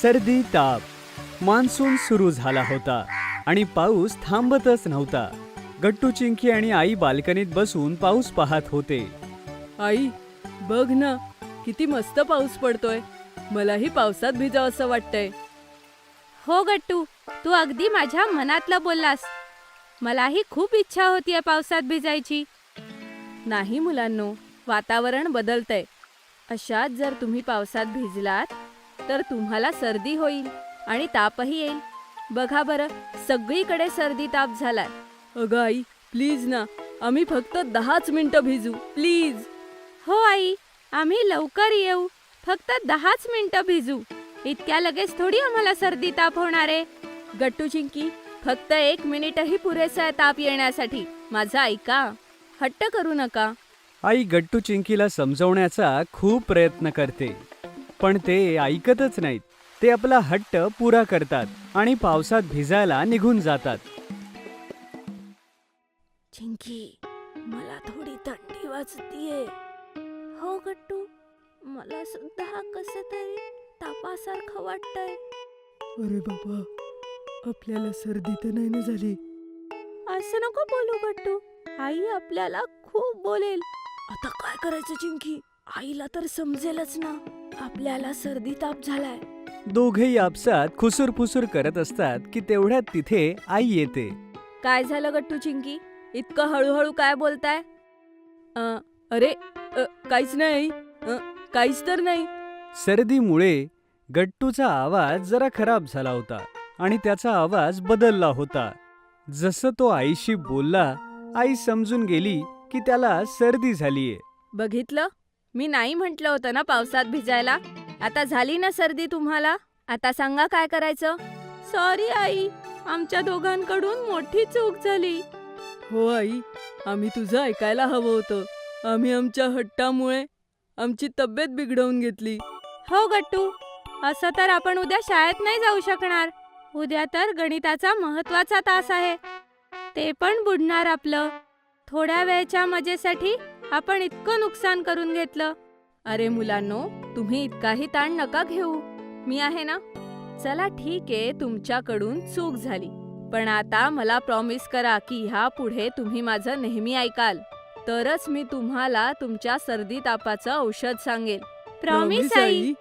सर्दी ताप मान्सून सुरू झाला होता आणि पाऊस थांबतच नव्हता. गट्टू चिंकी आणि आई बाल्कनीत बसून पाऊस पाहत होते. आई बघ ना, किती मस्त पाऊस पडतोय. मलाही पावसात भिजावंसं वाटतंय. हो गट्टू, तू अगदी माझ्या मनातलं बोललास. मलाही खूप इच्छा होतीये पावसात भिजायची. नाही मुलांनो, वातावरण बदलतंय. अशात जर तुम्ही पावसात भिजलात तर तुम्हाला सर्दी होईल आणि तापही येईल. बघा बरं, सगळीकडे सर्दी ताप झालाय. अगं आई, प्लीज ना, आम्ही फक्त 10च मिनिटं भिजू प्लीज. हो आई, आम्ही लवकर येऊ. फक्त 10च मिनिटं भिजू. इतक्या लगेच थोडी आम्हाला सर्दी ताप होणार आहे. गट्टू चिंकी, फक्त 1 मिनिटही पुरेसा आहे ताप येण्यासाठी. माझं ऐका, हट्ट करू नका. आई गट्टू चिंकीला समजवण्याचा खूप प्रयत्न करते, पण ते ऐकतच नाहीत. ते आपला हट्ट पुरा करतात आणि पावसात भिजायला निघून जातात. चिंकी, मला थोडी थंडी वाजतीये. हो गट्टू, मला सुद्धा कसं तरी तापासारखं वाटतंय. अरे बाबा, आपल्याला सर्दी तर नाही ना झाली? असं नको बोलू गट्टू, आई आपल्याला खूप बोलेल. आता काय करायचं चिंकी? आईला तर समजेलच ना आपल्याला सर्दी ताप झालाय. दोघेही आपसात खुसूरफुसूर करत असतात की तेवढ्यात तिथे आई येते. काय झालं गट्टू चिंकी? इतकं हळूहळू काय बोलताय? अरे काहीच नाही. काहीच तर नाही. सर्दीमुळे गट्टूचा आवाज जरा खराब झाला होता आणि त्याचा आवाज बदलला होता. जसं तो आईशी बोलला, आई समजून गेली की त्याला सर्दी झालीये. बघितलं, मी नाही म्हटलं होतं ना पावसात भिजायला. आता झाली ना सर्दी तुम्हाला? आता सांगा काय करायचं? सॉरी आई, आमच्या दोघांकडून मोठी चूक झाली. हो आई, आम्ही तुझं ऐकायला हवं होतं. आम्ही आमच्या हट्टामुळे आमची तब्येत बिघडवून घेतली. हो गट्टू, असं तर आपण उद्या शाळेत नाही जाऊ शकणार. उद्या तर गणिताचा महत्वाचा तास आहे. ते पण बुडणार आपलं. थोड्या वेळच्या मजेसाठी आपण इतकं नुकसान करून घेतलं. अरे मुलांनो, तुम्ही इतकाही ताण नका घेऊ. मी आहे ना. चला ठीक आहे, तुमच्याकडून चूक झाली. पण आता मला प्रॉमिस करा की ह्या पुढे तुम्ही माझं नेहमी ऐकाल. तरच मी तुम्हाला तुमच्या सर्दी तापाचं औषध सांगेल. Promise I.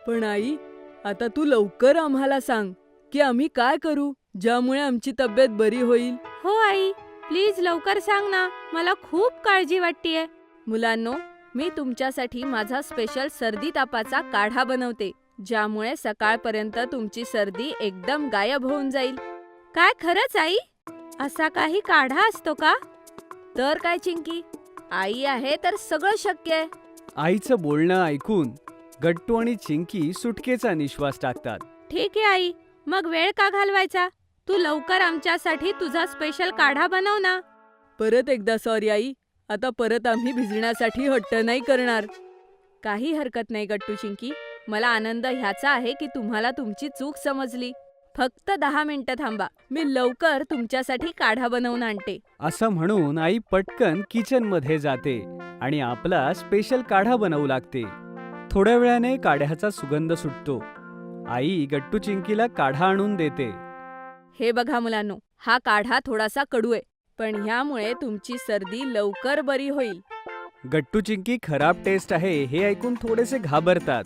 पण आई, आता तू लवकर आम्हाला सांग की आम्ही काय करू ज्यामुळे आमची तब्येत बरी होईल. हो आई, प्लीज लवकर सांग ना, मला खूप काळजी वाटतेय. मुलांनो, मी तुमच्यासाठी माझा स्पेशल सर्दी तापाचा काढा बनवते, ज्यामुळे सकाळपर्यंत तुमची सर्दी एकदम गायब होऊन जाईल. काय खरंच आई? असा काही काढा असतो का? तर काय चिंकी, आई आहे तर सगळं शक्य आहे. आईचं बोलणं ऐकून गट्टू आणि चिंकी सुटकेचा निश्वास टाकतात. ठीक आहे आई, मग वेळ का घालवायचा? तू लवकर आमच्यासाठी तुझा स्पेशल काढा बनव ना. परत एकदा सॉरी आई. आता परत आम्ही भिजण्यासाठी हट्ट नाही करणार. काही हरकत नाही गट्टू चिंकी. मला आनंद ह्याचा आहे की तुम्हाला तुमची चूक समजली. फक्त 10 मिनिटं थांबा, मी लवकर तुमच्यासाठी काढा बनवून आणते. असं म्हणून आई पटकन किचन मध्ये जाते आणि आपला स्पेशल काढा बनवू लागते. थोड्या वेळाने काढ्याचा सुगंध सुटतो. आई गट्टू चिंकीला काढा आणून देते. हे बघा मुलांनो, हा काढा थोडासा कडू आहे, पण ह्यामुळे तुमची सर्दी लवकर बरी होईल. गट्टू चिंकी खराब टेस्ट आहे हे ऐकून थोडेसे घाबरतात,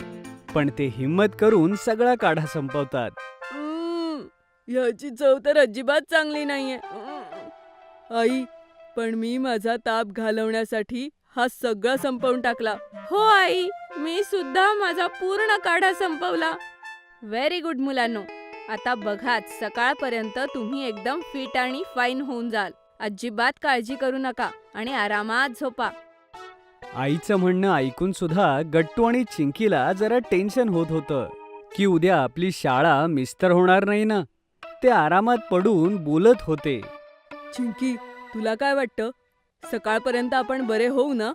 पण ते हिम्मत करून सगळा काढा संपवतात. ह्याची चव तर अजिबात चांगली नाहीये. आई, पण मी माझा ताप घालवण्यासाठी हा सगळा संपवून टाकला. हो आई, मी सुद्धा माझा पूर्ण काढा संपवला. व्हेरी गुड मुलांनो. आता बघाच, सकाळपर्यंत तुम्ही एकदम फिट आणि फाईन होऊन जाल. अजिबात काळजी करू नका आणि आरामात झोपा. आईचं म्हणणं ऐकून सुद्धा गट्टू आणि चिंकीला जरा टेन्शन होत होतं की उद्या आपली शाळा मिस तर होणार नाही ना. ते आरामात पडून बोलत होते. चिंकी, तुला काय वाटतं? सकाळपर्यंत आपण बरे होऊ ना?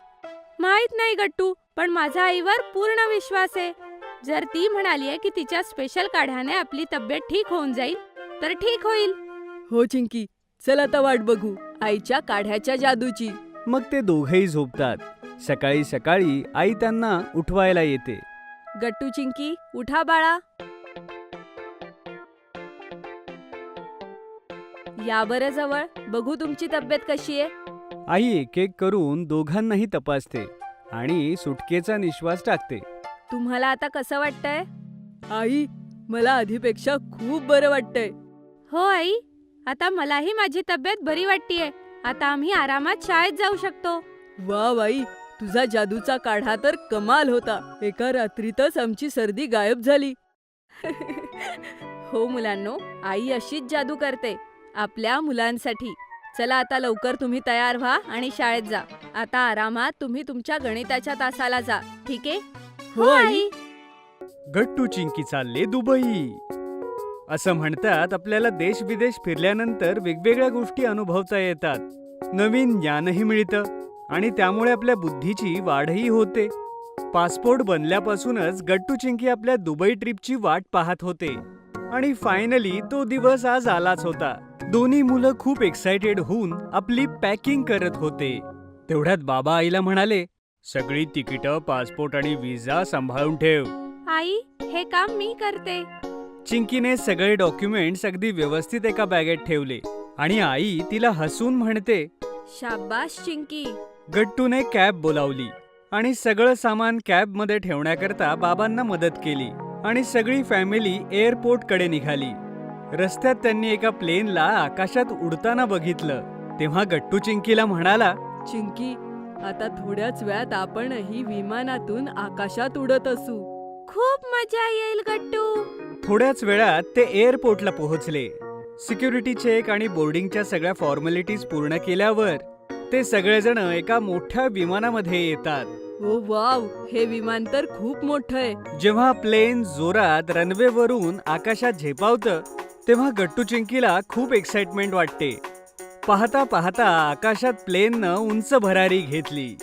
माहित नाही गट्टू, पण माझा आईवर पूर्ण विश्वास आहे. जर ती म्हणालीये की तिच्या स्पेशल काढ्याने आपली तब्येत ठीक होऊन जाईल, तर ठीक होईल. हो चिंकी, चल आता वाट बघू आईच्या काढ्याच्या जादूची. मग ते दोघेही झोपतात. सकाळी सकाळी आई त्यांना उठवायला येते. गट्टू चिंकी, उठा बाळा. या बरं जवळ, बघू तुमची तब्येत कशी आहे. आई एक एक करून दोघांनाही तपासते आणि सुटकेचा निश्वास टाकते. तुम्हाला आता कसं वाटतंय? आई, मला आधीपेक्षा खूप बरं वाटतंय. हो आई, आता मलाही माझी तब्येत बरी वाटतेय. आता आम्ही आरामात शाळेत जाऊ शकतो. वा बाई, तुझा जादूचा काढा तर कमाल होता. एका रात्रीतच आमची सर्दी गायब झाली. हो मुलांनो, आई अशीच जादू करते आपल्या मुलांसाठी. चला आता लवकर तुम्ही तयार व्हा आणि शाळेत जा. आता आरामात तुम्ही तुमच्या गणिताच्या तासाला जा, ठीक आहे? हो आई. गट्टू चिंकी चालले दुबई. असं म्हणतात आपल्याला देश विदेश फिरल्यानंतर वेगवेगळ्या गोष्टी अनुभवता येतात, नवीन ज्ञानही मिळतं आणि त्यामुळे आपल्या बुद्धीची वाढही होते. पासपोर्ट बनल्यापासूनच गट्टू चिंकी आपल्या दुबई ट्रिपची वाट पाहत होते आणि फायनली तो दिवस आज आलाच होता. दोन्ही मुलं खूप एक्साइटेड होऊन आपली पॅकिंग करत होते. तेवढ्यात बाबा आईला म्हणाले, सगळी तिकीटं, पासपोर्ट आणि व्हिसा सांभाळून ठेव. आई, हे काम मी करते. चिंकीने सगळे डॉक्युमेंट्स अगदी व्यवस्थित एका बॅगेत ठेवले आणि आई तिला हसून म्हणते, शाबास चिंकी. गट्टूने कॅब बोलावली आणि सगळं सामान कॅबमध्ये ठेवण्याकरता बाबांना मदत केली आणि सगळी फॅमिली एअरपोर्टकडे निघाली. रस्त्यात त्यांनी एका प्लेनला आकाशात उडताना बघितलं. तेव्हा गट्टू चिंकीला म्हणाला, चिंकी, आता थोड्याच वेळात आपणही विमानातून आकाशात उडत असू. खूप मजा येईल गट्टू. थोड्याच वेळात ते एअरपोर्टला पोहोचले. सिक्युरिटी चेक आणि बोर्डिंगच्या सगळ्या फॉर्मॅलिटीज पूर्ण केल्यावर ते सगळेजण एका मोठ्या विमानामध्ये येतात. ओ वाव, हे विमान तर खूप मोठं आहे. जेव्हा प्लेन जोरात रनवेवरून आकाशात झेपावतं तेव्हा गट्टू चिंकीला खूप एक्साइटमेंट वाटते. पाहता पाहता आकाशात प्लेननं उंच भरारी घेतली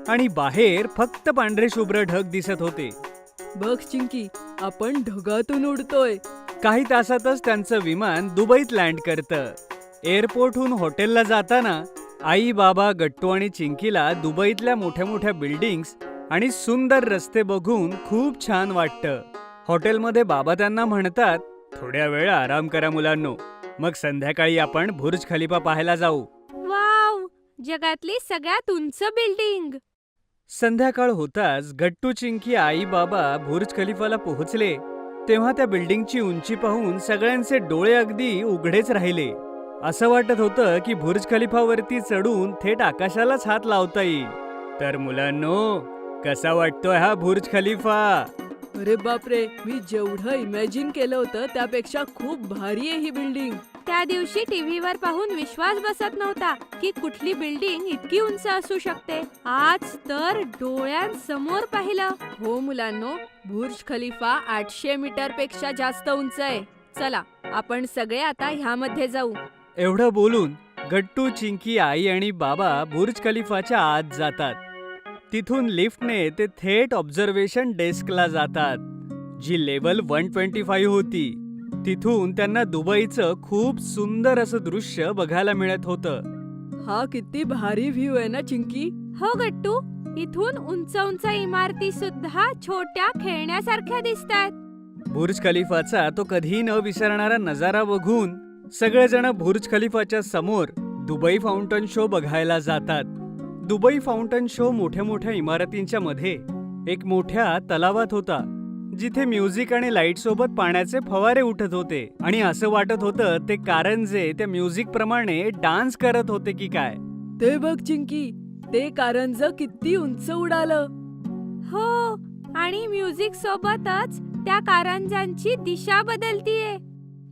आणि बाहेर फक्त पांढरे शुभ्र ढग दिसत होते. बघ चिंकी, आपण ढगातून उडतोय. काही तासातच त्यांचं विमान दुबईत लँड करतं. एअरपोर्टहून हॉटेलला जाताना आई, बाबा, गट्टू आणि चिंकीला दुबईतल्या मोठ्या मोठ्या बिल्डिंग्स आणि सुंदर रस्ते बघून खूप छान वाटतं. हॉटेलमध्ये बाबा त्यांना म्हणतात, थोड्या वेळ आराम करा मुलांनो, मग संध्याकाळी आपण बुर्ज खलिफा पाहायला जाऊ. वाव, जगातली सगळ्यात उंच बिल्डिंग. संध्याकाळ होताच गट्टू, चिंकी, आई, बाबा बुर्ज खलिफाला पोहोचले. तेव्हा त्या बिल्डिंगची उंची पाहून सगळ्यांचे डोळे अगदी उघडेच राहिले. असं वाटत होतं की बुर्ज खलिफावरती चढून थेट आकाशालाच हात लावता येईल. तर मुलांनो, कसा वाटतोय हा बुर्ज खलिफा? अरे बापरे, मी जेवढं इमॅजिन केलं होतं त्यापेक्षा खूप भारी आहे ही बिल्डिंग. त्या दिवशी टीव्हीवर पाहून विश्वास बसत नव्हता की कुठली बिल्डिंग इतकी उंच असू शकते. आज तर डोळ्यांसमोर पाहिलं. हो मुलांनो, बुर्ज खलिफा 800 मीटर पेक्षा जास्त उंच आहे. चला, आपण सगळे आता ह्यामध्ये जाऊ. एवढं बोलून गट्टू, चिंकी, आई आणि बाबा बुर्ज खलिफाच्या आत जातात. तिथून लिफ्टने ते थेट ऑब्झर्वेशन डेस्कला जातात, जी लेवल 125 होती. तिथून त्यांना दुबईचं खूप सुंदर असं दृश्य बघायला मिळत होतं. हा किती भारी व्ह्यू आहे ना चिंकी. हो गट्टू, इथून उंच उंच इमारती सुद्धा छोट्या खेळण्यासारख्या दिसतात. बुर्ज खलिफाचा तो कधीही न विसरणारा नजारा बघून सगळेजण बुर्ज खलिफाच्या समोर दुबई फाउंटन शो बघायला जातात. दुबई फाउंटन शो मोठ्या मोठ्या इमारतींच्या मध्ये एक मोठ्या तलावात होता, जिथे म्युझिक आणि लाईट सोबत पाण्याचे फवारे उठत होते आणि असं वाटत होतं ते कारंजे त्या म्युझिक प्रमाणे डान्स करत होते की काय. ते बघ चिंकी, ते कारंज किती उंच उडालं. हो, आणि म्युझिक सोबतच त्या कारंजांची दिशा बदलतीये.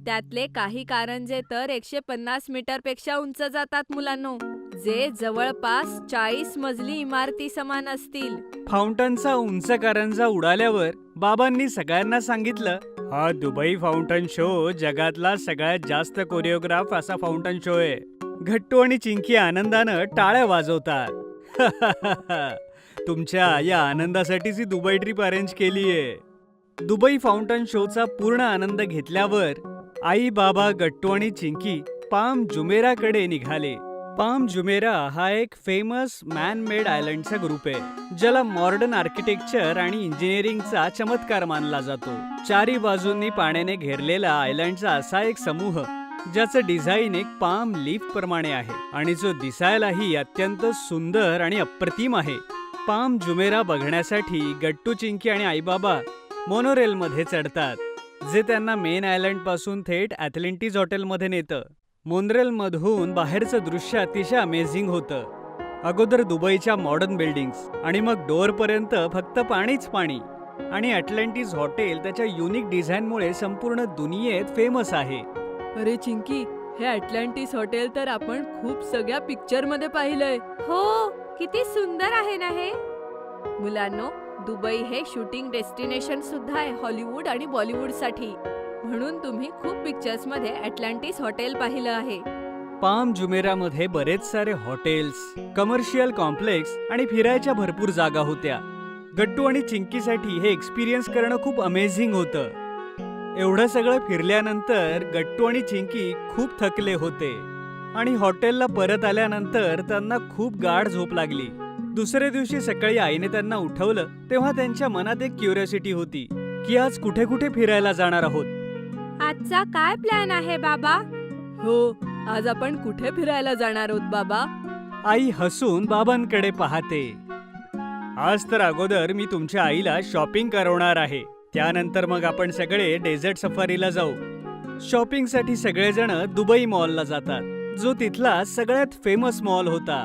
त्यातले काही कारंजे तर 150 मीटर पेक्षा उंच जातात मुलांनो, जे जवळपास 40 मजली इमारती समान असतील. फाउंटनचा उंच कारंजा उडाल्यावर बाबांनी सगळ्यांना सांगितलं, हा दुबई फाउंटन शो जगातला सगळ्यात जास्त कोरिओग्राफ असा फाउंटन शो आहे. गट्टू आणि चिंकी आनंदानं टाळ्या वाजवतात. तुमच्या या आनंदासाठीच ही दुबई ट्रिप अरेंज केलीये. दुबई फाउंटन शोचा पूर्ण आनंद घेतल्यावर आई, बाबा, गट्टू आणि चिंकी पाम जुमेराकडे निघाले. पाम जुमेरा हा एक फेमस मॅन मेड आयलंडचा ग्रुप आहे, ज्याला मॉडर्न आर्किटेक्चर आणि इंजिनिअरिंगचा चमत्कार मानला जातो. चारी बाजूंनी पाण्याने घेरलेला आयलंडचा असा एक समूह ज्याचं डिझाईन एक पाम लीफ प्रमाणे आहे आणि जो दिसायलाही अत्यंत सुंदर आणि अप्रतिम आहे. पाम जुमेरा बघण्यासाठी गट्टू, चिंकी आणि आईबाबा मोनोरेल मध्ये चढतात, जे त्यांना मेन आयलंड पासून थेट ॲथलेंटिस हॉटेलमध्ये नेतं. मोनरेल मधून बाहेरचं दृश्य अतिशय अमेझिंग होतं. अगोदर दुबईच्या मॉडर्न बिल्डिंग्स आणि मग डोअरपर्यंत फक्त पाणीच पाणी. आणि ॲटलांटिस हॉटेल त्याच्या युनिक डिझाईनमुळे संपूर्ण दुनियेत फेमस आहे. अरे चिंकी, हे अटलांटिस हॉटेल तर आपण खूप सगळ्या पिक्चर मध्ये पाहिलंय. हो, किती सुंदर आहे ना हे. मुलांनो, दुबई हे शूटिंग डेस्टिनेशन सुद्धा आहे हॉलिवूड आणि बॉलिवूड साठी. म्हणून तुम्ही खूप पिक्चर्स मध्ये अटलांटिस हॉटेल पाहिलं आहे. पाम जुमेरामध्ये बरेच सारे हॉटेल्स, कमर्शियल कॉम्प्लेक्स आणि फिरायच्या भरपूर जागा होत्या. गट्टू आणि चिंकीसाठी हे एक्सपिरियन्स करणं खूप अमेझिंग होतं. एवढं सगळं फिरल्यानंतर गट्टू आणि चिंकी खूप थकले होते आणि हॉटेलला परत आल्यानंतर त्यांना खूप गाढ झोप लागली. दुसऱ्या दिवशी सकाळी आईने त्यांना उठवलं तेव्हा त्यांच्या मनात एक क्युरिओसिटी होती की आज कुठे कुठे फिरायला जाणार आहोत. आजचा काय प्लॅन आहे बाबा? हो, आज आपण कुठे फिरायला जाणार आहोत बाबा? आई हसून बाबांकडे पाहते. आज तर अगोदर मी तुमच्या आईला शॉपिंग करवणार आहे. त्यानंतर मग आपण सगळे डेझर्ट सफारीला जाऊ. शॉपिंगसाठी सगळेजण दुबई मॉलला जातात, जो तिथला सगळ्यात फेमस मॉल होता.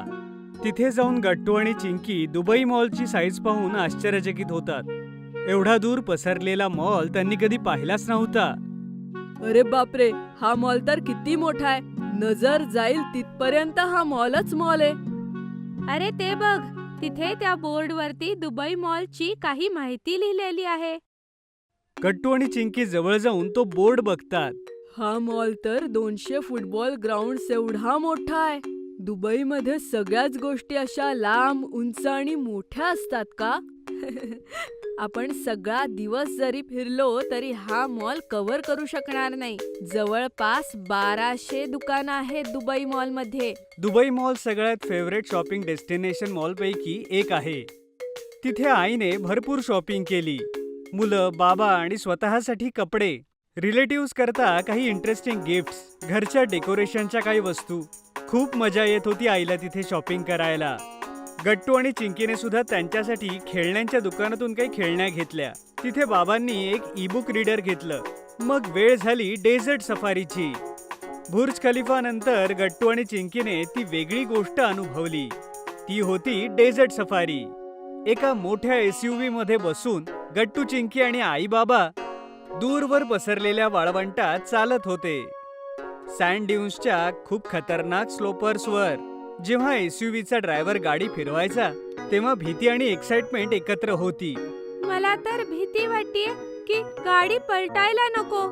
तिथे जाऊन गट्टू आणि चिंकी दुबई मॉलची साईज पाहून आश्चर्यचकित होतात. एवढा दूर पसरलेला मॉल त्यांनी कधी पाहिलाच नव्हता. अरे बापरे, हा मॉल तर किती मोठा आहे. नजर जाईल तिथपर्यंत हा मॉलच मॉल आहे. अरे ते बघ, तिथे त्या बोर्डवरती दुबई मॉलची काही माहिती लिहिलेली आहे. गट्टू आणि चिंकी जवळ जाऊन तो बोर्ड बघतात. हा मॉल तर 200 फुटबॉल ग्राउंड एवढा मोठा आहे. दुबईमध्ये सगळ्याच गोष्टी अशा लांब, उंच आणि मोठ्या असतात का? आपण सगळा दिवस जरी फिरलो तरी हा मॉल कव्हर करू शकणार नाही. जवळपास 1200 दुकानं आहेत दुबई मॉल मध्ये. दुबई मॉल सगळ्यात फेवरेट शॉपिंग डेस्टिनेशन मॉलपैकी एक आहे. तिथे आईने भरपूर शॉपिंग केली. मुलं, बाबा आणि स्वतःसाठी कपडे, रिलेटिव्हज करता काही इंटरेस्टिंग गिफ्ट्स, घरच्या डेकोरेशनच्या काही वस्तू. खूप मजा येत होती आईला तिथे शॉपिंग करायला. गट्टू आणि चिंकीने सुद्धा त्यांच्यासाठी खेळण्यांच्या दुकानातून काही खेळण्या घेतल्या. तिथे बाबांनी एक ई-बुक रीडर घेतलं. मग वेळ झाली डेझर्ट सफारीची. बुर्ज खलिफा नंतर गट्टू आणि चिंकीने ती वेगळी गोष्ट अनुभवली. ती होती डेझर्ट सफारी. एका मोठ्या SUV मध्ये बसून गट्टू, चिंकी आणि आई बाबा दूरवर पसरलेल्या वाळवंटात चालत होते. सँड ड्यून्सच्या खूप खतरनाक स्लोपर्सवर. जेव्हा SUVचा ड्रायव्हर गाडी फिरवायचा तेव्हा भीती आणि एक्साइटमेंट एकत्र होती. मला तर भीती वाटतेय की गाडी पलटायला नको.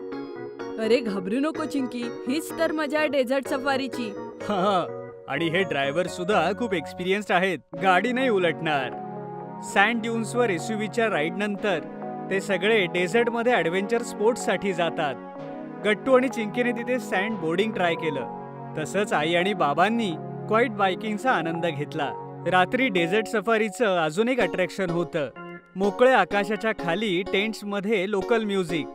अरे घाबरू नको चिंकी, हीच तर मजा आहे डेझर्ट सफारीची. हा, आणि हे ड्रायव्हर सुद्धा खूप एक्सपिरियन्स्ड आहेत, गाडी नाही उलटणार. सँड ड्यून्सवर SUVच्या राईड नंतर ते सगळे डेझर्टमध्ये ॲडव्हेंचर स्पोर्ट्ससाठी जातात. गट्टू आणि चिंकीने तिथे सँड बोर्डिंग ट्राय केलं. तसंच आई आणि बाबांनी क्वाईट बायकिंगचा आनंद घेतला. रात्री डेझर्ट सफारीचं अजून एक अट्रॅक्शन होतं. मोकळ्या आकाशाच्या खाली टेंट्समध्ये लोकल म्युझिक,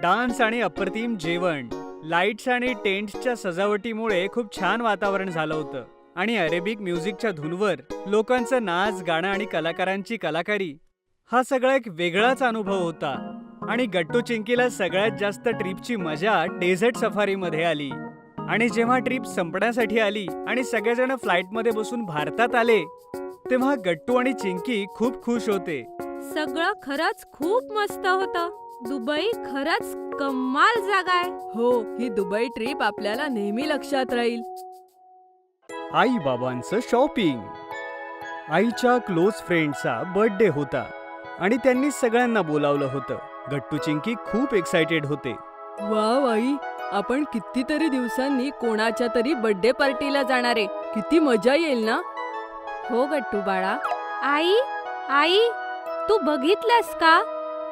डान्स आणि अप्रतिम जेवण. लाईट्स आणि टेंट्सच्या सजावटीमुळे खूप छान वातावरण झालं होतं आणि अरेबिक म्युझिकच्या धूनवर लोकांचं नाच, गाणं आणि कलाकारांची कलाकारी. हा सगळा एक वेगळाच अनुभव होता. आणि गट्टू चिंकीला सगळ्यात जास्त ट्रिपची मजा डेझर्ट सफारीमध्ये आली. आणि जेव्हा ट्रिप संपण्यासाठी आली आणि सगळेजण फ्लाईटमध्ये बसून भारतात आले तेव्हा गट्टू आणि चिंकी खूप खुश होते. सगळं खरंच खूप मस्त होतं. दुबई खरंच कमाल जागा आहे. हो, ही दुबई ट्रिप आपल्याला नेहमी लक्षात राहील. आई बाबांचं शॉपिंग. आईच्या क्लोज फ्रेंडचा बर्थडे होता आणि त्यांनी सगळ्यांना बोलावलं होतं. गट्टू, चिंकी खूप एक्साइटेड होते. वाव आई, आपण कितीतरी दिवसांनी कोणाच्या तरी बर्थडे पार्टीला जाणार आहे. किती मजा येईल ना? हो गट्टू बाळा. आई, आई, तू बघितलंस का?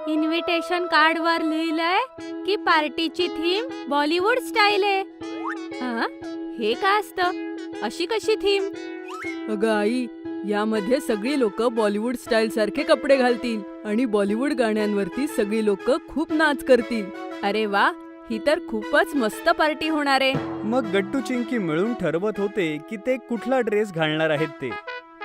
इन्व्हिटेशन कार्डवर लिहिलंय की पार्टीची थीम बॉलिवूड स्टाईल आहे. हा, हे काय असतं? अशी कशी थीम? अगं आई, यामध्ये सगळी लोक बॉलिवूड स्टाईल सारखे कपडे घालतील आणि बॉलिवूड गाण्यांवरती सगळी लोक खूप नाच करतील. अरे वा, ही तर खूपच मस्त पार्टी होणार आहे. मग गट्टू चिंकी मिळून ठरवत होते की ते कुठला ड्रेस घालणार आहेत ते.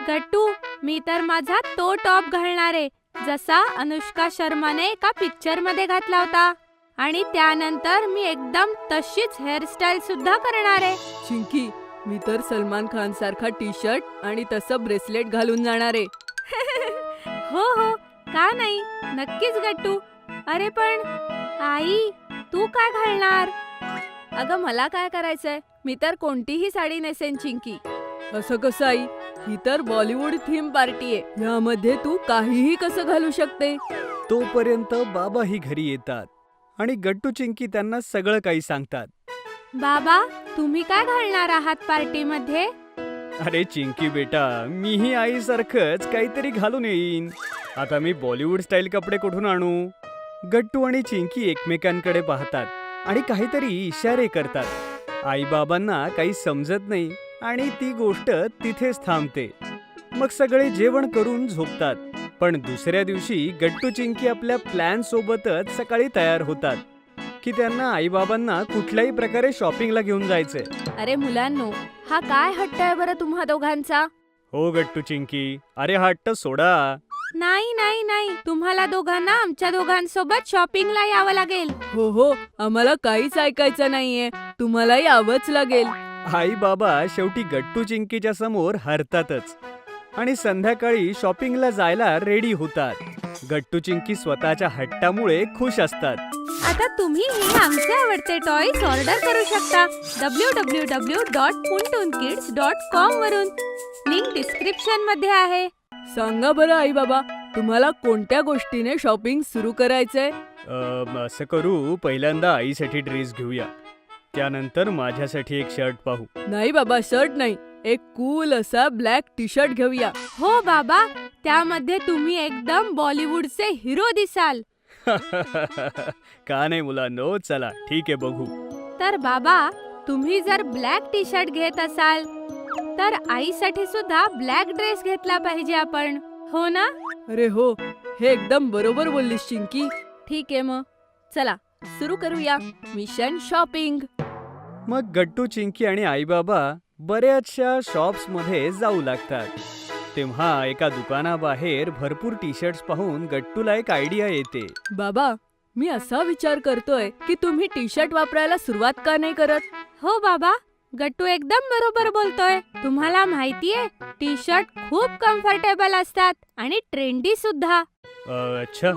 गट्टू, मी तर माझा तो टॉप घालणार आहे जसा अनुष्का शर्माने एका पिक्चर मध्ये घातला होता. आणि त्यानंतर मी एकदम तशीच हेअरस्टाईल सुद्धा करणार आहे. चिंकी, मी तर सलमान खान सारखा टी शर्ट आणि तसं ब्रेसलेट घालून जाणार आहे. हो हो, का नाही, नक्कीच गट्टू. अरे पण आई, तू काय घालणार? अगं मला काय करायचंय, मी तर कोणतीही साडी नेसेन चिंकी. असं कसं आई, ही तर बॉलिवूड थीम पार्टी आहे, यामध्ये तू काहीही कसं घालू शकते. तोपर्यंत बाबाही घरी येतात आणि गट्टू चिंकी त्यांना सगळं काही सांगतात. बाबा, तुम्ही काय घालणार आहात पार्टीमध्ये? अरे चिंकी बेटा, मीही आईसारखंच काहीतरी घालून येईन. आता मी बॉलिवूड स्टाईल कपडे कुठून आणू? गट्टू आणि चिंकी एकमेकांकडे पाहतात आणि काहीतरी इशारे करतात. आई बाबांना काही समजत नाही आणि ती गोष्ट तिथेच थांबते. मग सगळे जेवण करून झोपतात. पण दुसऱ्या दिवशी गट्टू चिंकी आपल्या प्लॅन सोबतच सकाळी तयार होतात की त्यांना आई बाबांना कुठल्याही प्रकारे शॉपिंगला घेऊन जायचंय. अरे मुलांनो, हा काय हट्ट आहे बरं तुम्हा दोघांचा? हो गट्टू चिंकी, अरे हा हट्ट सोडा. नाही नाही नाही, तुम्हाला दोघांना आमच्या दोघांसोबत शॉपिंगला यावं लागेल. हो हो, आम्हाला काहीच ऐकायचं नाहीये, तुम्हाला यावंच लागेल. आई बाबा शेवटी गट्टू चिंकीच्या समोर हरतातच आणि संध्याकाळी शॉपिंगला जायला रेडी होतात. गट्टू चिंकी स्वतःच्या हट्टामुळे खुश असतात. आता तुम्हीही आमचे आवडते टॉयज ऑर्डर करू शकता www.puntunkids.com वरून. लिंक डिस्क्रिप्शन मध्ये आहे. सांगा बरं आई बाबा, तुम्हाला कोणत्या गोष्टीने शॉपिंग सुरू करायचंय? असं करू, पहिल्यांदा आईसाठी ड्रेस घेऊया, त्यानंतर माझ्यासाठी एक शर्ट पाहू. नाही बाबा, शर्ट नाही, एक कूल असा ब्लॅक टी शर्ट घेऊया. हो बाबा, त्यामध्ये तुम्ही एकदम बॉलिवूडचे हिरो दिसाल. का नाही मुलांनो, चला ठीक आहे, बघू. तर बाबा, तुम्ही जर ब्लॅक टी शर्ट घेत असाल तर आईसाठी सुद्धा ब्लॅक ड्रेस घेतला पाहिजे आपण, हो ना? अरे हो, हे एकदम बरोबर बोललीस चिंकी. ठीक आहे, मग चला सुरू करूया मिशन शॉपिंग. मग गट्टू चिंकी आणि आई बाबा बऱ्याचशा शॉप्स मध्ये जाऊ लागतात. तेव्हा एका दुकानाबाहेर भरपूर टी शर्ट्स पाहून गट्टूला एक आयडिया येते. बाबा, मी असा विचार करतोय की तुम्ही टी शर्ट वापरायला सुरुवात का नाही करत? हो बाबा, गट्टू एकदम बरोबर बोलतोय. तुम्हाला माहितीये, टी शर्ट खूप कम्फर्टेबल असतात आणि ट्रेंडी सुद्धा. अच्छा,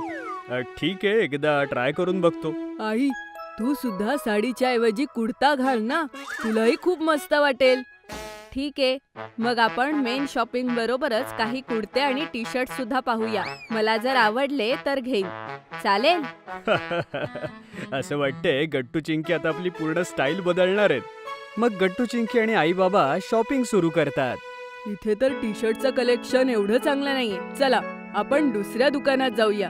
ठीक आहे, एकदा ट्राय करून बघतो. आई, तू सुद्धा साडीच्या ऐवजी कुर्ता घाल ना, तुलाही खूप मस्त वाटेल. ठीक आहे, मग आपण मेन शॉपिंग बरोबरच काही कुर्ते आणि टी शर्ट सुद्धा पाहूया. मला जर आवडले तर घेईन, चालेल? असं वाटतंय गट्टू चिंकी आता आपली पूर्ण स्टाईल बदलणार आहेत. मग गट्टू चिंकी आणि आई बाबा शॉपिंग सुरू करतात. इथे तर टी शर्टचं कलेक्शन एवढं चांगलं नाहीये, चला आपण दुसऱ्या दुकानात जाऊया.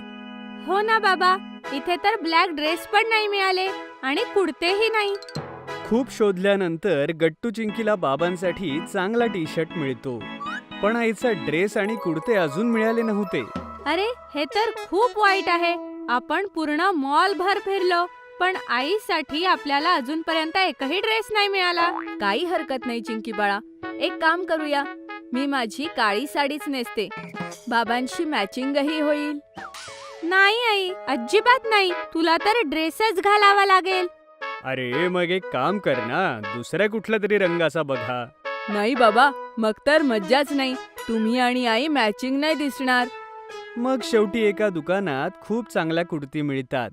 हो ना बाबा, इथे तर ब्लॅक ड्रेस पण नाही मिळाले आणि कुर्तेही नाही. खूप शोधल्यानंतर गट्टू चिंकीला बाबांसाठी चांगला टी शर्ट मिळतो, पण आईचा ड्रेस आणि कुर्ते अजून मिळाले नव्हते. अरे, हे तर खूप वाईट आहे. आपण पूर्ण मॉल भर फिरलो, पण आईसाठी आपल्याला अजूनपर्यंत एकही ड्रेस नाही मिळाला. काही हरकत नाही चिंकी बाळा, एक काम करूया, मी माझी काळी साडीच नेसते, बाबांशी मॅचिंगही होईल. नाही आई, अजिबात नाही, तुला तर ड्रेसच घालावा लागेल. अरे मग एक काम कर ना, दुसऱ्या कुठल्या तरी रंगाचा बघा. नाही बाबा, मग तर मज्जाच नाही, तुम्ही आणि आई मॅचिंग नाही दिसणार. मग शेवटी एका दुकानात खूप चांगल्या कुर्ती मिळतात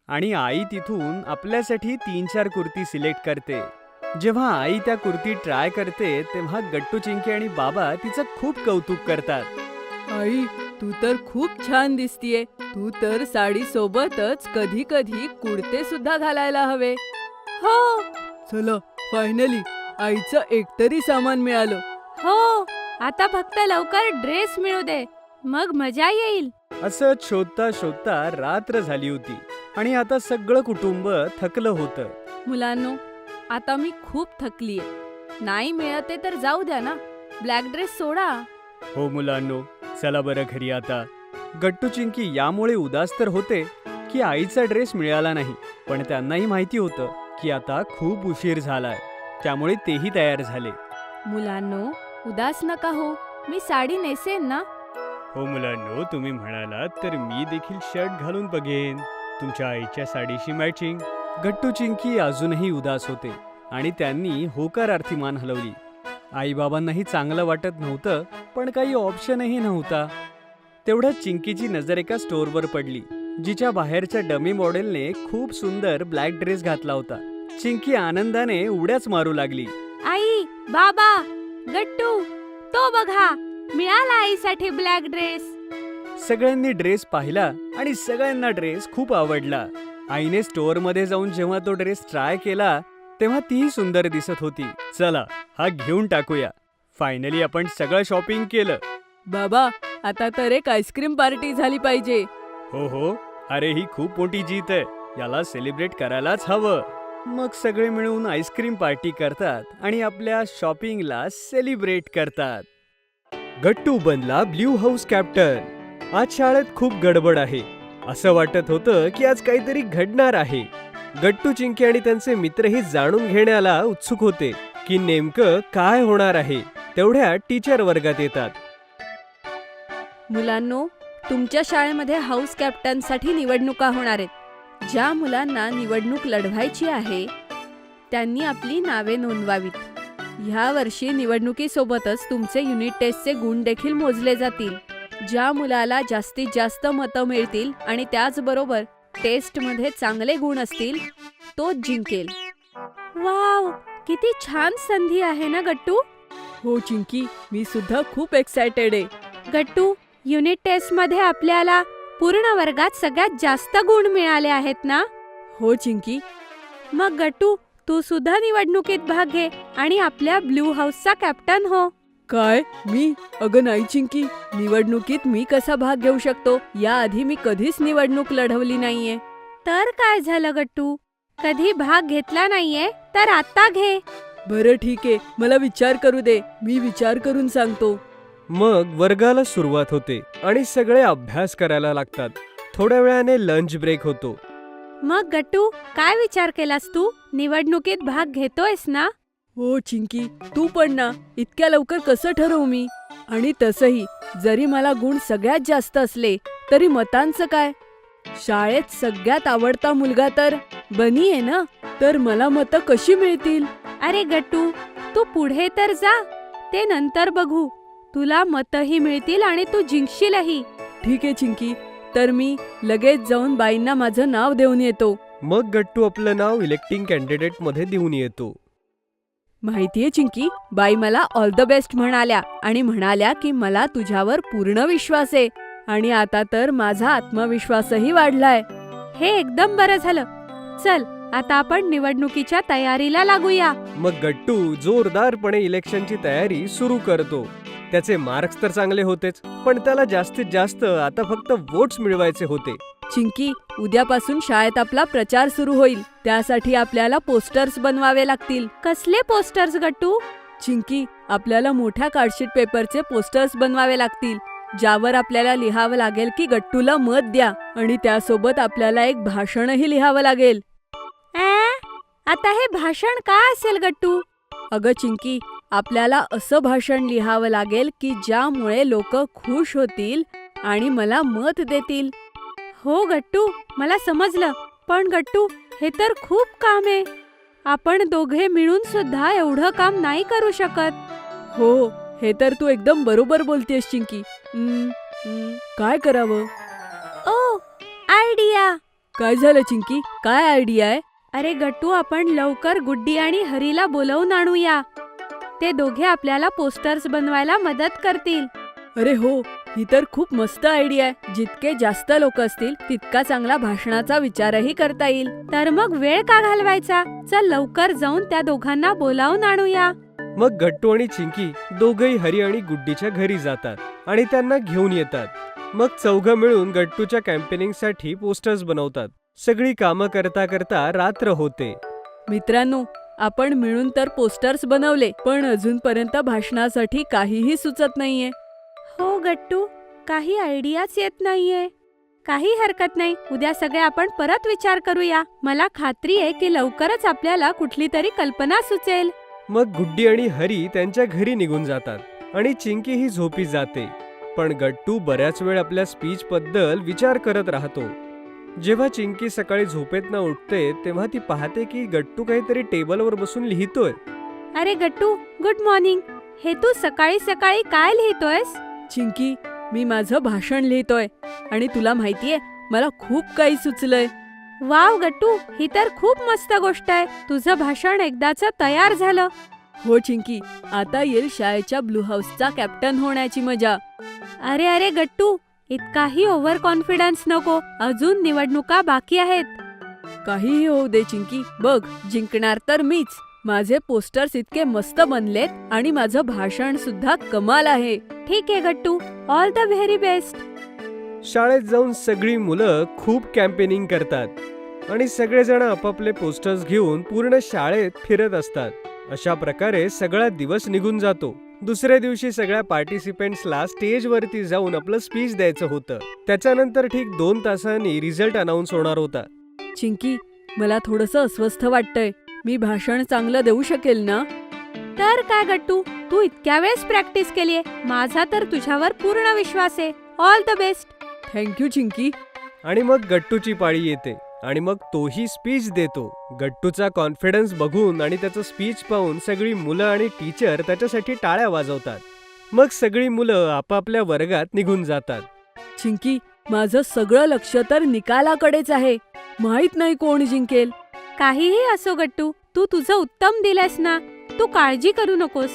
आणि आई तिथून आपल्यासाठी 3-4 कुर्ती सिलेक्ट करते. जेव्हा आई त्या कुर्ती ट्राय करते तेव्हा गट्टू चिंकी आणि बाबा तिचं खूप कौतुक करतात. आई, तू तर खूप छान दिसतीये, तू तर साडी सोबतच कधी कधी कुर्ते सुद्धा घालायला हवे. हो चलो, फायनली आईचं एकतरी सामान मिळालं. हो, आता फक्त लवकर ड्रेस मिळू दे, मग मजा येईल. असं शोधता शोधता रात्र झाली होती आणि आता सगळं कुटुंब थकलं होतं. मुलांनो, आता मी खूप थकलीये, नाही मिळते तर जाऊ द्या ना, ब्लॅक ड्रेस सोडा. हो मुलांनो, चला बरं घरी आता. गट्टू चिंकी यामुळे उदास तर होते की आईचा ड्रेस मिळाला नाही, पण त्यांनाही माहिती होतं की आता खूप उशीर झालाय, त्यामुळे तेही तयार झाले. मुलांनो, उदास नका हो, मी साडी नेसेन ना. हो मुलांनो, तुम्ही म्हणालात तर मी देखील शर्ट घालून बघेन, तुमच्या आईच्या साडीशी मॅचिंग. गट्टू चिंकी अजूनही उदास होते आणि त्यांनी होकारार्थी मान हलवली. आईबाबांनाही चांगलं वाटत नव्हतं, पण काही ऑप्शनही नव्हता. तेवढ्यात चिंकीची नजर एका स्टोअरवर पडली, जिच्या बाहेरच्या डमी मॉडेलने खूप सुंदर ब्लॅक ड्रेस घातला होता. चिंकी आनंदाने उड्याच मारू लागली. आई, बाबा, गट्टू, तो बघा, मिळाला आईसाठी ब्लॅक ड्रेस. सगळ्यांनी ड्रेस पाहिला आणि सगळ्यांना ड्रेस खूप आवडला. आईने स्टोअरमध्ये जाऊन जेव्हा तो ड्रेस ट्राय केला तेव्हा तीही सुंदर दिसत होती. चला, हा घेऊन टाकूया. फायनली आपण सगळं शॉपिंग केलं. बाबा, आता तर एक आईस्क्रीम पार्टी झाली पाहिजे. हो हो, अरे ही खूप मोठी जीत आहे, याला सेलिब्रेट करायलाच हवं. मग सगळे मिळून आईस्क्रीम पार्टी करतात आणि आपल्या शॉपिंगला सेलिब्रेट करतात. गट्टू बनला ब्ल्यू हाऊस कॅप्टन. आज शाळेत खूप गडबड आहे. असं वाटत होतं की आज काहीतरी घडणार आहे. गट्टू, चिंकी आणि त्यांचे मित्रही जाणून घेण्याला उत्सुक होते की नेमकं काय होणार आहे. तेवढ्या टीचर वर्गात येतात. मुलांनो, तुमच्या शाळेमध्ये हाऊस कॅप्टनसाठी निवडणुका होणार आहेत. ज्या मुलांना निवडणूक लढवायची आहे त्यांनी आपली नावे नोंदवावीत. ह्या वर्षी निवडणुकीसोबतच तुमचे युनिट टेस्टचे गुण देखील मोजले जातील. ज्या मुलाला जास्तीत जास्त मतं मिळतील आणि त्याचबरोबर टेस्टमध्ये चांगले गुण असतील तोच जिंकेल. वाव, किती छान संधी आहे ना गट्टू. हो चिंकी, मी सुद्धा खूप एक्सायटेड आहे. गट्टू, युनिट टेस्टमध्ये आपल्याला पूर्ण वर्गात सगळ्यात जास्त गुण मिळाले आहेत ना. हो चिंकी. मग गट्टू, तू सुद्धा निवडणुकीत भाग घे आणि आपल्या ब्लू हाऊसचा कॅप्टन हो. काय, मी? अगं नाही चिंकी, निवडणुकीत मी कसा भाग घेऊ शकतो? याआधी मी कधीच निवडणूक लढवली नाहीये. तर काय झालं गट्टू, कधी भाग घेतला नाहीये तर आता घे. बरं ठीक आहे, मला विचार करू दे, मी विचार करून सांगतो. मग वर्गाला सुरुवात होते आणि सगळे अभ्यास करायला लागतात. थोड्या वेळाने लंच ब्रेक होतो. मग गट्टू, काय विचार केलास तू? निवडणुकीत भाग घेतोयस ना. हो चिंकी, तू पण ना. इतक्या लवकर कसं ठरवू मी? आणि तसंही जरी मला गुण सगळ्यात जास्त असले तरी मतांचं काय? शाळेत सगळ्यात आवडता मुलगा तर बनी आहे ना, तर मला मतं कशी मिळतील? अरे गट्टू, तू पुढे तर जा, ते नंतर बघू. तुला मतही मिळतील आणि तू जिंकशीलही. ठीक आहे चिंकी, तर मी लगेच जाऊन बाईंना माझं नाव देऊन येतो. मग गट्टू आपलं नाव इलेक्टिंग कॅन्डिडेट मध्ये देऊन येतो. माहितीये चिंकी, बाई मला ऑल द बेस्ट म्हणाल्या आणि म्हणाल्या की मला तुझ्यावर पूर्ण विश्वास आहे. आणि आता तर माझा आत्मविश्वासही वाढलाय. हे एकदम बरं झालं. चल, आता आपण निवडणुकीच्या तयारीला लागूया. मग गट्टू जोरदारपणे इलेक्शनची तयारी सुरू करतो. त्याचे मार्क्स तर चांगले होतेच, पण त्याला जास्तीत जास्त आता फक्त वोट्स मिळवायचे होते. चिंकी, उद्यापासून शाळेत आपला प्रचार सुरू होईल. त्यासाठी आपल्याला पोस्टर्स बनवावे लागतील. कसले पोस्टर्स गट्टू? चिंकी, आपल्याला मोठ्या कार्डशीट पेपरचे पोस्टर्स बनवावे लागतील, ज्यावर आपल्याला लिहावं लागेल की गट्टूला मत द्या. आणि त्यासोबत आपल्याला एक भाषणही लिहावं लागेल. आता हे भाषण काय असेल गट्टू? अगं चिंकी, आपल्याला असं भाषण लिहावं लागेल की ज्यामुळे लोक खुश होतील आणि मला मत देतील. हो गट्टू, मला समजलं. पण गट्टू, हे तर खूप काम आहे. आपण दोघे मिळून सुद्धा एवढं काम नाही करू शकत. हो, हे तर तू एकदम बरोबर बोलतेस चिंकी. काय करावं? ओ, आयडिया. काय झालं चिंकी, काय आयडिया आहे? अरे गट्टू, आपण लवकर गुड्डी आणि हरीला बोलवून आणूया. ते दोघे आपल्याला पोस्टर्स बनवायला मदत करतील. अरे हो, ही तर खूप मस्त आयडिया आहे. जितके जास्त लोक असतील तितका चांगला भाषणाचा विचारही करता येईल. तर मग वेळ का घालवायचा? चल लवकर जाऊन त्या दोघांना बोलावून आणूया. मग गट्टू आणि चिंकी दोघंही हरी आणि गुड्डीच्या घरी जातात आणि त्यांना घेऊन येतात. मग चौघं मिळून गट्टूच्या कॅम्पेनिंगसाठी पोस्टर्स बनवतात. सगळी कामं करता करता रात्र होते. मित्रांनो, आपण मिळून तर पोस्टर्स बनवले, पण अजूनपर्यंत भाषणासाठी काहीही सुचत नाहीये. हो गट्टू, काही आयडियाच येत नाहीये. काही हरकत नाही, उद्या सगळे आपण परत विचार करूया. मला खात्री आहे की लवकरच आपल्याला कुठली तरी कल्पना सुचेल. मग गुड्डी आणि हरी त्यांच्या घरी निघून जातात आणि चिंकी ही झोपी जाते. पण गट्टू बऱ्याच वेळ आपल्या स्पीच बद्दल विचार करत राहतो. जेव्हा चिंकी सकाळी झोपेतनं उठते तेव्हा ती पाहते की गट्टू काहीतरी टेबलवर बसून लिहितोय. अरे गट्टू, गुड मॉर्निंग. हे तू सकाळी सकाळी काय लिहितोयस? चिंकी, मी माझं भाषण लिहितोय आणि तुला माहितीये मला खूप काही सुचलंय. वाव गट्टू, ही तर खूप मस्त गोष्ट आहे. तुझं भाषण एकदाच तयार झालं. हो चिंकी, आता येईल शाळेच्या ब्लू हाऊसचा कॅप्टन होण्याची मजा. अरे अरे गट्टू, इतकाही ओव्हर कॉन्फिडन्स नको. अजून निवडणुका बाकी आहेत. काहीही होऊ दे चिंकी, बघ जिंकणार तर मीच. माझे पोस्टर्स इतके मस्त बनलेत आणि माझं भाषण सुद्धा कमाल आहे. ठीक आहे गट्टू, ऑल द व्हेरी बेस्ट. शाळेत जाऊन सगळी मुलं खूप कॅम्पेनिंग करतात आणि सगळेजण आपापले पोस्टर्स घेऊन पूर्ण शाळेत फिरत असतात. अशा प्रकारे सगळा दिवस निघून जातो. दुसऱ्या दिवशी सगळ्या पार्टिसिपेंट्सला स्टेजवरती जाऊन आपलं स्पीच द्यायचं होतं. त्याच्यानंतर ठीक 2 तासांनी रिझल्ट अनाऊन्स होणार होता. चिंकी, मला थोडंसं अस्वस्थ वाटतंय. मी भाषण चांगलं देऊ शकेल ना? तर काय गट्टू, तू इतक्या वेळेस प्रॅक्टिस केलीये. माझा तर तुझ्यावर पूर्ण विश्वास आहे. All the best. Thank you Chinki. आणि मग गट्टूची पाळी येते आणि मग तोही स्पीच देतो. गट्टूचा कॉन्फिडन्स बघून आणि त्याचं स्पीच पाहून सगळी मुलं आणि टीचर त्याच्यासाठी टाळ्या वाजवतात. मग सगळी मुलं आपापल्या वर्गात निघून जातात. चिंकी, माझं सगळं लक्ष तर निकालाकडेच आहे. माहित नाही कोण जिंकेल. काहीही असो गट्टू, तू तुझं उत्तम दिलंस ना. तू काळजी करू नकोस.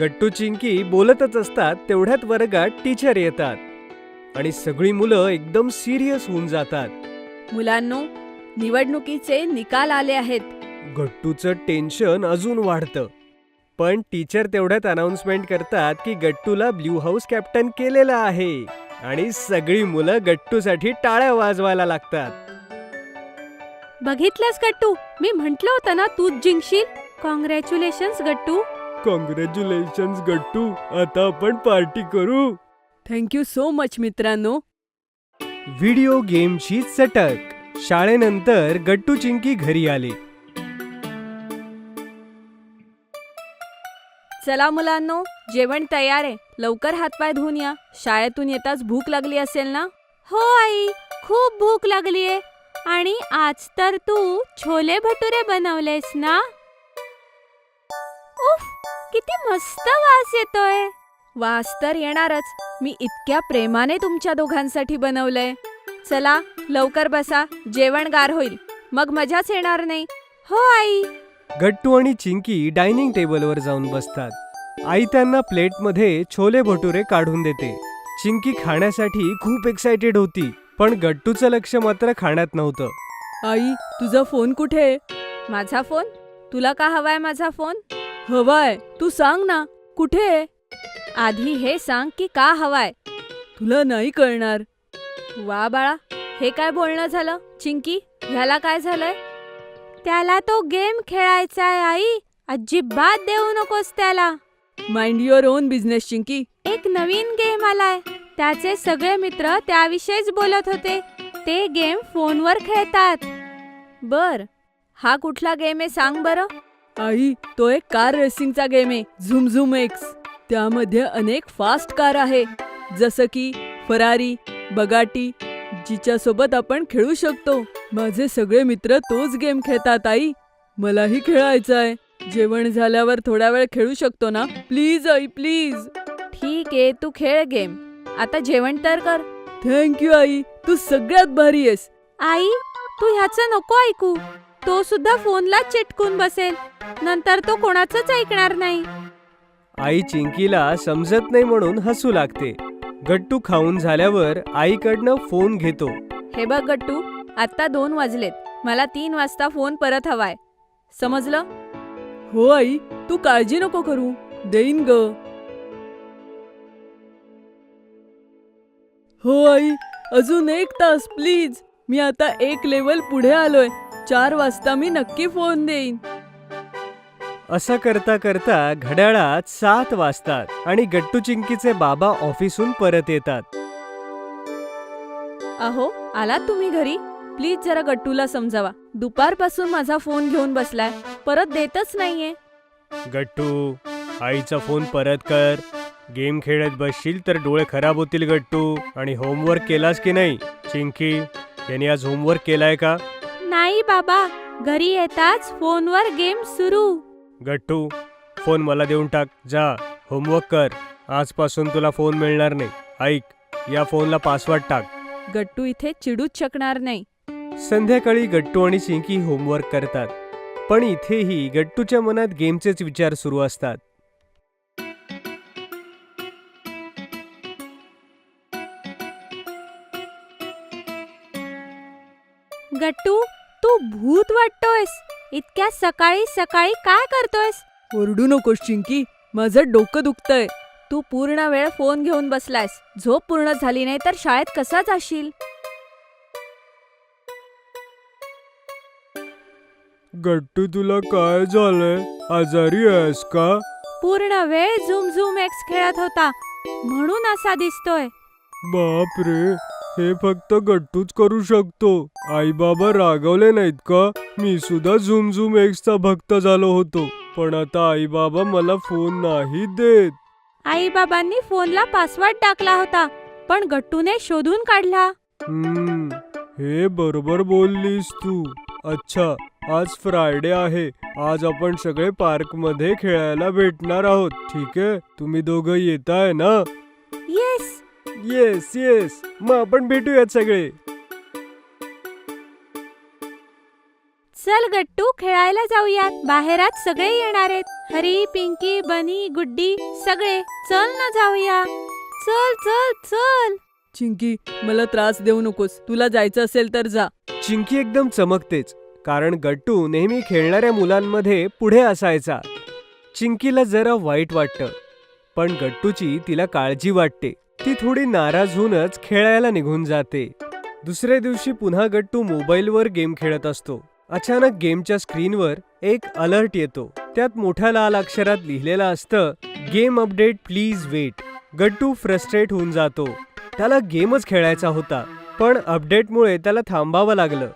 गट्टू चिंकी बोलतच असतात तेवढ्यात वर्गात टीचर येतात आणि सगळी मुलं एकदम सिरियस होऊन जातात. मुलांनो, निवडणुकीचे निकाल आले आहेत. गट्टूचं टेन्शन अजून वाढतं. पण टीचर तेवढ्यात अनाउन्समेंट करतात की गट्टूला ब्ल्यू हाऊस कॅप्टन केलेलं आहे आणि सगळी मुलं गट्टूसाठी टाळ्या वाजवायला लागतात. बघितलंस गट्टू, मी म्हंटल होतं ना तूच जिंकशील. कॉंग्रॅच्युलेशन्स गट्टू. कॉंग्रॅच्युलेशन्स गट्टू, आता आपण पार्टी करू. थँक्यू सो मच मित्रांनो. व्हिडिओ गेमची चटक. शाळेनंतर गट्टू चिंकी घरी आले. चला मुलांनो, जेवण तयार आहे. लवकर हातपाय धुवून या. शाळेतून येताच भूक लागली असेल ना? हो आई, खूप भूक लागलीये. आणि आज तर तू छोले भटुरे बनवलेस ना? उफ, किती मस्त वास येतोय. वास तर येणारच. मी इतक्या प्रेमाने तुमच्या दोघांसाठी बनवलंय. चला लवकर बसा, जेवण गार होईल, मग मजाच येणार नाही. हो आई. गट्टू आणि चिंकी डायनिंग टेबलवर जाऊन बसतात. आई त्यांना प्लेटमध्ये छोले भटुरे काढून देते. चिंकी खाण्यासाठी खूप एक्साइटेड होती, पण गट्टूचं लक्ष मात्र खाण्यात नव्हतं. आई, तुझा फोन कुठे? माझा फोन? तुला का हवाय माझा फोन? हवाय, तू सांग ना कुठे? आधी हे सांग की का हवाय. तुला नाही कळणार. वा बाळा, हे काय बोलणं झालं? चिंकी, ह्याला काय झालंय? त्याला तो गेम खेळायचाय आई. अजिबात देऊ नकोस त्याला. Mind your on business Chinki. एक नवीन गेम आलाय. त्याचे सगळे मित्र त्याविषयीच बोलत होते. ते गेम फोनवर खेळतात. बर, हा कुठला गेम आहे सांग बरं? आई, तो एक कार रेसिंगचा गेम आहे, झुम झुम एक्स. त्यामध्ये अनेक फास्ट कार आहे, जसं की फरारी, बगाटी, जिच्यासोबत आपण खेळू शकतो. माझे सगळे मित्र तोच गेम खेळतात आई. मलाही खेळायचा आहे. जेवण झाल्यावर थोडा वेळ खेळू शकतो ना? Please I, please. ठीक आहे, तू खेळ गेम. आता जेवण तर कर. थँक्यू आई, तू सगळ्यात भारी आहेस. आई, तू ह्याचं नको ऐकू. तो सुद्धा फोनला चिटकून बसेल. नंतर तो कोणाचंच ऐकणार नाही. आई चिंकीला समजत नाही म्हणून हसू लागते. गट्टू खाऊन झाल्यावर आईकडनं फोन घेतो. हे बघ गट्टू, आता 2 वाजलेत. मला 3 वाजता फोन परत हवाय, समजलं? हो आई, तू काळजी नको करू, देईन ग. हो आई, अजून 1 तास प्लीज. मी आता 1 लेवल पुढे आलोय. 4 वाजता मी नक्की फोन देईन. असं करता करता घड्याळात 7 वाजतात आणि गट्टू चिंकीचे बाबा ऑफिसहून परत येतात. अहो आलात तुम्ही घरी? प्लीज जरा गट्टूला समजावा. दुपारपासून माझा फोन घेऊन बसलाय, परत देतच नाहीये. गट्टू, आईचा फोन परत कर. गेम खेळत बसशील तर डोळे खराब होतील गट्टू. आणि होमवर्क केलास की नाही? चिंकी, याने आज होमवर्क केलाय का? नाही बाबा, घरी येताच फोनवर गेम सुरू. गट्टू, फोन मला देऊन टाक. जा, होमवर्क कर. आजपासून तुला फोन मिळणार नाही. ऐक, या फोनला पासवर्ड टाक. गट्टू इथे चिडूच शकणार नाही. संध्याकाळी गट्टू आणि चिंकी होमवर्क करतात. पण इथेही गट्टूच्या मनात गेमचेच विचार सुरू असतात. गट्टू, तू भूत वाटतोयस. इतक्या सकाळी सकाळी काय करतोयस? ओरडू नकोस चिंकी, माझं डोकं दुखतंय. तू पूर्ण वेळ फोन घेऊन बसलायस. झोप पूर्ण झाली नाही तर शाळेत कसा जाशील? गट्टू, तुला काय झालंय? आजारी आहेस का? पूर्ण वेळ झूम झूम एक्स खेळत होता, म्हणून असा दिसतोय. बाप रे, हे फक्त गट्टूच करू शकतो. आई बाबा रागवले नाहीत का? मी सुद्धा झूम झूम एक्सचा भक्त झालो होतो, पण आता आई बाबा मला फोन नाही देत. आई बाबांनी फोनला पासवर्ड टाकला होता, पण गट्टूने शोधून काढला. हे बरोबर बोललीस तू. अच्छा, आज फ्रायडे आहे. आज आपण सगळे पार्क मध्ये खेळायला भेटणार आहोत. ठीक आहे, तुम्ही दोघं येताय ना? येस. येस येस, मग आपण भेटूयात सगळे. चल गट्टू, खेळायला जाऊयात. बाहेरात सगळे येणार आहेत. हरी, पिंकी, बनी, गुड्डी, सगळे. चल ना जाऊया. चल चल चल. चिंकी, मला त्रास देऊ नकोस. तुला जायचं असेल तर जा. चिंकी एकदम चमकतेच, कारण गट्टू नेहमी खेळणाऱ्या मुलांमध्ये पुढे असायचा. चिंकीला जरा वाईट वाटतं, पण गट्टूची तिला काळजी वाटते. ती थोडी नाराज होऊनच खेळायला निघून जाते. दुसऱ्या दिवशी पुन्हा गट्टू मोबाईलवर गेम खेळत असतो. अचानक गेमच्या स्क्रीनवर एक अलर्ट येतो. त्यात मोठ्या लाल अक्षरात लिहिलेलं असतं, game update please wait. Gattu frustrate होऊन जातो. त्याला गेमच खेळायचा होता, पण अपडेटमुळे त्याला थांबावं लागलं.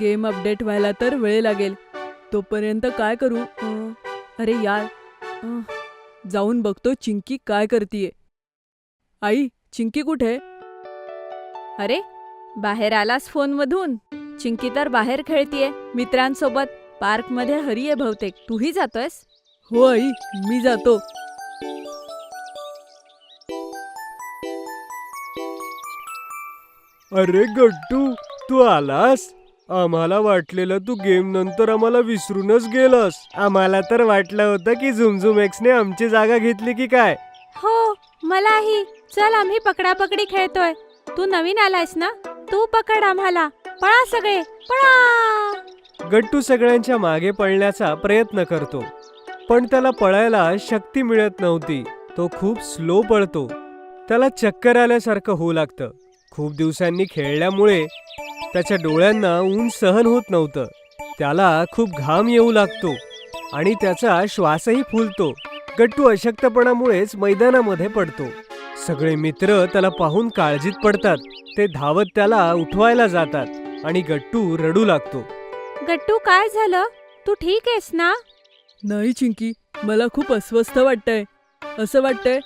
गेम अपडेट व्हायला तर वेळ लागेल. तोपर्यंत काय करू? अरे यार, जाऊन बघतो चिंकी काय करतीये. आई, चिंकी कुठे? अरे, बाहेर आलास फोनमधून? चिंकी तर बाहेर खेळतीये मित्रांसोबत. पार्कमध्ये हरी आहे बहुतेक. तूही जातोयस? हो आई, मी जातो. अरे गट्टू, तू आलास? आम्हाला वाटलेलं तू गेम नंतर आम्हाला विसरूनच गेलास. आम्हाला तर वाटलं होतं की झुमझुम एक्सने आमची जागा घेतली की काय. हो, मलाही. चल, आम्ही पकडापकडी खेळतोय. तू नवीन आलायस ना? तू पकड आम्हाला. पळा सगळे, पळा. गट्टू सगळ्यांच्या मागे पळण्याचा प्रयत्न करतो, पण त्याला पळायला शक्ती मिळत नव्हती. तो खूप स्लो पळतो. त्याला चक्कर आल्यासारखं होऊ लागतं. खूप दिवसांनी खेळल्यामुळे त्याच्या डोळ्यांना ऊन सहन होत नव्हतं. त्याला खूप घाम येऊ लागतो आणि त्याचा श्वासही फुलतो. गट्टू अशक्तपणामुळेच मैदानामध्ये पडतो. सगळे मित्र त्याला पाहून काळजीत पडतात. ते धावत त्याला उठवायला जातात आणि गट्टू रडू लागतो. गट्टू, काय झालं? तू ठीक आहेस ना? नाही चिंकी, मला खूप अस्वस्थ वाटतंय. असं वाटतंय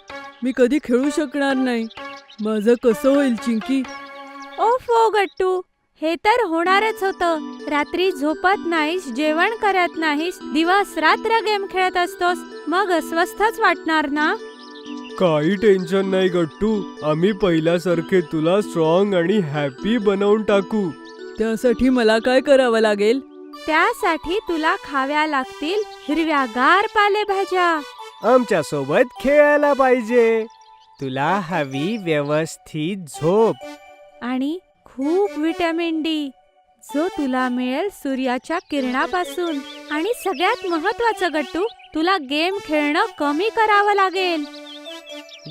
मी कधी खेळू शकणार नाही. माझं कसं होईल चिंकी? ओफो गट्टू, हे तर होणारच होतं. रात्री झोपत नाहीस, जेवण करत नाहीस, दिवस रात्र गेम खेळत असतोस, मग अस्वस्थच वाटणार ना? काही टेन्शन नाही गट्टू. आम्ही पहिल्यासारखे तुला स्ट्रॉंग आणि हॅपी बनवून टाकू. त्यासाठी मला काय करावं लागेल? त्यासाठी तुला खाव्या लागतील हिरव्यागार पालेभाज्या. आमच्या सोबत खेळायला पाहिजे. तुला हवी व्यवस्थित झोप. आणि खूप व्हिटॅमिन डी, जो तुला मिळेल सूर्याच्या किरणापासून. आणि सगळ्यात महत्वाचं गट्टू, तुला गेम खेळणं कमी करावं लागेल.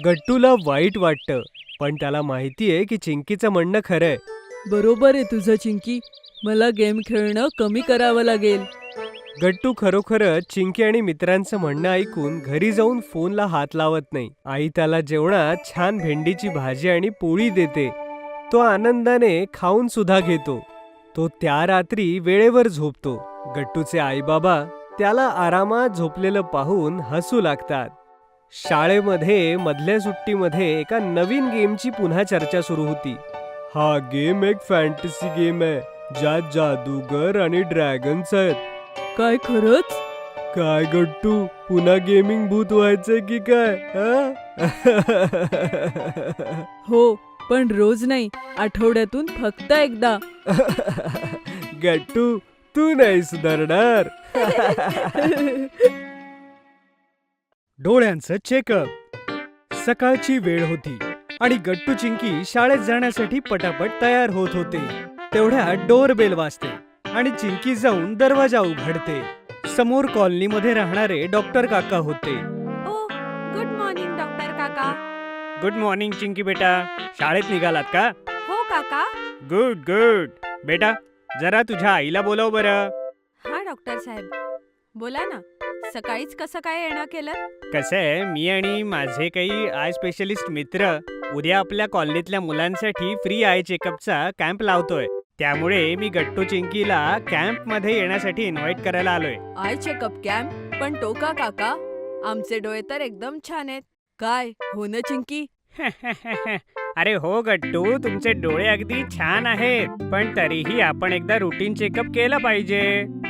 गट्टूला वाईट वाटतं, पण त्याला माहितीये की चिंकीचं म्हणणं खरंय. बरोबर आहे तुझं चिंकी. मला गेम खेळणं कमी करावं लागेल. गट्टू खरोखरच चिंकी आणि मित्रांचं म्हणणं ऐकून घरी जाऊन फोनला हात लावत नाही. आई त्याला जेवणात छान भेंडीची भाजी आणि पोळी देते. तो आनंदाने खाऊन सुद्धा घेतो. तो त्या रात्री वेळेवर झोपतो. गट्टूचे आई बाबा त्याला आरामात झोपलेलं पाहून हसू लागतात. शाळेमध्ये मधल्या सुट्टीमध्ये एका नवीन गेमची पुन्हा चर्चा सुरू होती. हा गेम एक फॅन्टसी गेम आहे ज्यात जादूगर आणि ड्रॅगन्स आहेत. काय खरंच? काय गट्टू, पुन्हा गेमिंग भूत व्हायचंय की काय? हो, पण रोज नाही, आठवड्यातून फक्त एकदा. गट्टू, तू नाही सुधारणार. डोळ्यांचं चेकअप. सकाळची वेळ होती आणि गट्टू चिंकी शाळेत जाण्यासाठी पटापट तयार होत होते. तेवढ्यात डोरबेल वाजते आणि चिंकी जाऊन दरवाजा उघडते. समोर कॉलनीमध्ये राहणारे डॉक्टर काका होते. ओ गुड मॉर्निंग डॉक्टर काका. गुड मॉर्निंग चिंकी बेटा, शाळेत निघालात का? हो काका. Good good. बेटा, जरा तुझ्या आईला बोलव बरं. हा डॉक्टर साहेब, बोला ना. सकाळीच कसं काय येणं केलं? कसं आहे, मी आणि माझे काही आय स्पेशलिस्ट मित्र उद्या आपल्या कॉलनीतल्या मुलांसाठी फ्री आय चेकअपचा कॅम्प लावतोय. त्यामुळे मी गट्टू चिंकीला कॅम्प मध्ये येण्यासाठी इन्व्हाइट करायला आलोय. I checkup camp? पण तो का काका? आमचे डोळे तर एकदम छान आहेत. काय हो ना चिंकी? अरे हो गट्टू, तुमचे डोळे अगदी छान आहेत, पण तरीही आपण एकदा रुटीन चेकअप केलं पाहिजे,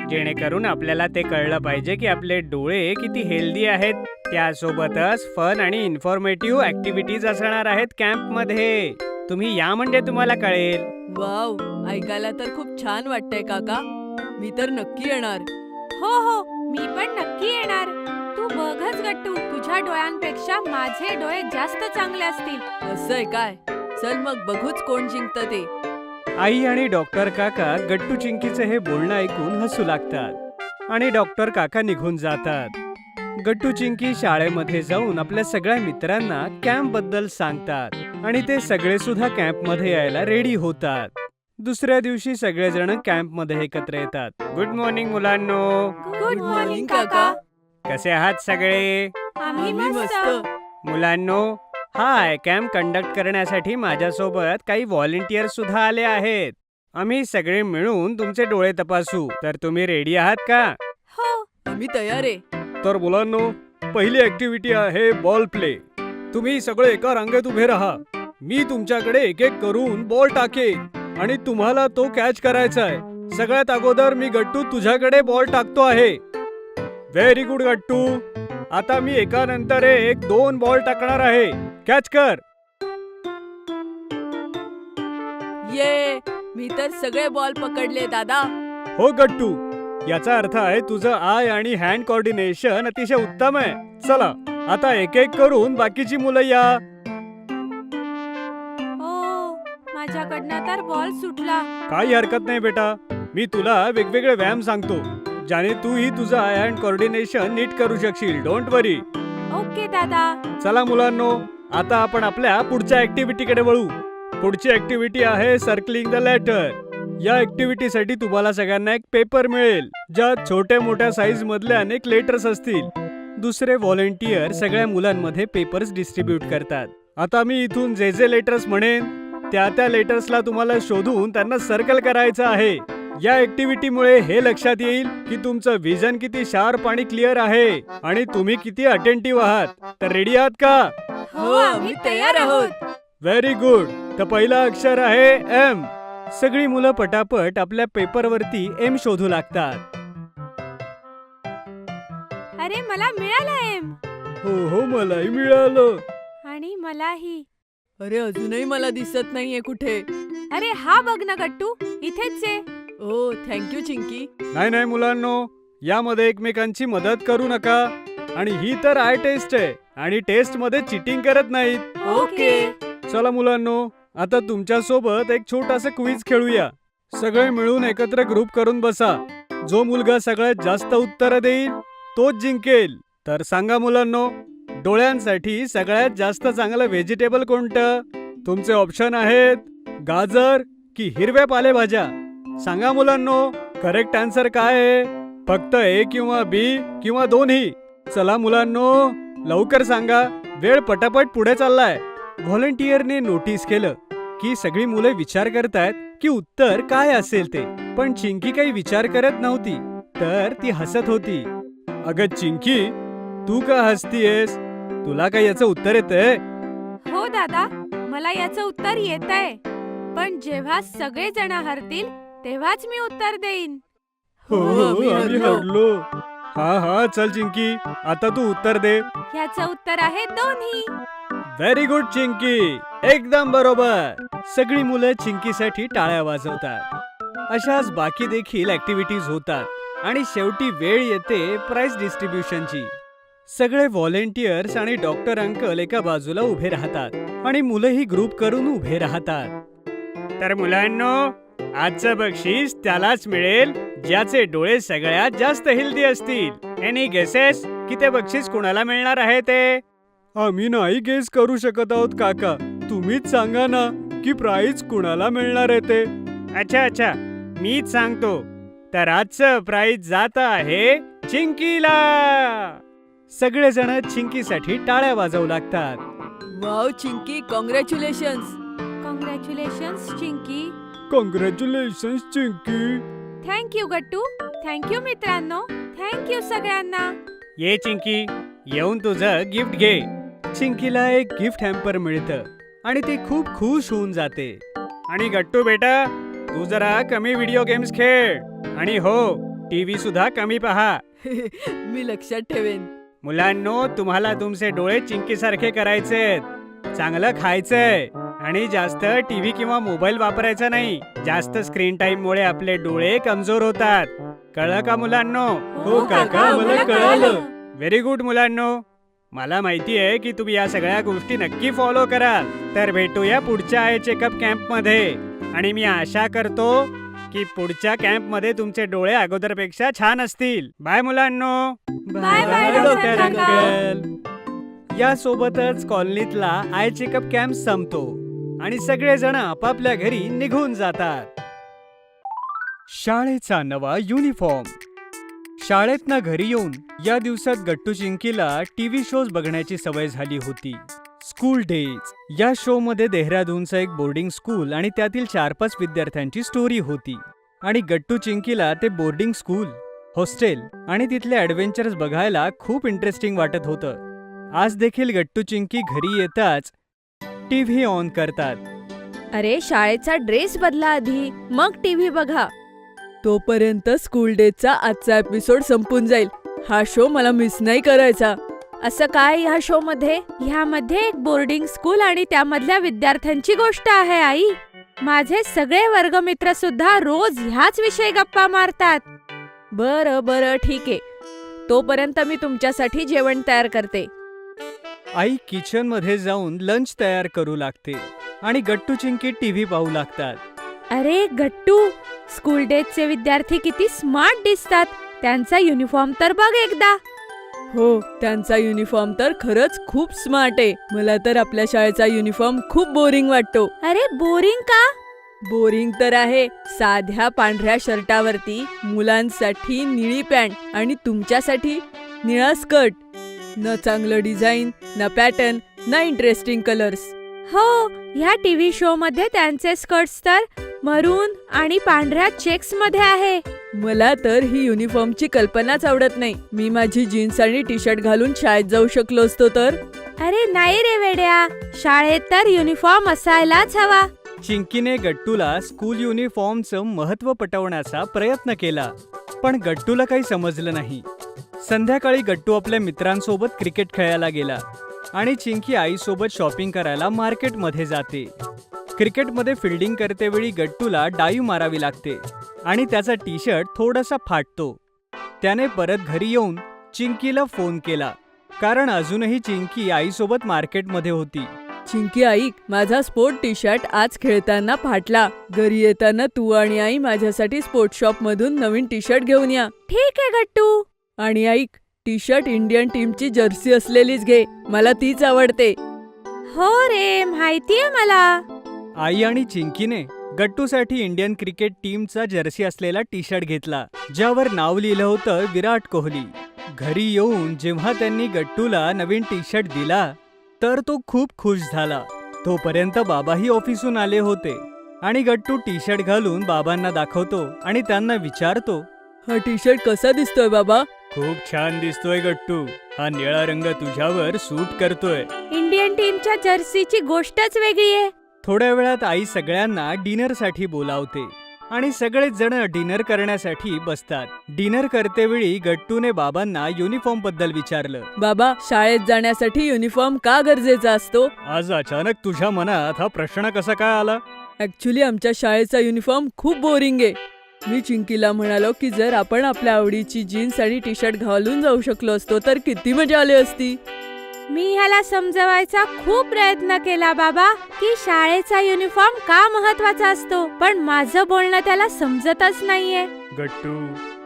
जेणेकरून आपल्याला ते कळलं पाहिजे की आपले डोळे किती हेल्दी आहेत. त्यासोबतच फन आणि इन्फॉर्मेटिव्ह ऍक्टिव्हिटीज असणार आहेत कॅम्प मध्ये. तुम्ही या म्हणजे तुम्हाला कळेल. वाव, ऐकायला तर खूप छान वाटतंय काका. मी तर नक्की येणार. हो हो, मी पण नक्की येणार. तू बघच गट्टू, तुझ्या डोळ्यांपेक्षा माझे डोळे जास्त चांगले असतील. असंय काय? चल मग बघूच कोण जिंकतं ते. आई आणि डॉक्टर काका गट्टू चिंकीचे हे बोलणं ऐकून हसू लागतात आणि डॉक्टर काका निघून जातात. गट्टू चिंकी शाळेमध्ये जाऊन आपल्या सगळ्या मित्रांना कॅम्प बद्दल सांगतात आणि ते सगळे सुद्धा कॅम्प मध्ये यायला रेडी होतात. दुसऱ्या दिवशी सगळेजण कॅम्प मध्ये एकत्र येतात. गुड मॉर्निंग मुलांनो. गुड मॉर्निंग काका. कसे आहात सगळे? आम्ही आम्ही मस्त. मुलांनो, हाय, कॅम्प कंडक्ट करण्यासाठी माझ्यासोबत काही व्हॉलेंटियर सुद्धा आले आहेत. आम्ही सगळे मिळून तुमचे डोळे तपासू. तर तुम्ही रेडी आहात का? हो. आम्ही तयार आहे. तर मुलांनो, पहिली ऍक्टिव्हिटी आहे बॉल प्ले. तुम्ही सगळे एका रांगेत उभे राहा. मी तुमच्याकडे एक एक करून बॉल टाकेन आणि तुम्हाला तो कॅच करायचा आहे. सगळ्यात अगोदर मी गट्टू तुझ्याकडे बॉल टाकतो आहे. व्हेरी गुड गट्टू. आता मी एकानंतर एक 2 बॉल टाकणार आहे. कॅच कर. ये, मी तर सगळे बॉल पकडले दादा. हो गट्टू, याचा अर्थ आहे तुझं आय आणि हँड कोऑर्डिनेशन अतिशय उत्तम आहे. चला, आता एक एक करून बाकीची मुलं या. ओ, माझ्याकडनं तर बॉल सुटला. काही हरकत नाही बेटा, मी तुला वेगवेगळे व्यायाम सांगतो ज्याने तूही तुझं आय हँड कोऑर्डिनेशन नीट करू शकशील. Don't worry. ओके दादा. चला मुलांनो, आता आपण आपल्या पुढच्या ऍक्टिव्हिटीकडे वळू. पुढची ऍक्टिव्हिटी आहे सर्कलिंग द लेटर. या ऍक्टिव्हिटीसाठी तुम्हाला सगळ्यांना एक पेपर मिळेल ज्यात छोट्या मोठ्या साईज मधले अनेक लेटर्स असतील. दुसरे व्हॉलेंटियर सगळ्या मुलांमध्ये पेपर्स डिस्ट्रीब्यूट करतात. आता मी इथून जे जे लेटर्स म्हणेन त्या लेटर्सला तुम्हाला शोधून त्यांना सर्कल करायचं आहे. या ऍक्टिव्हिटीमुळे हे लक्षात येईल की तुमचं विजन किती शार्प आणि क्लिअर आहे आणि तुम्ही किती अटेंटिव्ह आहात. तर रेडी आहात का? हो, आम्ही तयार आहोत. Very good. तर पहिलं अक्षर आहे एम. सगळी मुलं पटापट आपल्या पेपरवरती एम शोधू लागतात. अरे मला मिळाला एम. हो, मलाही मिळालं. आणि मलाही. अरे अजूनही मला दिसत नाहीये कुठे. अरे हा बघ ना गट्टू, इथेच आहे. ओ, थँक्यू चिंकी. नाही मुलांनो, यामध्ये एकमेकांची मदत करू नका. आणि ही तर आय टेस्ट आहे आणि टेस्ट मध्ये चिटिंग करत नाहीत. ओके. चला मुलांनो, आता तुमच्या सोबत एक छोटासा क्विज खेळूया. सगळे मिळून एकत्र ग्रुप करून बसा. जो मुलगा सगळ्यात जास्त उत्तर देईल तोच जिंकेल. तर सांगा मुलांनो, डोळ्यांसाठी सगळ्यात जास्त चांगलं व्हेजिटेबल कोणतं? तुमचे ऑप्शन आहेत गाजर की हिरव्या पालेभाज्या. सांगा मुलांनो, करेक्ट आन्सर काय आहे? फक्त ए किंवा बी किंवा दोन्ही? चला मुलांनो, लवकर सांगा, वेळ पटापट पुढे चाललाय. व्हॉलेंटियरने नोटीस केलं की सगळी मुले विचार करतायत की उत्तर काय असेल ते, पण चिंकी काही विचार करत नव्हती, तर ती हसत होती. अगं चिंकी, तू का हसतीयस? तुला काय याचं उत्तर येतंय? हो दादा, मला याचं उत्तर येतंय, पण जेव्हा सगळे जण हरतील तेव्हाच मी उत्तर देईन. हो, आम्ही हरलो. हा चल चिंकी, आता तू उत्तर दे. याचं उत्तर आहे दोन्ही. व्हेरी गुड चिंकी, एकदम बरोबर. सगळी मुलं चिंकीसाठी टाळ्या वाजवतात. अशाच बाकी देखील ऍक्टिव्हिटीज होतात आणि शेवटी वेळ येते प्राइज डिस्ट्रीब्युशनची. सगळे व्हॉलेंटियर्स आणि डॉक्टर अंकल एका बाजूला उभे राहतात आणि मुलंही ग्रुप करून उभे राहतात. तर मुलांनो, आजचं बक्षीस त्यालाच मिळेल ज्याचे डोळे सगळ्यात जास्त हेल्दी असतील. एनी गेसेस की ते बक्षीस कुणाला मिळणार आहे ते? आम्ही नाही गेस करू शकत आहोत काका. तुम्हीच सांगा ना की प्राइज कुणाला मिळणार आहे ते. अच्छा, मीच सांगतो. तर आजचं प्राइज जात आहे चिंकीला. सगळेजण चिंकीसाठी टाळ्या वाजवू लागतात. Wow Chinki, congratulations. Congratulations Chinki. Congratulations Chinki. Thank you Gattu. Thank you मित्रांनो. थँक्यू सगळ्यांना. ये चिंकी, येऊन तुझं गिफ्ट घे. चिंकीला एक गिफ्ट हॅम्पर मिळतं आणि ती खूप खुश होऊन जाते. आणि गट्टू बेटा, तू जरा कमी व्हिडिओ गेम्स खेळ आणि हो, टीव्ही सुद्धा कमी पहा. मी लक्षात ठेवेन. मुलांनो, तुम्हाला तुमचे डोळे चिंकीसारखे करायचेत. चांगलं खायचंय आणि जास्त टीव्ही किंवा मोबाईल वापरायचा नाही. जास्त स्क्रीन टाइम मुळे आपले डोळे कमजोर होतात. कळलं का मुलांनो? हो काका, मला कळालं. व्हेरी गुड मुलांनो. मला माहिती आहे की तुम्ही या सगळ्या गोष्टी नक्की फॉलो कराल. तर भेटूया पुढच्या आय चेकअप कॅम्प मध्ये. आणि मी आशा करतो की पुढच्या कॅम्प मध्ये तुमचे डोळे अगोदरपेक्षा छान असतील. बाय मुलांनो. Bye bye, doctor uncle. या सोबतच कॉलनीतला आय चेकअप कॅम्प संपतो आणि सगळेजण आपापल्या घरी निघून जातात. शाळेचा नवा युनिफॉर्म. शाळेतनं घरी येऊन या दिवसात गट्टू चिंकीला टीव्ही शोज बघण्याची सवय झाली होती. स्कूल डेज या शो मध्ये देहरादूनचं एक बोर्डिंग स्कूल आणि त्यातील 4-5 विद्यार्थ्यांची स्टोरी होती. आणि गट्टू चिंकीला ते बोर्डिंग स्कूल, हॉस्टेल आणि तिथले ॲडव्हेंचर्स बघायला खूप इंटरेस्टिंग वाटत होतं. आज देखील गट्टू चिंकी घरी येताच टीव्ही ऑन करतात. अरे, शाळेचा ड्रेस बदला आधी, मग टीव्ही बघा. तोपर्यंत स्कूल डेचा आजचा एपिसोड संपून जाईल. हा शो मला मिस नाही करायचा. असं काय ह्या शो मध्ये? ह्यामध्ये एक बोर्डिंग स्कूल आणि त्यामधल्या विद्यार्थ्यांची गोष्ट आहे आई. माझे सगळे वर्गमित्र सुद्धा रोज ह्याच विषयी गप्पा मारतात. बरं ठीक आहे. तोपर्यंत मी तुमच्यासाठी जेवण तयार करते. आई किचन मध्ये जाऊन लंच तयार करू लागते आणि गट्टू चिंकी टीव्ही पाहू लागतात. अरे गट्टू, स्कूल डेजचे विद्यार्थी किती स्मार्ट दिसतात. त्यांचा युनिफॉर्म तर बघ एकदा. हो, त्यांचा युनिफॉर्म तर खरंच खूप स्मार्ट आहे. मला तर आपल्या शाळेचा युनिफॉर्म खूप बोरिंग वाटतो. अरे बोरिंग का? बोरिंग तर आहे. साध्या पांढऱ्या शर्टावरती मुलांसाठी निळी पॅन्ट आणि तुमच्यासाठी निळा स्कर्ट. न चांगलं डिझाईन, न पॅटर्न, न इंटरेस्टिंग कलर्स. हो, ह्या टीव्ही शो मध्ये त्यांचे स्कर्ट्स तर मरून आणि पांढऱ्या चेक्स मध्ये आहे. मला तर ही युनिफॉर्मची कल्पनाच आवडत नाही. मी माझी जीन्स आणि टी शर्ट घालून शाळेत जाऊ शकलो असतो तर. अरे नाही रे वेड्या, शाळेत तर युनिफॉर्म असायलाच हवा. चिंकीने गट्टूला स्कूल युनिफॉर्मचं महत्त्व पटवण्याचा प्रयत्न केला, पण गट्टूला काही समजलं नाही. संध्याकाळी गट्टू आपल्या मित्रांसोबत क्रिकेट खेळायला गेला आणि चिंकी आईसोबत शॉपिंग करायला मार्केटमध्ये जाते. क्रिकेटमध्ये फिल्डिंग करतेवेळी गट्टूला डाईव्ह मारावी लागते आणि त्याचा टी शर्ट थोडासा फाटतो. त्याने परत घरी येऊन चिंकीला फोन केला, कारण अजूनही चिंकी आईसोबत मार्केटमध्ये होती. चिंकी ऐक, माझा स्पोर्ट टी शर्ट आज खेळताना फाटला. घरी येताना तू आणि आई माझ्यासाठी स्पोर्ट्स शॉप मधून नवीन टी शर्ट घेऊन या. ठीक आहे गट्टू. आणि ऐक, टी शर्ट इंडियन टीमची जर्सी असलेलीच घे. मला तीच आवडते. हो रे, माहितीये मला. आई आणि चिंकीने गट्टूसाठी इंडियन क्रिकेट टीमचा जर्सी असलेला टी शर्ट घेतला, ज्यावर नाव लिहिलं होतं विराट कोहली. घरी येऊन जेव्हा त्यांनी गट्टूला नवीन टी शर्ट दिला तर तो खूप खुश झाला तोपर्यंत बाबाही ऑफिसून आले होते आणि गट्टू टी शर्ट घालून बाबांना दाखवतो आणि त्यांना विचारतो, हा टी शर्ट कसा दिसतोय बाबा? खूप छान दिसतोय गट्टू, हा निळा रंग तुझ्यावर सूट करतोय. इंडियन टीमच्या जर्सीची गोष्टच वेगळी आहे. थोड्या वेळात आई सगळ्यांना डिनरसाठी बोलावते आणि सगळेच जण डिनर करण्यासाठी बसतात. डिनर करतेवेळी गट्टूने बाबांना युनिफॉर्म बद्दल विचारलं. बाबा, शाळेत जाण्यासाठी युनिफॉर्म का गरजेचा असतो? आज अचानक तुझ्या मनात हा प्रश्न कसा काय आला? ऍक्च्युली आमच्या शाळेचा युनिफॉर्म खूप बोरिंग आहे. मी चिंकीला म्हणालो की जर आपण आपल्या आवडीची जीन्स आणि टी शर्ट घालून जाऊ शकलो असतो तर किती मजा आली असती. मी ह्याला समजवायचा खूप प्रयत्न केला बाबा की शाळेचा युनिफॉर्म का महत्वाचा असतो, पण माझं बोलणं त्याला समजतच नाहीये. गट्टू,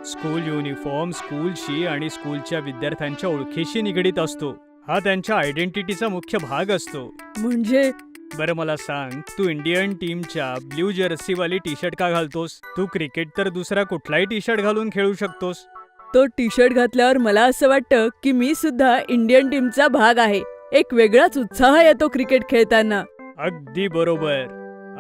स्कूल युनिफॉर्म स्कूलशी आणि स्कूलच्या विद्यार्थ्यांच्या ओळखीशी निगडीत असतो. हा त्यांच्या आयडेंटिटीचा मुख्य भाग असतो. म्हणजे बरं मला सांग, तू इंडियन टीमच्या ब्ल्यू जर्सीवाली टी शर्ट का घालतोस? तू क्रिकेट तर दुसरा कुठलाही टी शर्ट घालून खेळू शकतोस. तो टी शर्ट घातल्यावर मला असं वाटतं की मी सुद्धा इंडियन टीमचा भाग आहे. एक वेगळाच उत्साह येतो क्रिकेट खेळताना. अगदी बरोबर.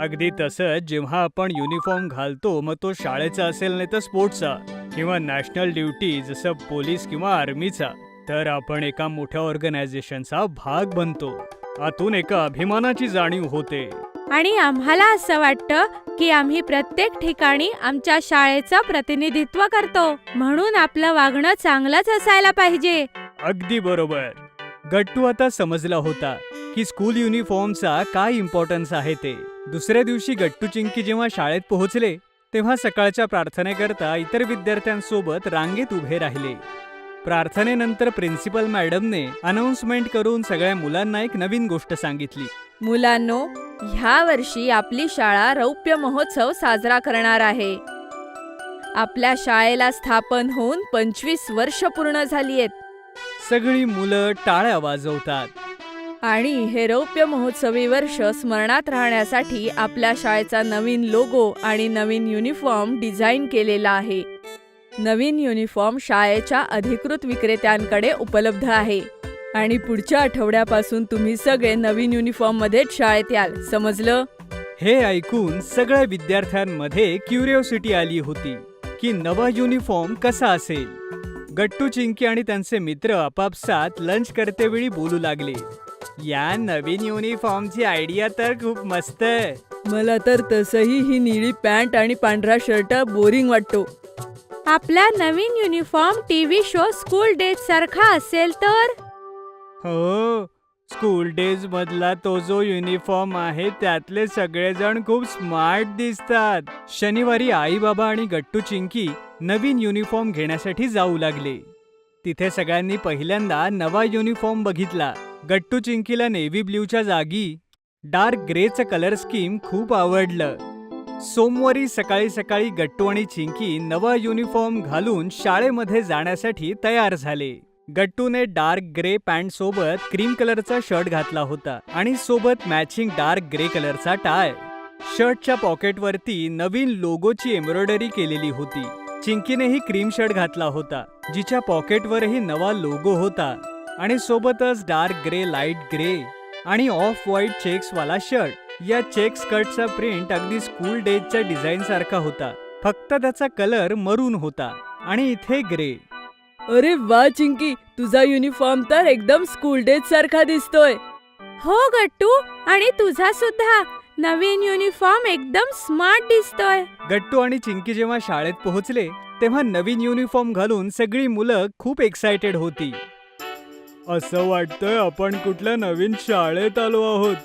अगदी तसंच जेव्हा आपण युनिफॉर्म घालतो, मग तो शाळेचा असेल नाही तर स्पोर्ट्सचा किंवा नॅशनल ड्युटी जसं पोलीस किंवा आर्मीचा, तर आपण एका मोठ्या ऑर्गनायझेशनचा भाग बनतो. आतून एका अभिमानाची जाणीव होते. आणि आम्हाला असं वाटतं की आम्ही प्रत्येक ठिकाणी आमच्या शाळेचं प्रतिनिधित्व करतो, म्हणून आपलं वागणं चांगलंच असायला पाहिजे. अगदी बरोबर. गट्टू आता समजला होता की स्कूल युनिफॉर्मचा काय इम्पॉर्टन्स आहे ते. दुसऱ्या दिवशी गट्टू चिंकी जेव्हा शाळेत पोहोचले तेव्हा सकाळच्या प्रार्थनेकरता इतर विद्यार्थ्यांसोबत रांगेत उभे राहिले. प्रार्थनेनंतर प्रिन्सिपल मॅडमने अनाउन्समेंट करून सगळ्या मुलांना एक नवीन गोष्ट सांगितली. मुलांनो, ह्या वर्षी आपली शाळा रौप्य महोत्सव साजरा करणार आहे. आपल्या शाळेला स्थापन होऊन 25 वर्ष पूर्ण झाली आहेत. सगळी मुलं टाळ्या वाजवतात. आणि हे रौप्य महोत्सवी वर्ष स्मरणात राहण्यासाठी आपल्या शाळेचा नवीन लोगो आणि नवीन युनिफॉर्म डिझाईन केलेला आहे. नवीन युनिफॉर्म शाळेच्या अधिकृत विक्रेत्यांकडे उपलब्ध आहे. आणि पुढच्या आठवड्यापासून तुम्ही सगळे नवीन युनिफॉर्म मध्येच शाळेत याल, समजलं? हे ऐकून सगळ्या विद्यार्थ्यांमध्ये क्युरिओसिटी आली होती की नवा युनिफॉर्म कसा असेल. गट्टू चिंकी आणि त्यांचे मित्र आपापसात लंच करतेवेळी बोलू लागले. या नवीन युनिफॉर्मची आयडिया तर खूप मस्त आहे. मला तर तसंही ही निळी पॅन्ट आणि पांढरा शर्ट बोरिंग वाटतो. आपला नवीन uniform TV show school days सारखा असेल तर? हो, स्कूल डेज मधला तो जो युनिफॉर्म आहे त्यातले सगळेजण खूप स्मार्ट दिसतात. शनिवारी आई बाबा आणि गट्टू चिंकी नवीन युनिफॉर्म घेण्यासाठी जाऊ लागले. तिथे सगळ्यांनी पहिल्यांदा नवा युनिफॉर्म बघितला. गट्टू चिंकीला नेव्ही ब्ल्यूच्या जागी डार्क ग्रेचं कलर स्कीम खूप आवडलं. सोमवारी सकाळी सकाळी गट्टू आणि चिंकी नवा युनिफॉर्म घालून शाळेमध्ये जाण्यासाठी तयार झाले. गट्टूने डार्क ग्रे पॅन्ट सोबत क्रीम कलरचा शर्ट घातला होता आणि सोबत मॅचिंग डार्क ग्रे कलरचा टाय. शर्टच्या पॉकेटवरती नवीन लोगोची एम्ब्रॉयडरी केलेली होती. चिंकीनेही क्रीम शर्ट घातला होता, जिच्या पॉकेटवरही नवा लोगो होता आणि सोबतच डार्क ग्रे, लाईट ग्रे आणि ऑफ व्हाईट चेक्स वाला शर्ट. या चेक स्कर्टचा प्रिंट अगदी स्कूल डेजच्या डिझाईन सारखा होता, फक्त त्याचा कलर मरून होता आणि इथे ग्रे. अरे वा चिंकी, तुझा युनिफॉर्म तर एकदम स्कूल डेज सारखा दिसतोय. हो गट्टू, आणि तुझा सुद्धा नवीन युनिफॉर्म एकदम स्मार्ट दिसतोय. गट्टू आणि चिंकी जेव्हा शाळेत पोहोचले तेव्हा नवीन युनिफॉर्म घालून सगळी मुलं खूप एक्सायटेड होती. असं वाटतंय आपण कुठल्या नवीन शाळेत आलो आहोत.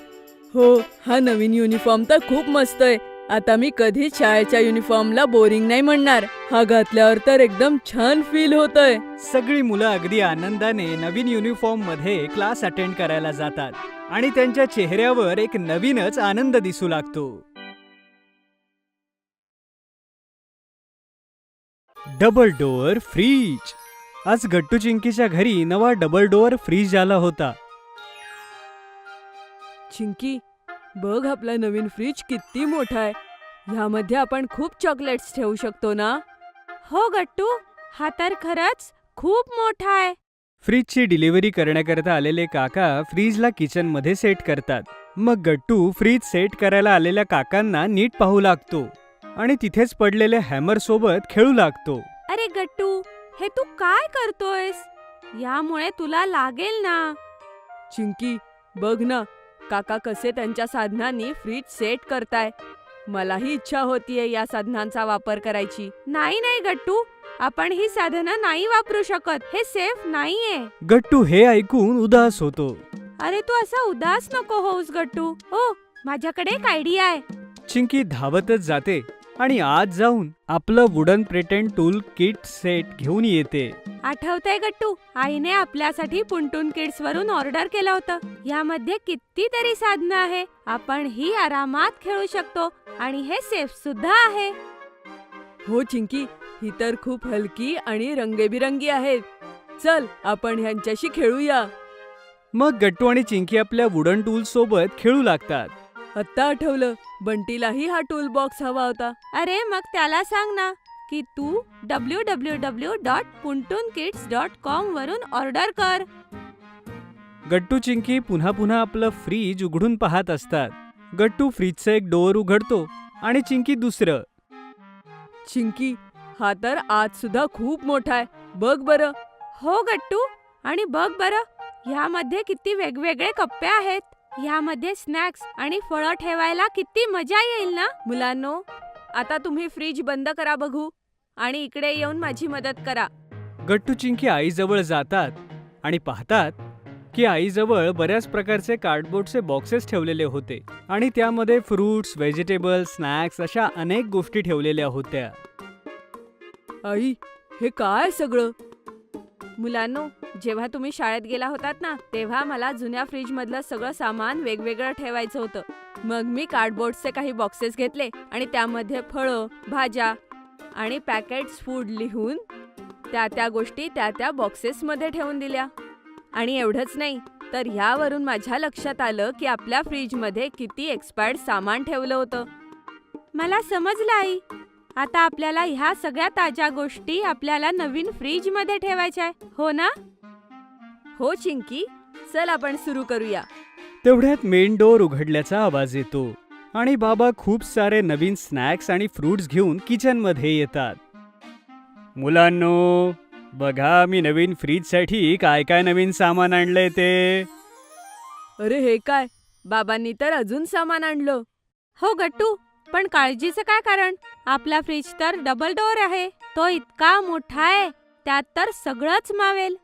हो, हा नवीन युनिफॉर्म तर खूप मस्त आहे. आता मी कधीच शाळेच्या युनिफॉर्मला बोरिंग नाही म्हणणार. हा घातल्यावर तर एकदम छान फील होतंय. सगळी मुलं अगदी आनंदाने नवीन युनिफॉर्म मध्ये क्लास अटेंड करायला जातात आणि त्यांच्या चेहऱ्यावर एक नवीनच आनंद दिसू लागतो. Double door fridge. आज गट्टू चिंकीच्या घरी नवा डबल डोअर फ्रीज आला होता. चिंकी, बघ आपला नवीन फ्रीज किती मोठा आहे. ह्यामध्ये आपण खूप चॉकलेट्स ठेवू शकतो ना? हो गट्टू, हा तर खरंच खूप मोठा आहे. फ्रीजची डिलिव्हरी करण्याकरता आलेले काका फ्रीजला किचनमध्ये सेट करतात. मग गट्टू फ्रीज सेट करायला आलेल्या काकांना नीट पाहू लागतो आणि तिथेच पडलेल्या हॅमर सोबत खेळू लागतो. अरे गट्टू, हे तू काय करतोयस? यामुळे तुला लागेल ना. चिंकी, बघ ना, काका कसे त्यांच्या साधनांनी फ्रीज सेट करताय. मलाही इच्छा होतीये या साधनांचा वापर करायची. नाही नाही गट्टू, आपण ही साधनं नाही वापरू शकत. हे सेफ नाहीये. गट्टू हे ऐकून उदास होतो. अरे तू असा उदास नको होऊस गट्टू. हो, माझ्याकडे एक आयडिया आहे. चिंकी धावतच जाते आणि आत जाऊन आपलं wooden pretend tool kit set घेऊन येते. आठवतंय गट्टू, आईने आपल्यासाठी पुंटून किड्स वरून ऑर्डर केलं होतं. यामध्ये कितीतरी साधनं आहे. आपण ही आरामात खेळू शकतो आणि हे सेफ सुद्धा आहे. हो चिंकी, ही तर खूप हलकी आणि रंगेबिरंगी आहेत. चल, आपण ह्यांच्याशी खेळूया. मग गट्टू आणि चिंकी आपल्या वुडन टूल सोबत खेळू लागतात. आत्ता आठवलं, बंटीलाही हा टूल बॉक्स हवा होता. अरे मग त्याला सांग ना की तू www.puntunkids.com वरून ऑर्डर कर. गट्टू चिंकी पुन्हा पुन्हा आपलं फ्रीज उघडून पाहत असतात. गट्टू फ्रीजचं एक डोअर उघडतो आणि चिंकी दुसरं. चिंकी, हा तर आज सुद्धा खूप मोठा आहे. बघ बरं. हो गट्टू, आणि बघ बरं, ह्यामध्ये किती वेगवेगळे कप्पे आहेत. ह्यामध्ये स्नॅक्स आणि फळं ठेवायला किती मजा येईल ना. मुलांनो, आता तुम्ही फ्रीज बंद करा बघू आणि इकडे येऊन माझी मदत करा. गट्टू चिंकी आईजवळ जातात आणि पाहतात की आईजवळ बऱ्याच प्रकारचे कार्डबोर्डचे बॉक्सेस ठेवलेले होते आणि त्यामध्ये फ्रुट्स, व्हेजिटेबल्स, स्नॅक्स अशा अनेक गोष्टी ठेवलेल्या होत्या. आई, हे काय सगळं? मुलांनो, जेव्हा तुम्ही शाळेत गेला होतात ना, तेव्हा मला जुन्या फ्रीज मधलं सगळं सामान वेगवेगळं ठेवायचं होतं. मग मी कार्डबोर्डचे काही बॉक्सेस घेतले आणि त्यामध्ये फळं, भाज्या आणि पॅकेट्स फूड लिहून त्या गोष्टी त्या बॉक्सेसमध्ये ठेवून दिल्या. आणि एवढंच नाही, तर ह्यावरून माझ्या लक्षात आलं की आपल्या फ्रीजमध्ये किती एक्सपायर्ड सामान ठेवलं होतं. मला समजलं आई. आता आपल्याला ह्या सगळ्या ताज्या गोष्टी आपल्याला नवीन फ्रीज मध्ये ठेवायच्या आहे, हो ना? हो चिंकी, चल आपण सुरू करूया. तेवढ्यात मेन डोअर उघडल्याचा आवाज येतो आणि बाबा खूप सारे नवीन स्नॅक्स आणि फ्रुट्स घेऊन किचनमध्ये येतात. मुलांनो, बघा मी नवीन फ्रीजसाठी काय काय नवीन सामान आणलंय ते. अरे हे काय, बाबांनी तर अजून सामान आणलं. हो गट्टू, पण काळजीचं काय कारण? आपला फ्रीज तर डबल डोअर आहे. तो इतका मोठा आहे, त्यात तर सगळंच मावेल.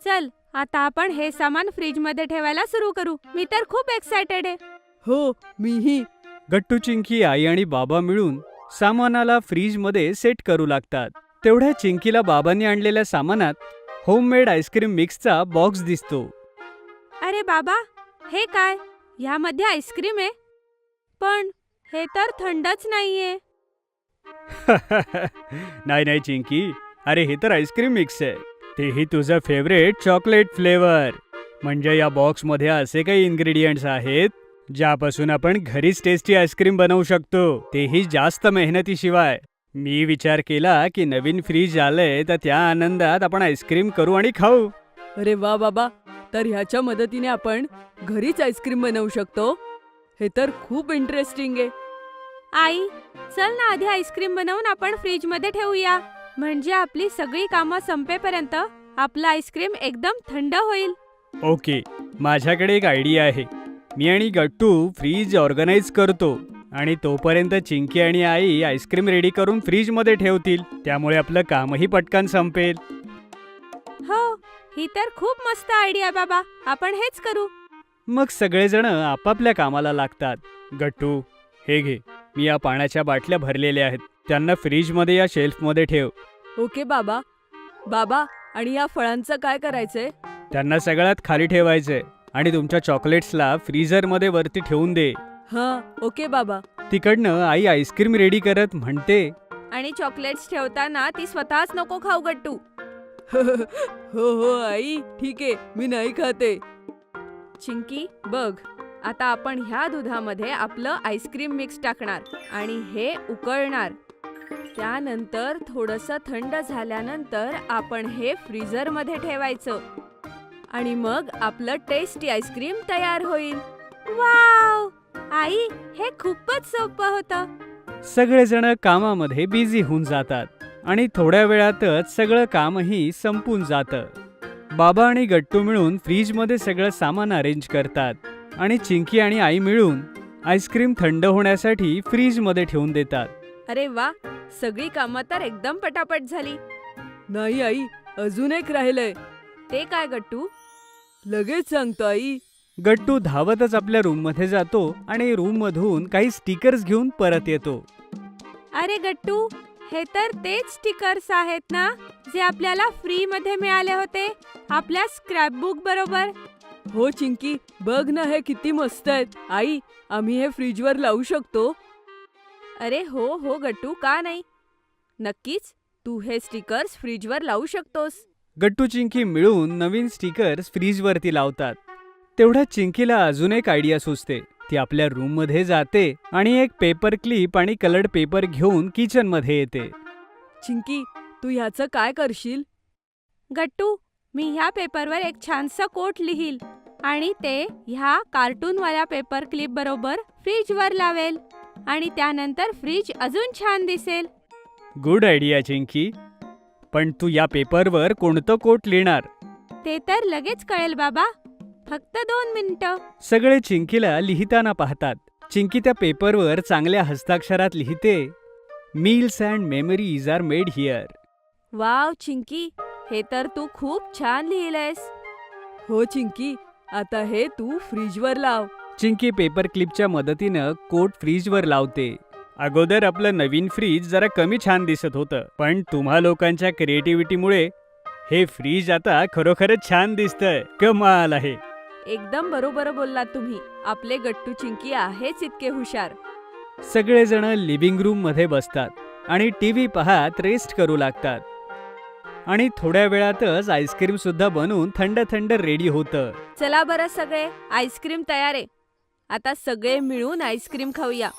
चल, आता आपण हे सामान फ्रीज मध्ये ठेवायला सुरू करू. मी तर खूप एक्सायटेड आहे. हो, मीही. गट्टू चिंकी, आई आणि बाबा मिळून सामानाला फ्रीजमध्ये सेट करू लागतात. तेवढ्या चिंकीला बाबांनी आणलेल्या सामानात होममेड आईस्क्रीम मिक्सचा बॉक्स दिसतो. अरे बाबा, हे काय? ह्यामध्ये आईस्क्रीम आहे, पण हे तर थंडच नाहीये. नाही चिंकी, अरे हे तर आईस्क्रीम मिक्स आहे. तेही तुझं फेवरेट चॉकलेट फ्लेवर. म्हणजे या बॉक्समध्ये असे काही इन्ग्रेडियंट्स आहेत ज्यापासून आपण घरीच टेस्टी आईस्क्रीम बनवू शकतो, तेही जास्त मेहनतीशिवाय. मी विचार केला की नवीन फ्रीज आलंय तर त्या आनंदात आपण आईस्क्रीम करू आणि खाऊ. अरे वा बाबा, तर ह्याच्या मदतीने आपण घरीच आईस्क्रीम बनवू शकतो. हे तर खूप इंटरेस्टिंग आहे. आई, चल ना आधी आईस्क्रीम बनवून आपण फ्रीज मध्ये ठेवूया. म्हणजे आपली सगळी कामं संपेपर्यंत आपलं आईस्क्रीम एकदम थंड होईल. ओके, माझ्याकडे एक आयडिया आहे. मी आणि गट्टू फ्रीज ऑर्गनाइज करतो आणि तोपर्यंत चिंकी आणि आई आईस्क्रीम रेडी करून फ्रीजमध्ये ठेवतील. त्यामुळे आपलं कामही पटकन संपेल. हो, ही तर खूप मस्त आयडिया बाबा. आपण हेच करू. मग सगळेजण आपापल्या कामाला लागतात. गट्टू, हे घे, मी या पाण्याच्या बाटल्या भरलेल्या आहेत. त्यांना फ्रीजमध्ये या शेल्फमध्ये ठेव. ओके बाबा. बाबा, आणि या फळांचं काय करायचंय? त्यांना सगळ्यात खाली ठेवायचंय आणि तुमच्या चॉकलेट्सला फ्रीझरमध्ये वरती ठेवून दे. हां, ओके बाबा. तिकडनं आई आईस्क्रीम रेडी करत म्हणते. आणि चॉकलेट्स ठेवताना ती स्वतःच नको खाऊ गट्टू. हो आई, ठीक आहे, मी नाही खाते. चिंकी, बघ, आता आपण ह्या दुधामध्ये आपलं आईस्क्रीम मिक्स टाकणार आणि हे उकळणार. त्यानंतर थोडंसं थंड झाल्यानंतर आपण हे फ्रीझरमध्ये ठेवायचं आणि मग आपलं टेस्टी आईस्क्रीम तयार होईल. वाव, आई, हे खूपच सोपं होतं. सगळेजण कामामध्ये बिझी होऊन जातात आणि थोड्या वेळातच सगळं कामही संपून जातं. बाबा आणि गट्टू मिळून फ्रीजमध्ये सगळं सामान अरेंज करतात आणि चिंकी आणि आई मिळून आईस्क्रीम थंड होण्यासाठी फ्रीजमध्ये ठेवून देतात. अरे वा, सगळी कामं तर एकदम पटापट झाली. नाही आई, अजून एक राहिलंय. ते काय गट्टू? लगेच सांगतो आई. गट्टू धावतच आपल्या रूममध्ये जातो आणि रूममधून काही स्टिकर्स घेऊन परत येतो. अरे गट्टू, हे तर तेच स्टिकर्स आहेत ना जे आपल्याला फ्री मध्ये मिळाले होते आपल्या स्क्रॅपबुक बरोबर. हो चिंकी, बघ ना, हे किती मस्त आहेत. आई, आम्ही हे फ्रीजवर लावू शकतो? अरे हो हो गट्टू, का नाही? नक्कीच, तू हे स्टिकर्स फ्रीजवर लावू शकतोस. गट्टू चिंकी मिळून नवीन स्टिकर्स फ्रीजवरती लावतात. तेवढ्यात चिंकीला अजून एक आयडिया सुचते. ती आपल्या रूममध्ये जाते आणि एक पेपर क्लिप आणि कलर्ड पेपर घेऊन किचनमध्ये येते. चिंकी, तू ह्याचं काय करशील? गट्टू, मी ह्या पेपरवर एक छानसं कोट लिहील आणि ते ह्या कार्टूनवाल्या पेपर क्लिप बरोबर फ्रीजवर लावेल आणि त्यानंतर फ्रीज अजून छान दिसेल. Good idea Chinki. पण तू या पेपरवर कोणतं कोट लिहिणार? ते तर लगेच कळेल बाबा, फक्त 2 मिनिटं. सगळे चिंकीला लिहिताना पाहतात. चिंकी त्या पेपरवर चांगल्या हस्ताक्षरात लिहिते, meals and memories are made here. Wow Chinki, हे तर तू खूप छान लिहिलंयस. हो चिंकी, आता हे तू फ्रीजवर लाव. चिंकी पेपर क्लिपच्या मदतीनं कोट फ्रीजवर लावते. अगोदर आपलं नवीन फ्रीज जरा कमी छान दिसत होतं, पण तुम्हा लोकांच्या क्रिएटिव्हिटीमुळे हे फ्रीज आता खरोखरच छान दिसतंय. कमाल आहे. एकदम बरोबर बोललात तुम्ही. आपले गट्टू चिंकी आहेच इतके हुशार. सगळेजण लिव्हिंग रूम मध्ये बसतात आणि टीव्ही पाहत रेस्ट करू लागतात. आणि थोड्या वेळातच आईस्क्रीम सुद्धा बनून थंड थंड रेडी होतं. चला बरं सगळे, आईस्क्रीम तयार आहे. आता सगळे मिळून आईस्क्रीम खाऊया.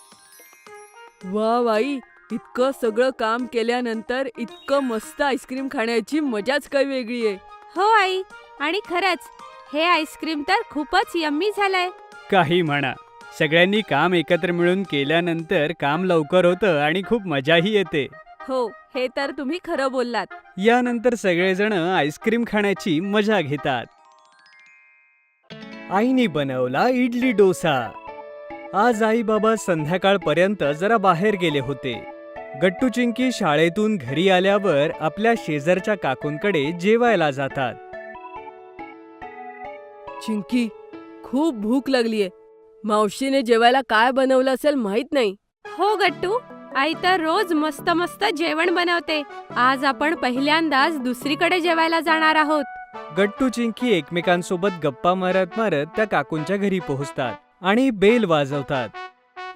वा आई, इतकं सगळं काम केल्यानंतर इतकं मस्त आईस्क्रीम खाण्याची मजाच काही वेगळी आहे. हो आई, आणि खरंच हे आईस्क्रीम तर खूपच यम्मी झालंय. काही म्हणा, सगळ्यांनी काम एकत्र मिळून केल्यानंतर काम लवकर होतं आणि खूप मजाही येते. हो, हे तर तुम्ही खरं बोललात. यानंतर सगळेजण आईस्क्रीम खाण्याची मजा घेतात. आईने बनवला इडली डोसा. आज आई बाबा संध्याकाळपर्यंत जरा बाहेर गेले होते. गट्टू चिंकी शाळेतून घरी आल्यावर आपल्या शेजारच्या काकूंकडे जेवायला जातात. चिंकी, खूप भूक लागलीये. मावशीने जेवायला काय बनवलं असेल माहित नाही. हो गट्टू, आई तर रोज मस्त मस्त जेवण बनवते. आज आपण पहिल्यांदाच दुसरीकडे जेवायला जाणार आहोत. गट्टू चिंकी एकमेकांसोबत गप्पा मारत मारत त्या काकूंच्या घरी पोहोचतात आणि बेल वाजवतात.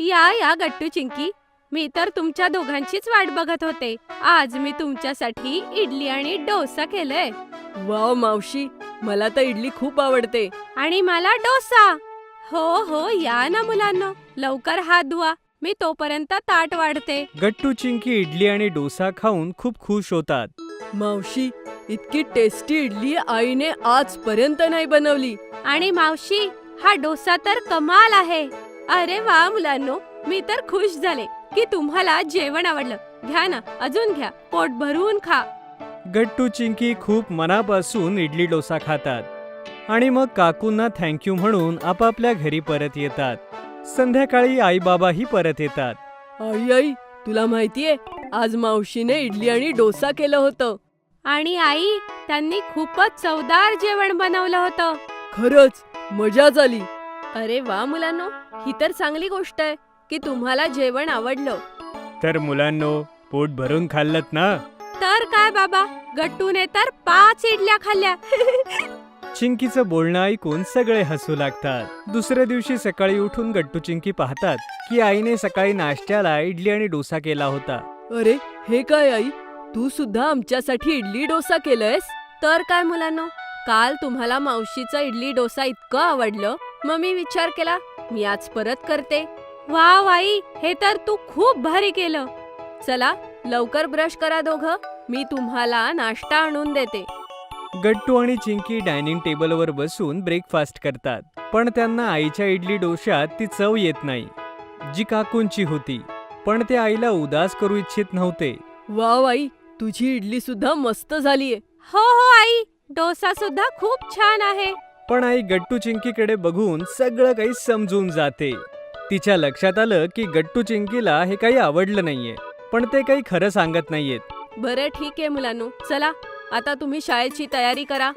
या गट्टू चिंकी, मी तर तुमच्या दोघांचीच वाट बघत होते. आज मी तुमच्यासाठी इडली आणि डोसा केलंय. वाव मावशी, मला तर इडली खूप आवडते. आणि मला डोसा. हो हो, या ना मुलांनो, लवकर हात धुवा, मी तोपर्यंत ताट वाढते. गट्टू चिंकी इडली आणि डोसा खाऊन खूप खुश होतात. मावशी, इतकी टेस्टी इडली आईने आजपर्यंत नाही बनवली. आणि मावशी, हा डोसा तर कमाल आहे. अरे वा मुलांनो, मी तर खुश झाले की तुम्हाला जेवण आवडलं. घ्या ना, अजून घ्या, पोट भरून खा. गट्टू चिंकी खूप मनापासून इडली डोसा खातात आणि मग काकूंना थँक्यू म्हणून आपापल्या घरी परत येतात. संध्याकाळी आई बाबाही परत येतात. आई, तुला माहितीये, आज मावशीने इडली आणि डोसा केलं होतं. आणि आई, त्यांनी खूपच चवदार जेवण बनवलं होतं. खरंच मजा झाली. अरे वा मुलांनो, ही तर चांगली गोष्ट आहे की तुम्हाला जेवण आवडलं. तर मुलांनो, पोट भरून खाल्लत ना? तर काय बाबा, गट्टूने तर 5 इडल्या खाल्ल्या. चिंकीचं बोलणं ऐकून सगळे हसू लागतात. दुसऱ्या दिवशी सकाळी उठून गट्टू चिंकी पाहतात की आईने सकाळी नाश्त्याला इडली आणि डोसा केला होता. अरे, हे काय आई, तू सुद्धा आमच्यासाठी इडली डोसा केलंयस? तर काय मुलांनो, काल तुम्हाला मावशीचं इडली डोसा इतकं आवडलं, मग मी विचार केला मी आज परत करते. वाव आई, हे तर तू खूप भारी केलं. चला लवकर ब्रश करा दोघं, मी तुम्हाला नाश्ता आणून देते. गट्टू आणि चिंकी डायनिंग टेबलवर बसून ब्रेकफास्ट करतात, पण त्यांना आईच्या इडली डोश्यात ती चव येत नाही जी काकूंची होती. पण ते आईला उदास करू इच्छित नव्हते. वाव आई, तुझी इडली सुद्धा मस्त झालीये. हो हो आई, डोसा सुद्धा खूप छान आहे. पण आई गट्टू चिंकीकडे बघून सगळं काही समजून जाते. तिच्या लक्षात आलं की गट्टू चिंकीला हे काही आवडलं नाहीये, पण ते काही खरं सांगत नाहीयेत. बरं ठीक आहे मुलांनो, चला आता तुम्ही शाळेची तयारी करा.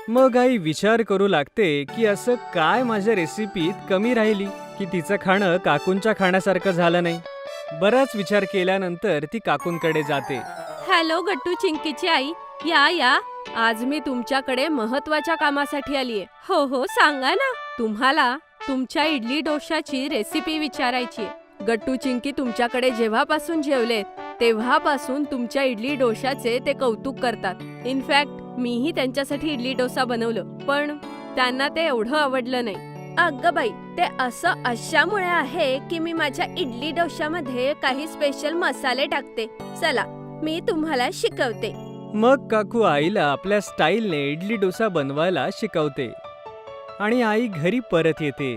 मग आई विचार करू लागते की असं काय माझ्या रेसिपीत कमी राहिली की तिचं खाणं काकूंच्या खाण्यासारखं झालं नाही. बराच विचार केल्यानंतर ती काकूंकडे जाते. हॅलो गट्टू चिंकीची आई, या या. आज मी तुमच्याकडे महत्वाच्या कामासाठी आलीये. हो हो, सांगा ना. तुम्हाला तुमच्या इडली डोशाची रेसिपी विचारायची. गट्टू चिंकी तुमच्याकडे जेव्हापासून जेवलेत तेव्हापासून तुमच्या इडली डोशाचे ते कौतुक करतात. इनफॅक्ट मीही त्यांच्यासाठी इडली डोसा बनवलं, पण त्यांना ते एवढं आवडलं नाही. अगं बाई, ते असं अशामुळे आहे की मी माझ्या इडली डोशामध्ये काही स्पेशल मसाले टाकते. चला मी तुम्हाला शिकवते. मग काकू आईला आपल्या स्टाईलने इडली डोसा बनवायला शिकवते आणि आई घरी परत येते.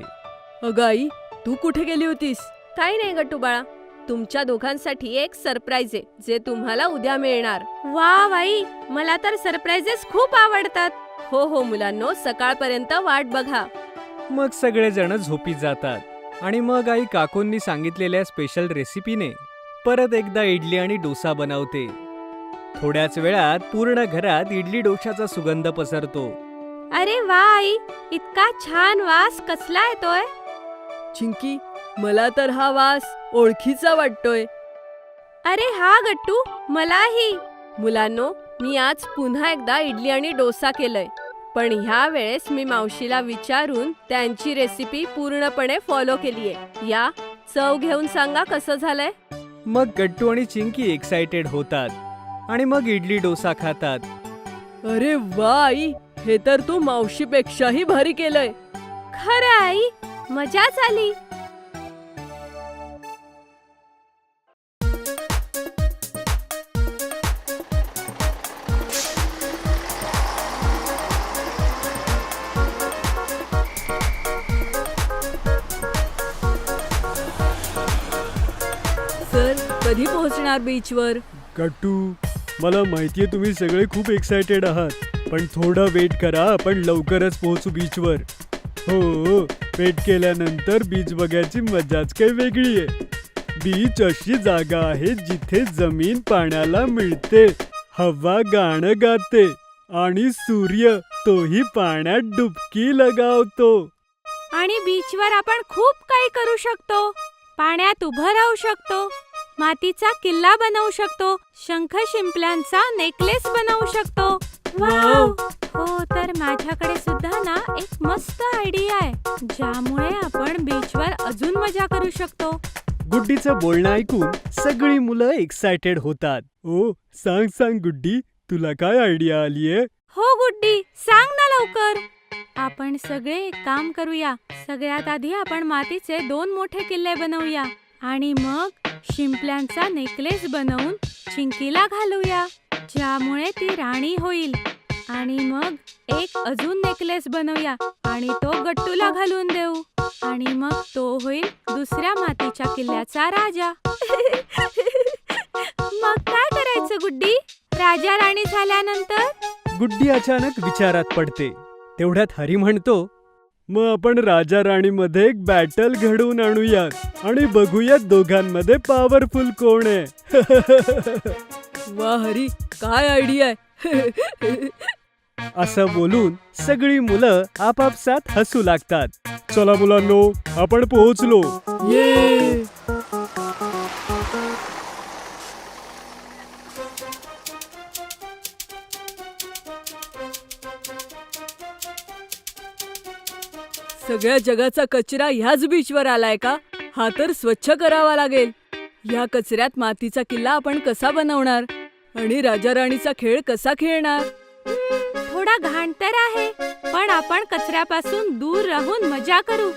अगं आई, तू कुठे गेली होतीस? काही नाही गट्टू बाळा, तुमच्या दोघांसाठी एक सरप्राईज आहे जे तुम्हाला उद्या मिळणार. वा बाई, मला तर सरप्राइजेस खूप आवडतात. हो हो मुलांनो, सकाळपर्यंत वाट बघा. मग सगळेजण झोपी जातात आणि मग आई काकूंनी सांगितलेल्या स्पेशल रेसिपीने परत एकदा इडली आणि डोसा बनवते. थोड्याच वेळात पूर्ण घरात इडली डोशाचा सुगंध पसरतो. अरे वा आई, इतका छान वास कसला येतोय. चिंकी, मला तर हा वास ओळखीचा वाटतोय. अरे हा गट्टू, मलाही. मुलांनो, मी आज पुन्हा एकदा इडली आणि डोसा केलंय, पण ह्या वेळेस मी मावशीला विचारून त्यांची रेसिपी पूर्णपणे फॉलो केलीये. या चव घेऊन सांगा कसं झालंय. मग गट्टू आणि चिंकी एक्साइटेड होतात आणि मग इडली डोसा खातात. अरे वा आई, हे तर तू मावशीपेक्षाही भारी केलंय. खरं आई, मजाच आली. सर, कधी पोहोचणार बीचवर? गट्टू, मला माहितीये तुम्ही सगळे खूप एक्सायटेड आहात, पण थोडा वेट करा, आपण लवकरच पोहोचू बीचवर. हो, वेट केल्यानंतर बीच बघायची मजाच काही वेगळी आहे. बीच अशी जागा आहे जिथे जमीन पाण्याला मिळते, हवा गाणं गाते आणि सूर्य तोही पाण्यात डुबकी लगावतो. आणि बीचवर आपण खूप काही करू शकतो. पाण्यात उभं राहू शकतो, मातीचा किल्ला बनवू शकतो, शंख शिंपल्यांचा नेकलेस बनवू शकतो. वाव! हो, तर माझ्याकडे सुद्धा ना एक मस्त आयडिया आहे, ज्यामुळे आपण बीचवर अजून मजा करू शकतो. गुड्डीचं बोलणं ऐकून सगळी मुलं एक्सायटेड होतात. ओ, सांग सांग गुड्डी, तुला काय आयडिया आलीये? हो गुड्डी, सांग ना लवकर. आपण सगळे एक काम करूया. सगळ्यात आधी आपण मातीचे 2 मोठे किल्ले बनवूया आणि मग शिंपल्यांचा नेकलेस बनवून चिंकीला घालूया, ज्यामुळे ती राणी होईल. आणि मग एक अजून नेकलेस बनवूया आणि तो गट्टूला घालून देऊ, आणि मग तो होईल दुसऱ्या मातीच्या किल्ल्याचा राजा. मग काय करायचं गुड्डी, राजा राणी झाल्यानंतर? गुड्डी अचानक विचारात पडते. तेवढ्यात हरी म्हणतो, मग आपण राजा राणी मध्ये एक बॅटल घडवून आणूयात आणि बघूयात दोघांमध्ये पॉवरफुल कोण आहे. वा हरी, काय आयडिया आहे. असं बोलून सगळी मुलं आपापसात हसू लागतात. चला मुलांनो, आपण पोहोचलो. ये! सगळ्या जगाचा कचरा ह्याच बीचवर आलाय का? हा तर स्वच्छ करावा लागेल. या कचऱ्यात मातीचा किल्ला आपण कसा बनवणार आणि राजा राणीचा खेळ कसा खेळणार? थोडा घाण तर आहे, पण आपण कचऱ्यापासून दूर राहून मजा करू.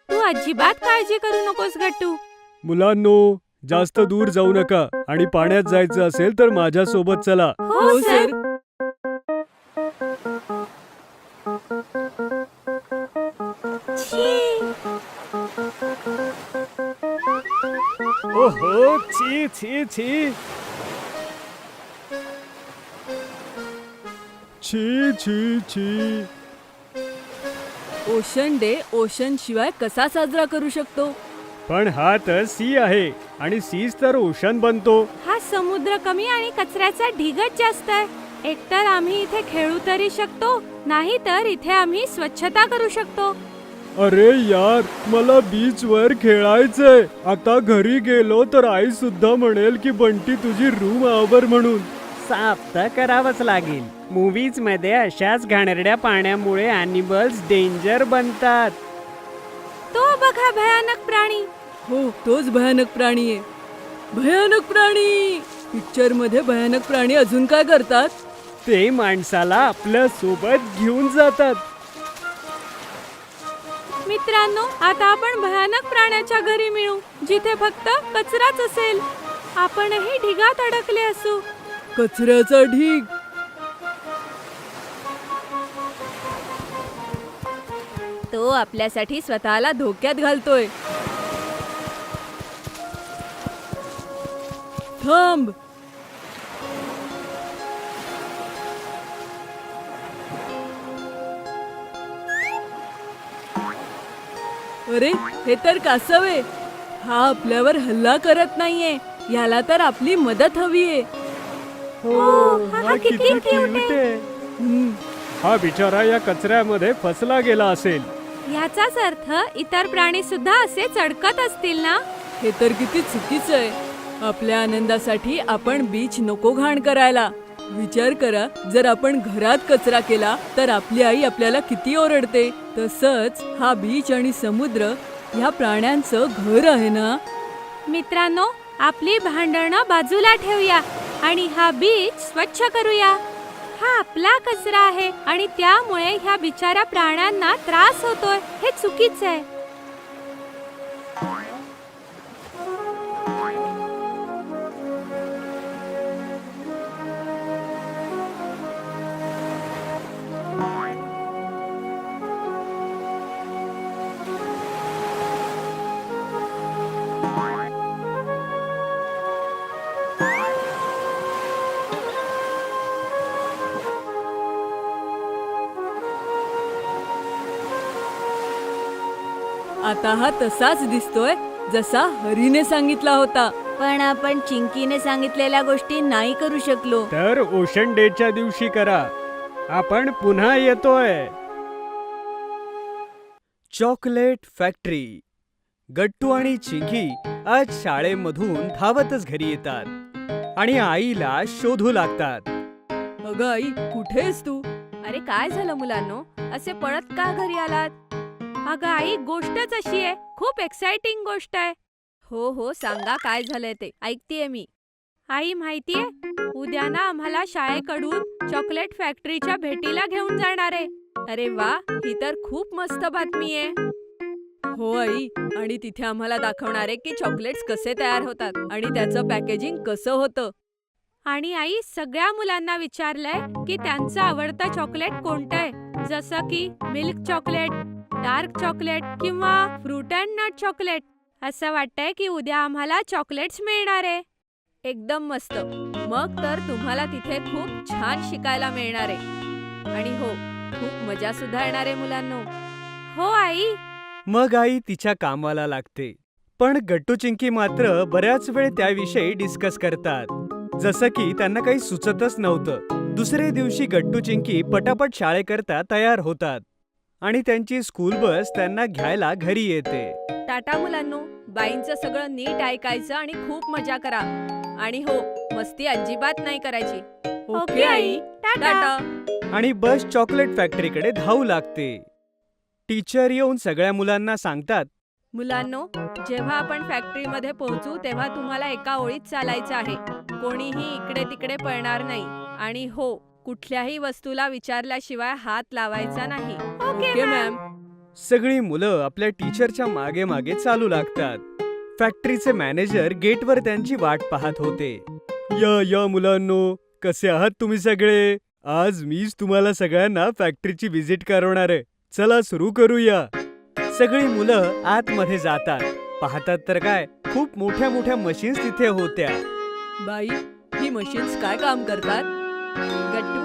तू अजिबात काळजी करू नकोस गट्टू. मुलांनो, जास्त दूर जाऊ नका आणि पाण्यात जायचं असेल तर माझ्या सोबत चला. हो सर. छी छी छी छी छी छी. ओशन डे ओशन शिवाय कसा साजरा करू शकतो? पण हा तर सी आहे आणि सीच तर ओशन बनतो. हा समुद्र कमी आणि कचऱ्याचा ढिगच जास्त आहे. एकतर आम्ही इथे खेळू तरी शकतो, नाही तर इथे आम्ही स्वच्छता करू शकतो. अरे यार, मला बीच वर खेळायचंय. आता घरी गेलो तर आई सुद्धा म्हणेल की बंटी तुझी रूम आवर म्हणून. साफ तर करावंच लागेल. मूवीज मध्ये अशाच घाणेरड्या पाण्यामुळे अॅनिमल्स डेंजर बनतात. तो बघा भयानक प्राणी. हो, तोच भयानक प्राणी आहे. भयानक प्राणी. पिक्चर मध्ये भयानक प्राणी अजून काय करतात? ते माणसाला आपल्या सोबत घेऊन जातात. मित्रांनो, आता आपण भयानक प्राण्याच्या घरी मिळू, जिथे फक्त कचराच असेल. आपणही ढिगात अडकले असू. कचऱ्याचा ढीग. तो आपल्यासाठी स्वतःला धोक्यात घालतोय. थांब. अरे, हे तर कासव आहे. हा आपल्यावर हल्ला करत नाहीये. याला तर आपली मदत हवीये. हा किती cute आहे. हा बिचारा या कचऱ्यामध्ये फसला गेला असेल. याचाच अर्थ इतर प्राणी सुद्धा असे चढकत असतील ना. हे तर किती चुकीचं आहे. आपल्या आनंदासाठी आपण बीच नको घाण करायला. विचार करा, जर आपण घरात कचरा केला तर आपली आई आपल्याला किती ओरडते. तसंच हा बीच आणि समुद्र ह्या प्राण्यांचं घर आहे ना. मित्रांनो, आपली भांडणं बाजूला ठेवूया आणि हा बीच स्वच्छ करूया. हा आपला कचरा आहे आणि त्यामुळे ह्या बिचाऱ्या प्राण्यांना त्रास होतोय. हे चुकीचं आहे. आता हा तसाच दिसतोय जसा हरीने सांगितला होता. पण आपण चिंकीने सांगितलेल्या गोष्टी नाही करू शकलो. तर ओशन डेच्या दिवशी करा. आपण पुन्हा येतोय. Chocolate factory. गट्टू आणि चिंकी आज शाळेमधून धावतच घरी येतात आणि आईला शोधू लागतात. अगं आई, कुठेस तू? अरे काय झालं मुलांनो, असे पळत का घरी आलात? अगं आई, गोष्टच अशी आहे. खूप एक्साइटिंग गोष्ट आहे. हो हो, सांगा काय झालंय ते, ऐकतेय मी. आई, माहितीये, उद्या ना आम्हाला शाळेकडून चॉकलेट फॅक्टरीच्या भेटीला घेऊन जाणार आहे. अरे वा, ही तर खूप मस्त बातमी आहे. हो आई, आणि तिथे आम्हाला दाखवणार आहे की चॉकलेट्स कसे तयार होतात आणि त्याचं पॅकेजिंग कसं होतं. आणि आई, सगळ्या मुलांना विचारलंय की त्यांचं आवडतं चॉकलेट कोणतं आहे. जसं की मिल्क चॉकलेट, डार्क चॉकलेट किंवा फ्रूट अँड नट चॉकलेट. असं वाटतंय की उद्या आम्हाला चॉकलेट्स मिळणार आहे. एकदम मस्त. मग तर तुम्हाला तिथे खूप छान शिकायला मिळणार आहे. आणि हो, खूप मजा सुद्धा येणार आहे मुलांनो. हो आई. मग आई तिच्या कामाला लागते. पण गट्टू चिंकी मात्र बऱ्याच वेळ त्याविषयी डिस्कस करतात, जसं की त्यांना काही सुचतच नव्हतं. दुसरे दिवशी गट्टू चिंकी पटापट शाळेकरता तयार होतात आणि त्यांची स्कूल बस त्यांना घ्यायला घरी येते. टाटा मुलांनो, बाईंचं सगळं नीट ऐकायचं आणि खूप मजा करा. आणि हो, मस्ती अजिबात नाही करायची. Okay I, Tata. आणि बस चॉकलेट फॅक्टरीकडे धावू लागते. टीचर येऊन सगळ्या मुलांना सांगतात, मुलांनो, जेव्हा आपण फॅक्टरीमध्ये पोहोचू तेव्हा तुम्हाला एका ओळीत चालायचं आहे. कोणीही इकडे तिकडे पळणार नाही. आणि हो, कुठल्याही वस्तूला विचारल्याशिवाय हात लावायचा नाही. Okay ma'am. सगळी मुलं आपल्या टीचरच्या मागे मागे चालू लागतात. फॅक्टरीचे मॅनेजर गेटवर त्यांची वाट पाहत होते. या मुलांनो, कसे आहात तुम्ही सगळे? आज मीच तुम्हाला सगळ्यांना फॅक्टरीची व्हिजिट करवणार आहे. चला सुरू करूया. सगळी मुलं आतमध्ये जातात. पाहतात तर काय, खूप मोठ्या मोठ्या मशीन्स तिथे होत्या. बाई, ही मशीन्स काय काम करतात? गट्टू,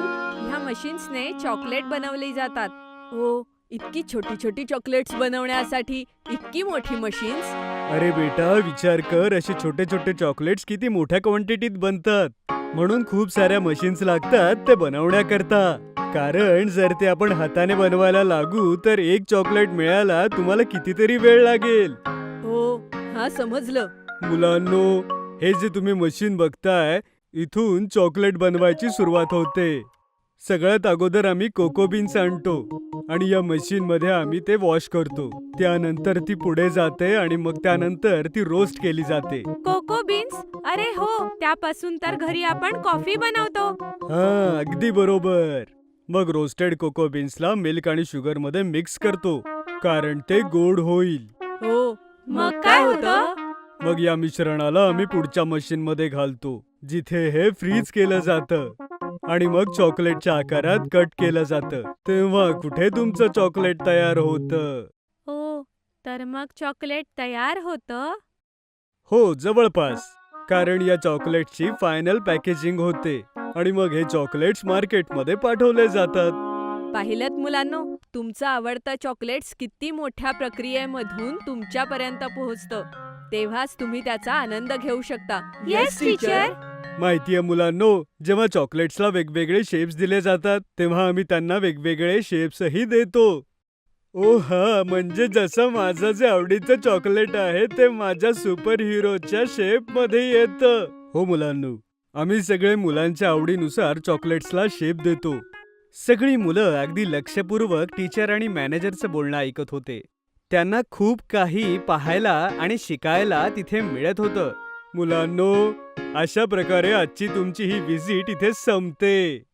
ह्या मशीन्सने चॉकलेट बनवली जातात. हो, इतकी छोटी छोटी चॉकलेट्स बनवण्यासाठी इतकी मोठी मशीन्स? अरे बेटा, विचार कर, असे छोटे छोटे चॉकलेट्स किती मोठ्या क्वांटिटीत बनतात. म्हणून खूप साऱ्या मशीन्स लागतात ते बनवण्याकरता. कारण जर ते आपण हाताने बनवायला लागू तर एक चॉकलेट मिळायला तुम्हाला कितीतरी वेळ लागेल. हो, हा समजलं. मुलांनो, हे जे तुम्ही मशीन बघताय, इथून चॉकलेट बनवायची सुरुवात होते. सगळ्यात अगोदर आम्ही कोको बीन्स आणतो आणि या मशीन मध्ये आम्ही ते वॉश करतो. त्यानंतर ती पुढे जाते आणि मग त्यानंतर ती रोस्ट केली जाते. Cocoa beans? अरे हो, त्यापासून तर घरी आपण कॉफी बनवतो. हा, अगदी बरोबर. मग रोस्टेड कोको बीन्सला मिल्क आणि शुगर मध्ये मिक्स करतो कारण ते गोड होईल. हो, मग काय होतं? मग या मिश्रणाला आम्ही पुढच्या मशीन मध्ये घालतो जिथे हे फ्रीज केलं जातं आणि मग चॉकलेटच्या आकारात कट केलं जातं. तेव्हा कुठे तुमचं चॉकलेट तयार होतं. हो, तर मग चॉकलेट तयार होतं. हो, जवळपास. कारण या चॉकलेटची फायनल पॅकेजिंग होते आणि मग हे चॉकलेट्स मार्केटमध्ये पाठवले जातात. पाहिलत मुलांनो, तुमचं आवडतं चॉकलेट्स किती मोठ्या प्रक्रियेमधून तुमच्यापर्यंत पोहोचतं. तेव्हाच तुम्ही त्याचा आनंद घेऊ शकता. Yes teacher. माहितीये मुलांनो, जेव्हा चॉकलेट्सला वेगवेगळे शेप्स दिले जातात तेव्हा आम्ही त्यांना वेगवेगळे शेप्सही देतो. ओ हा, म्हणजे जसं माझं जे आवडीचं चॉकलेट आहे ते माझ्या सुपर हिरोच्या शेप मध्ये येतं. हो मुलांनो, आम्ही सगळे मुलांच्या आवडीनुसार चॉकलेट्सला शेप देतो. सगळी मुलं अगदी लक्षपूर्वक टीचर आणि मॅनेजरचं बोलणं ऐकत होते. त्यांना खूप काही पाहायला आणि शिकायला तिथे मिळत होतं. मुलांनो, अशा प्रकारे आजची तुमची ही व्हिजिट इथे संपते.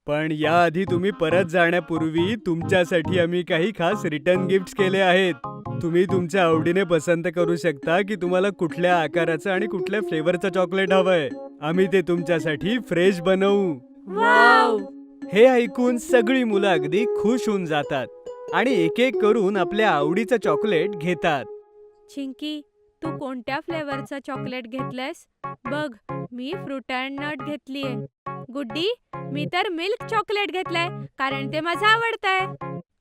पण याआधी तुम्ही परत जाण्यापूर्वी तुमच्यासाठी आम्ही काही खास रिटर्न गिफ्ट्स केले आहेत. तुम्ही तुमच्या आवडीने पसंत करू शकता की तुम्हाला कुठल्या आकाराचं आणि कुठल्या फ्लेवरचं चॉकलेट हवंय. आम्ही ते तुमच्यासाठी फ्रेश बनवू. वाव! हे ऐकून सगळी मुलं अगदी खुश होऊन जातात आणि एक एक करून आपल्या आवडीचं चॉकलेट घेतात. चिंकी, तू कोणत्या फ्लेवरचं चॉकलेट घेतलंयस? बघ, मी फ्रूट अँड नट घेतलीये. गुड्डी, मी तर मिल्क चॉकलेट घेतलंय कारण ते माझं आवडतंय.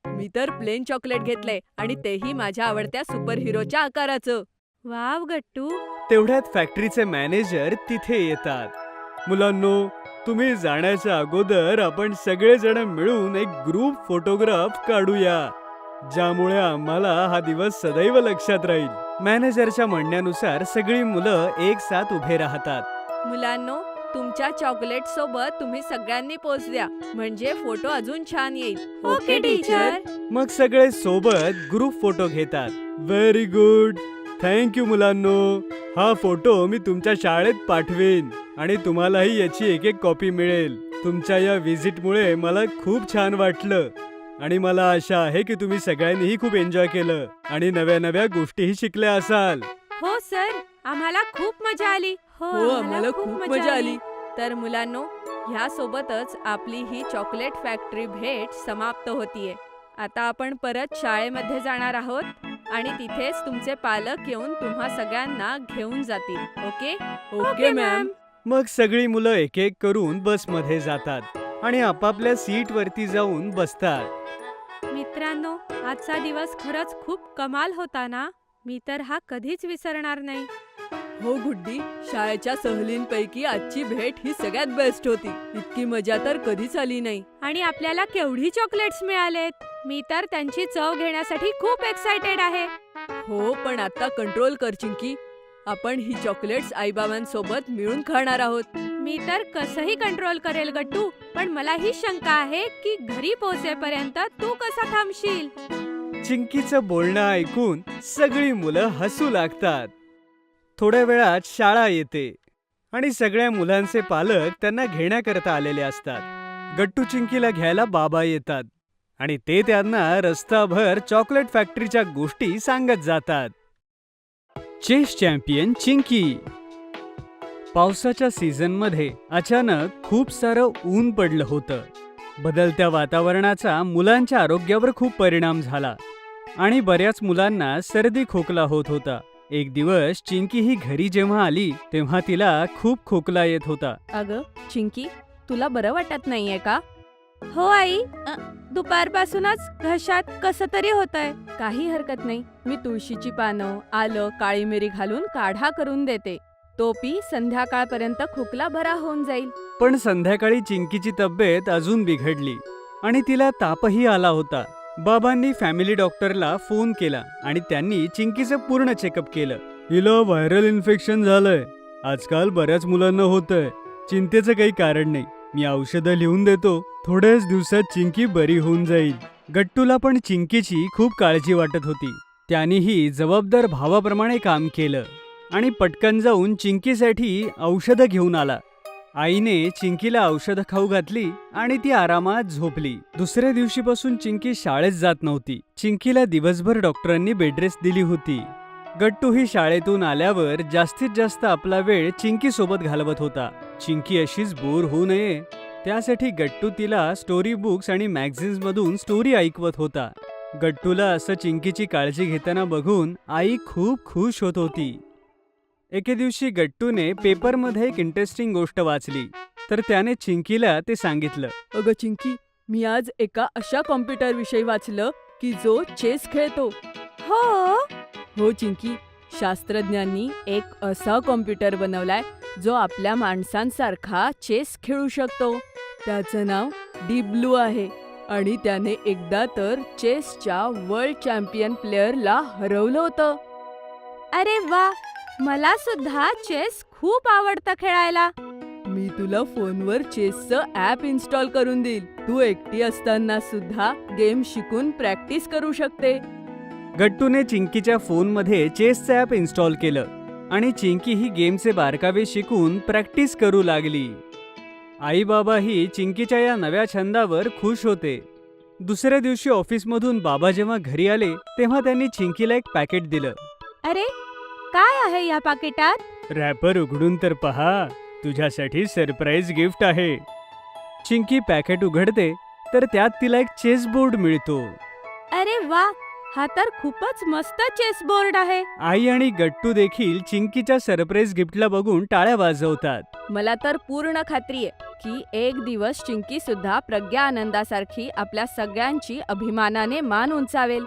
मी तर प्लेन चॉकलेट घेतलंय आणि तेही माझ्या आवडत्या सुपर हिरोच्या आकाराचं. वाव गट्टू. तेवढ्यात फॅक्टरीचे मॅनेजर तिथे येतात. मुलांनो, तुम्ही जाण्याच्या अगोदर आपण सगळेजण मिळून एक ग्रुप फोटोग्राफ काढूया, ज्यामुळे आम्हाला हा दिवस सदैव लक्षात राहील. मॅनेजरच्या म्हणण्यानुसार सगळी मुलं एक साथ उभे राहतात. मुलांनो, तुमच्या चॉकलेट सोबत तुम्ही सगळ्यांनी पोच द्या, म्हणजे फोटो अजून छान येईल. Okay teacher. मग सगळे सोबत ग्रुप फोटो घेतात. व्हेरी गुड, थँक्यू मुलांनो. हा फोटो मी तुमच्या शाळेत पाठवेन आणि तुम्हालाही याची एक एक कॉपी मिळेल. तुमच्या या व्हिजिटमुळे मला खूप छान वाटलं आणि मला आशा आहे की तुम्ही सगळ्यांनीही खूप एन्जॉय केलं आणि नव्या नव्या गोष्टीही शिकल्या असाल. हो सर, आम्हाला खूप मजा आली. हो, आम्हाला खूप मजा आली. तर मुलांनो, ह्या सोबतच आपली ही चॉकलेट फॅक्टरी भेट समाप्त होतीये. आता आपण परत शाळेमध्ये जाणार आहोत आणि तिथेच तुमचे पालक येऊन तुम्हा सगळ्यांना घेऊन जातील. ओके? Okay ma'am. मग सगळी मुलं एक एक करून बसमध्ये जातात आणि आपापल्या सीटवरती जाऊन बसतात. मित्रांनो, आजचा दिवस खरंच खूप कमाल होता ना. मी तर हा कधीच विसरणार नाही. हो गुड्डी, शाळेच्या सहलींपैकी आजची भेट ही सगळ्यात बेस्ट होती. इतकी मजा तर कधीच आली नाही. आणि आपल्याला केवढी चॉकलेट्स मिळालेत. मी तर त्यांची चव घेण्यासाठी खूप एक्साइटेड आहे. हो, पण आता कंट्रोल कर चिंकी. आपण ही चॉकलेट्स आईबाबांसोबत मिळून खाणार आहोत. मी तर कसंही कंट्रोल करेल गट्टू, पण मला ही शंका आहे की घरी पोहोचेपर्यंत तू कसा थांबशील. चिंकीचं बोलणं ऐकून सगळी मुलं हसू लागतात. थोड्या वेळात शाळा येते आणि सगळ्या मुलांचे पालक त्यांना घेण्याकरता आलेले असतात. गट्टू चिंकीला घ्यायला बाबा येतात आणि ते त्यांना रस्ताभर चॉकलेट फॅक्टरीच्या गोष्टी सांगत जातात. Chess champion Chinki. पावसाच्या सीझनमध्ये अचानक खूप सारं ऊन पडलं होतं. बदलत्या वातावरणाचा मुलांच्या आरोग्यावर खूप परिणाम झाला आणि बऱ्याच मुलांना सर्दी खोकला होत होता. एक दिवस चिंकी ही घरी जेव्हा आली तेव्हा तिला खूप खोकला येत होता. अगं चिंकी, तुला बरं वाटत नाहीये का? हो आई, दुपारपासूनच घशात कसं तरी होतंय. काही हरकत नाही, मी तुळशीची पानं, आलं, काळी मिरी घालून काढा करून देते. तो पी, संध्याकाळपर्यंत खोकला बरा होऊन जाईल. पण संध्याकाळी चिंकीची तब्येत अजून बिघडली आणि तिला तापही आला होता. बाबांनी फॅमिली डॉक्टरला फोन केला आणि त्यांनी चिंकीचं पूर्ण चेकअप केलं. हिला व्हायरल इन्फेक्शन झालंय. आजकाल बऱ्याच मुलांना होतंय. चिंतेचं काही कारण नाही. मी औषधं लिहून देतो. थोड्याच दिवसात चिंकी बरी होऊन जाईल. गट्टूला पण चिंकीची खूप काळजी वाटत होती. त्यानेही जबाबदार भावाप्रमाणे काम केलं आणि पटकन जाऊन चिंकीसाठी औषधं घेऊन आला. आईने चिंकीला औषधं खाऊ घातली आणि ती आरामात झोपली. दुसऱ्या दिवशीपासून चिंकी शाळेत जात नव्हती. चिंकीला दिवसभर डॉक्टरांनी बेडरेस्ट दिली होती. गट्टूही शाळेतून आल्यावर जास्तीत जास्त आपला वेळ चिंकी सोबत घालवत होता. चिंकी अशीच बोर होऊ नये त्यासाठी गट्टू तिला स्टोरी बुक्स आणि मॅगझिन्स मधून स्टोरी ऐकवत होता. गट्टूला असं चिंकीची काळजी घेताना बघून आई खूप खुश होत होती. एके दिवशी गट्टूने पेपरमध्ये एक इंटरेस्टिंग गोष्ट वाचली तर त्याने चिंकीला ते सांगितलं. अगं चिंकी, मी आज एका अशा कॉम्प्युटर विषयी वाचलं की जो चेस खेळतो. हो चिंकी, शास्त्रज्ञांनी एक असा कॉम्प्युटर बनवलाय जो आपल्या माणसांसारखा चेस खेळू शकतो. त्याचं नाव डीप ब्लू आहे आणि त्याने एकदा तर चेसच्या वर्ल्ड चॅम्पियन प्लेअरला हरवलं होतं. अरे वा, मला सुद्धा चेस खूप आवडतं खेळायला. मी तुला फोनवर चेसचं ॲप इन्स्टॉल करून देईल. तू एकटी असताना सुद्धा गेम शिकून प्रॅक्टिस करू शकते. गट्टूने चिंकीच्या फोनमध्ये चेसचं ॲप इन्स्टॉल केलं आणि चिंकी ही गेमचे बारकावे शिकून प्रॅक्टिस करू लागली. आई बाबाही चिंकीच्या या नव्या छंदावर खुश होते. दुसऱ्या दिवशी ऑफिसमधून बाबा जेव्हा घरी आले तेव्हा त्यांनी चिंकीला एक पॅकेट दिलं. अरे, काय आहे या पाकिटात? रॅपर उघडून तर पहा, तुझ्यासाठी सरप्राईज गिफ्ट आहे. चिंकी पॅकेट उघडते तर त्यात तिला एक चेस बोर्ड मिळतो. अरे वा, हा तर खूपच मस्त चेस बोर्ड आहे. आई आणि गट्टू देखील चिंकीच्या सरप्राईज गिफ्टला बघून टाळ्या वाजवतात. मला तर पूर्ण खात्री आहे की एक दिवस चिंकी सुद्धा प्रज्ञा आनंदासारखी आपल्या सगळ्यांची अभिमानाने मान उंचावेल.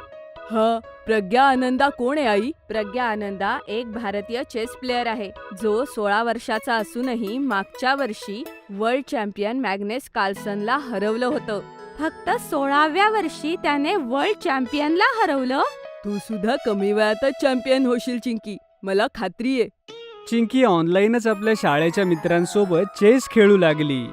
प्रज्ञा आनंदा कोण आहे आई? प्रज्ञा आनंदा एक भारतीय चेस प्लेअर आहे जो 16 वर्षाचा असूनही मागच्या वर्षी वर्ल्ड चॅम्पियन मॅग्नेस कार्लसनला हरवलं होतं. फक्त 16व्या वर्षी त्याने वर्ल्ड चॅम्पियनला हरवलं. तू सुद्धा कमी वयातच चॅम्पियन होशील चिंकी, मला खात्री आहे. चिंकी ऑनलाईनच आपल्या शाळेच्या मित्रांसोबत चेस खेळू लागली.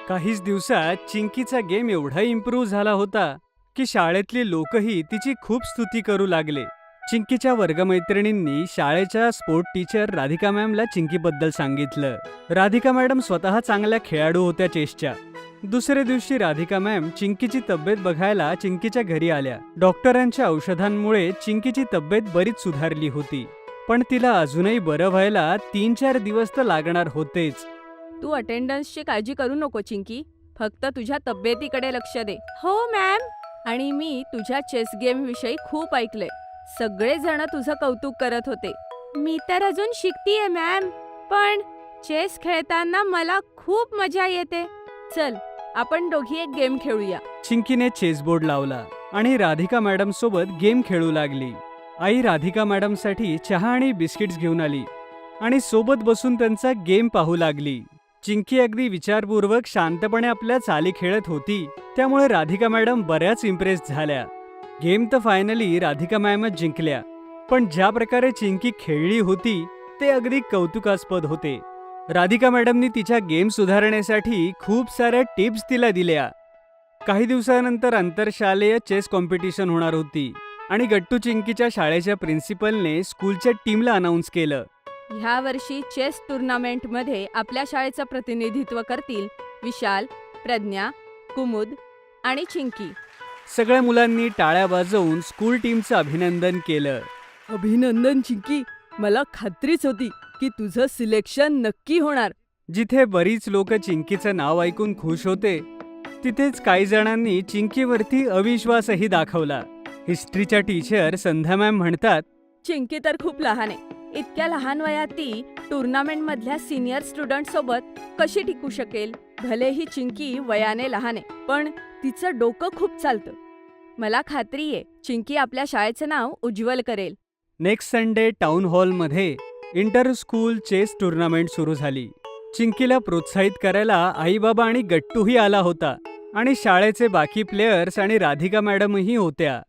काहीच दिवसात चिंकीचा गेम एवढा इम्प्रूव्ह झाला होता की शाळेतली लोकही तिची खूप स्तुती करू लागले. चिंकीच्या वर्गमैत्रिणींनी शाळेच्या स्पोर्ट टीचर राधिका मॅमला चिंकीबद्दल सांगितलं. राधिका मॅडम स्वतः चांगल्या खेळाडू होत्या चेसच्या. दुसऱ्या दिवशी राधिका मॅम चिंकीची तब्येत बघायला चिंकीच्या घरी आल्या. डॉक्टरांच्या औषधांमुळे चिंकीची तब्येत बरीच सुधारली होती, पण तिला अजूनही बरं व्हायला 3-4 दिवस तर लागणार होतेच. तू अटेंडन्सची काळजी करू नको चिंकी, फक्त तुझ्या तब्येतीकडे लक्ष दे. हो मॅम. आणि मी तुझ्या चेस गेम विषयी खूप ऐकलंय. सगळे जण तुझं कौतुक करत होते. मी तर अजून शिकतीये मॅम, पण चेस खेळताना मला खूप मजा येते. चल, आपण दोघी एक गेम खेळूया. चिंकीने चेसबोर्ड लावला आणि राधिका मॅडम सोबत गेम खेळू लागली. आई राधिका मॅडमसाठी चहा आणि बिस्किट्स घेऊन आली आणि सोबत बसून त्यांचा गेम पाहू लागली. चिंकी अगदी विचारपूर्वक शांतपणे आपल्या चाली खेळत होती, त्यामुळे राधिका मॅडम बऱ्याच इम्प्रेस झाल्या. गेम तर फायनली राधिका मॅमच जिंकल्या, पण ज्या प्रकारे चिंकी खेळली होती ते अगदी कौतुकास्पद होते. राधिका मॅडमनी तिच्या गेम सुधारण्यासाठी खूप साऱ्या टिप्स तिला दिल्या. काही दिवसानंतर आंतरशालेय चेस कॉम्पिटिशन होणार होती आणि गट्टू चिंकीच्या शाळेच्या प्रिन्सिपलने स्कूलच्या टीमला अनाऊन्स केलं. ह्या वर्षी चेस टुर्नामेंटमध्ये आपल्या शाळेचं प्रतिनिधित्व करतील विशाल, प्रज्ञा, कुमुद आणि चिंकी. सगळ्या मुलांनी टाळ्या वाजवून स्कूल टीमचं अभिनंदन केलं. अभिनंदन चिंकी, मला खात्रीच होती की तुझं सिलेक्शन नक्की होणार. जिथे बरीच लोक चिंकीचं नाव ऐकून खुश होते, तिथेच काही जणांनी चिंकीवरती अविश्वासही दाखवला. हिस्ट्रीच्या टीचर संध्या मॅम म्हणतात, चिंकी तर खूप लहान आहे. इतक्या लहान वयात ती टुर्नामेंट मधल्या सिनियर स्टुडंट सोबत कशी टिकू शकेल? भलेही चिंकी वयाने लहान आहे, पण तिचं डोकं खूप चालतं. मला खात्री आहे चिंकी आपल्या शाळेचं नाव उज्ज्वल करेल. नेक्स्ट संडे टाउन हॉलमध्ये इंटर स्कूल चेस टुर्नामेंट सुरू झाली. चिंकीला प्रोत्साहित करायला आईबाबा आणि गट्टूही आला होता आणि शाळेचे बाकी प्लेयर्स आणि राधिका मॅडमही होत्या.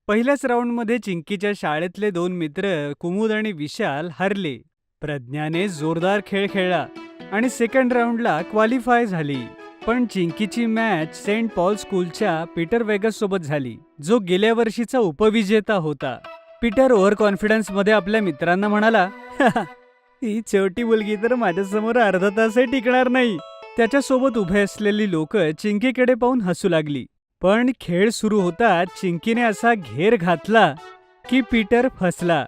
पहिल्याच राऊंडमध्ये चिंकीच्या शाळेतले 2 मित्र कुमुद आणि विशाल हरले. प्रज्ञाने जोरदार खेळ खेळला आणि सेकंड राऊंडला क्वालिफाय झाली. पण चिंकीची मॅच सेंट पॉल स्कूलच्या पीटर वेगस सोबत झाली, जो गेल्या वर्षीचा उपविजेता होता. पीटर ओव्हर कॉन्फिडन्स मध्ये आपल्या मित्रांना म्हणाला, ही छोटी मुलगी तर माझ्यासमोर अर्धा तासही टिकणार नाही. त्याच्यासोबत उभे असलेली लोक चिंकीकडे पाहून हसू लागली. पण खेळ सुरू होताच चिंकीने असा घेर घातला की पीटर फसला.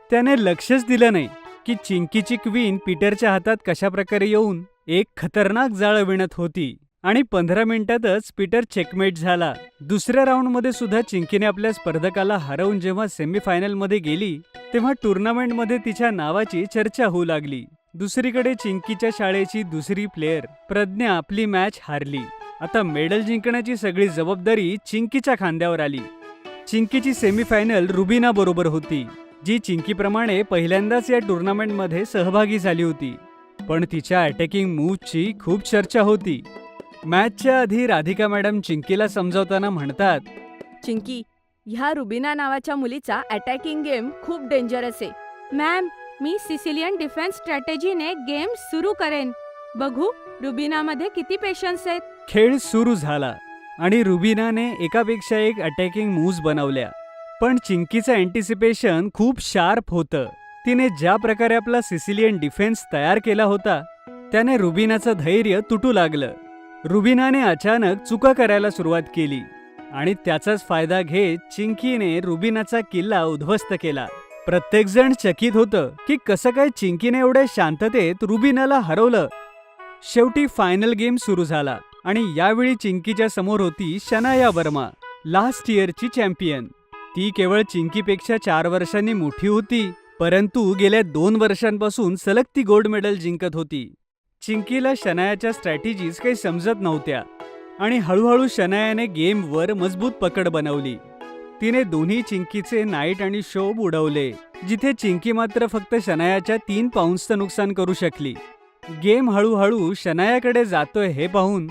त्याने लक्षच दिलं नाही की चिंकीची क्वीन पीटरच्या हातात कशाप्रकारे येऊन एक खतरनाक जाळ विणत होती आणि 15 मिनिटातच पीटर चेकमेट झाला. दुसऱ्या राऊंडमध्ये सुद्धा चिंकीने आपल्या स्पर्धकाला हरवून जेव्हा सेमीफायनलमध्ये गेली तेव्हा टुर्नामेंटमध्ये तिच्या नावाची चर्चा होऊ लागली. दुसरीकडे चिंकीच्या शाळेची दुसरी प्लेयर प्रज्ञा आपली मॅच हारली. आता मेडल जिंकण्याची सगळी जबाबदारी चिंकीच्या खांद्यावर आली. चिंकीची सेमीफायनल रुबिना बरोबर होती, जी चिंकीप्रमाणे पहिल्यांदाच या टुर्नामेंटमध्ये सहभागी झाली होती. पण तिच्या अटॅकिंग मूव्हची खूप चर्चा होती. मॅचच्या आधी राधिका मॅडम चिंकीला समजावताना म्हणतात, चिंकी, ह्या रुबिना नावाच्या मुलीचा अटॅकिंग गेम खूप डेंजरस आहे. मॅम, मी सिसिलियन डिफेन्स स्ट्रॅटेजीने गेम सुरू करेन. बघू रुबिनामध्ये किती पेशन्स आहेत. खेळ सुरू झाला आणि रुबिनाने एकापेक्षा एक अटॅकिंग मूव्ज बनवल्या. पण चिंकीचं अँटिसिपेशन खूप शार्प होतं. तिने ज्या प्रकारे आपला सिसिलियन डिफेन्स तयार केला होता त्याने रुबिनाचं धैर्य तुटू लागलं. रुबिनाने अचानक चुका करायला सुरुवात केली आणि त्याचाच फायदा घेत चिंकीने रुबिनाचा किल्ला उद्ध्वस्त केला. प्रत्येकजण चकित होतं की कसं काय चिंकीने एवढ्या शांततेत रुबिनाला हरवलं. शेवटी फायनल गेम सुरू झाला आणि यावेळी चिंकीच्या समोर होती शनाया वर्मा, लास्ट इयरची चॅम्पियन. ती केवळ चिंकीपेक्षा 4 वर्षांनी मोठी होती, परंतु गेल्या 2 वर्षांपासून सलग ती गोल्ड मेडल जिंकत होती. चिंकीला शनायाच्या स्ट्रॅटेजीज काही समजत नव्हत्या आणि हळूहळू शनायाने गेमवर मजबूत पकड बनवली. तिने दोन्ही चिंकीचे नाईट आणि शोब उडवले, जिथे चिंकी मात्र फक्त शनायाच्या 3 पाऊंड्सचं नुकसान करू शकली. गेम हळूहळू शनायाकडे जातोय हे पाहून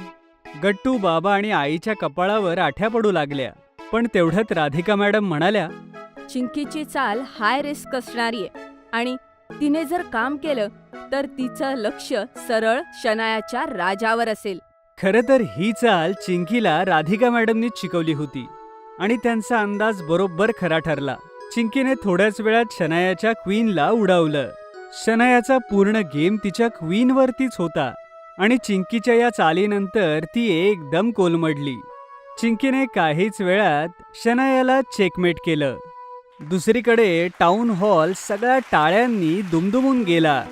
गट्टू, बाबा आणि आईच्या कपाळावर आठ्या पडू लागल्या. पण तेवढ्यात राधिका मॅडम म्हणाल्या, चिंकीची चाल हाय रिस्क असणारी आहे आणि तिने जर काम केलं तर तिचं लक्ष सरळ शनायाच्या राजावर असेल. खरं तर ही चाल चिंकीला राधिका मॅडमनीच शिकवली होती आणि त्यांचा अंदाज बरोबर खरा ठरला. चिंकीने थोड्याच वेळात शनायाच्या क्वीनला उडवलं. शनायाचा पूर्ण गेम तिच्या क्वीनवरतीच होता आणि चिंकीच्या या चालीनंतर ती एकदम कोलमडली. चिंकीने काहीच वेळात शनायाला चेकमेट केलं. दुसरीकडे टाउन हॉल सगळ्या टाळ्यांनी दुमदुमून गेला.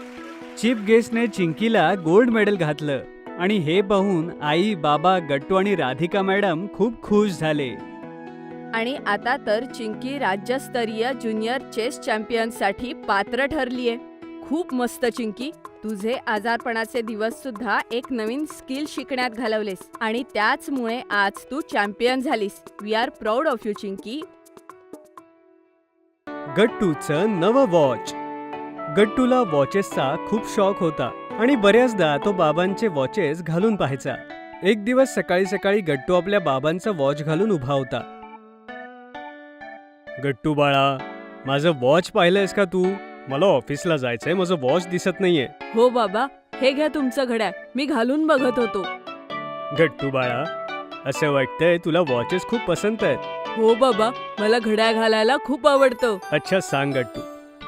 चीफ गेस्टने चिंकीला गोल्ड मेडल घातलं आणि हे पाहून आई, बाबा, गट्टू आणि राधिका मॅडम खूप खुश झाले. आणि आता तर चिंकी राज्यस्तरीय ज्युनियर चेस चॅम्पियनसाठी पात्र ठरलीये. खूप मस्त चिंकी, तुझे आजारपणाचे दिवस सुद्धा एक नवीन स्किल शिकण्यात घालवलेस आणि त्याचमुळे आज तू चॅम्पियन झालीस. We are proud of you Chinki. गट्टूचं नवं वॉच. गट्टूला वॉचेसचा खूप शौक होता आणि बऱ्याचदा तो बाबांचे वॉचेस घालून पाहायचा. एक दिवस सकाळी सकाळी गट्टू आपल्या बाबांचा वॉच घालून उभा होता. गट्टू बाळा, माझं वॉच पाहिलंयस का तू? मला ऑफिसला जायचंय, माझं वॉच दिसत नाहीये. हो बाबा, हे घ्या तुमचं घड्याळ, मी घालून बघत होतो. गट्टू बाळा, असं वाटतंय तुला वॉचेस खूप पसंत आहेत. हो बाबा, मला घड्याळ घालायला खूप आवडतं. अच्छा सांग गट्टू,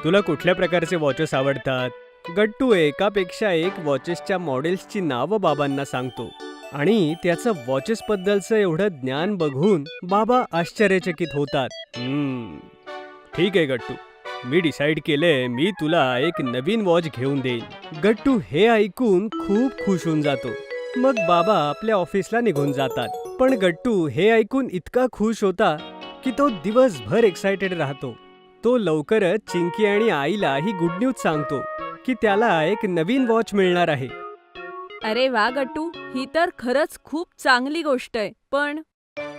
तुला कुठल्या प्रकारचे वॉचेस आवडतात? गट्टू एकापेक्षा एक वॉचेसच्या मॉडेल्सची नावं बाबांना सांगतो आणि त्याचं वॉचेसबद्दलचं एवढं ज्ञान बघून बाबा आश्चर्यचकित होतात. ठीक आहे गट्टू, मी डिसाईड केलंय, मी तुला एक नवीन वॉच घेऊन देईन. गट्टू हे ऐकून खूप खुश होऊन जातो. मग बाबा आपल्या ऑफिसला निघून जातात. पण गट्टू हे ऐकून इतका खुश होता की तो दिवसभर एक्सायटेड राहतो. तो लवकरच चिंकी आणि आईला ही गुड न्यूज सांगतो की त्याला एक नवीन वॉच मिळणार आहे. अरे वा गट्टू, ही तर खरंच खूप चांगली गोष्ट आहे. पण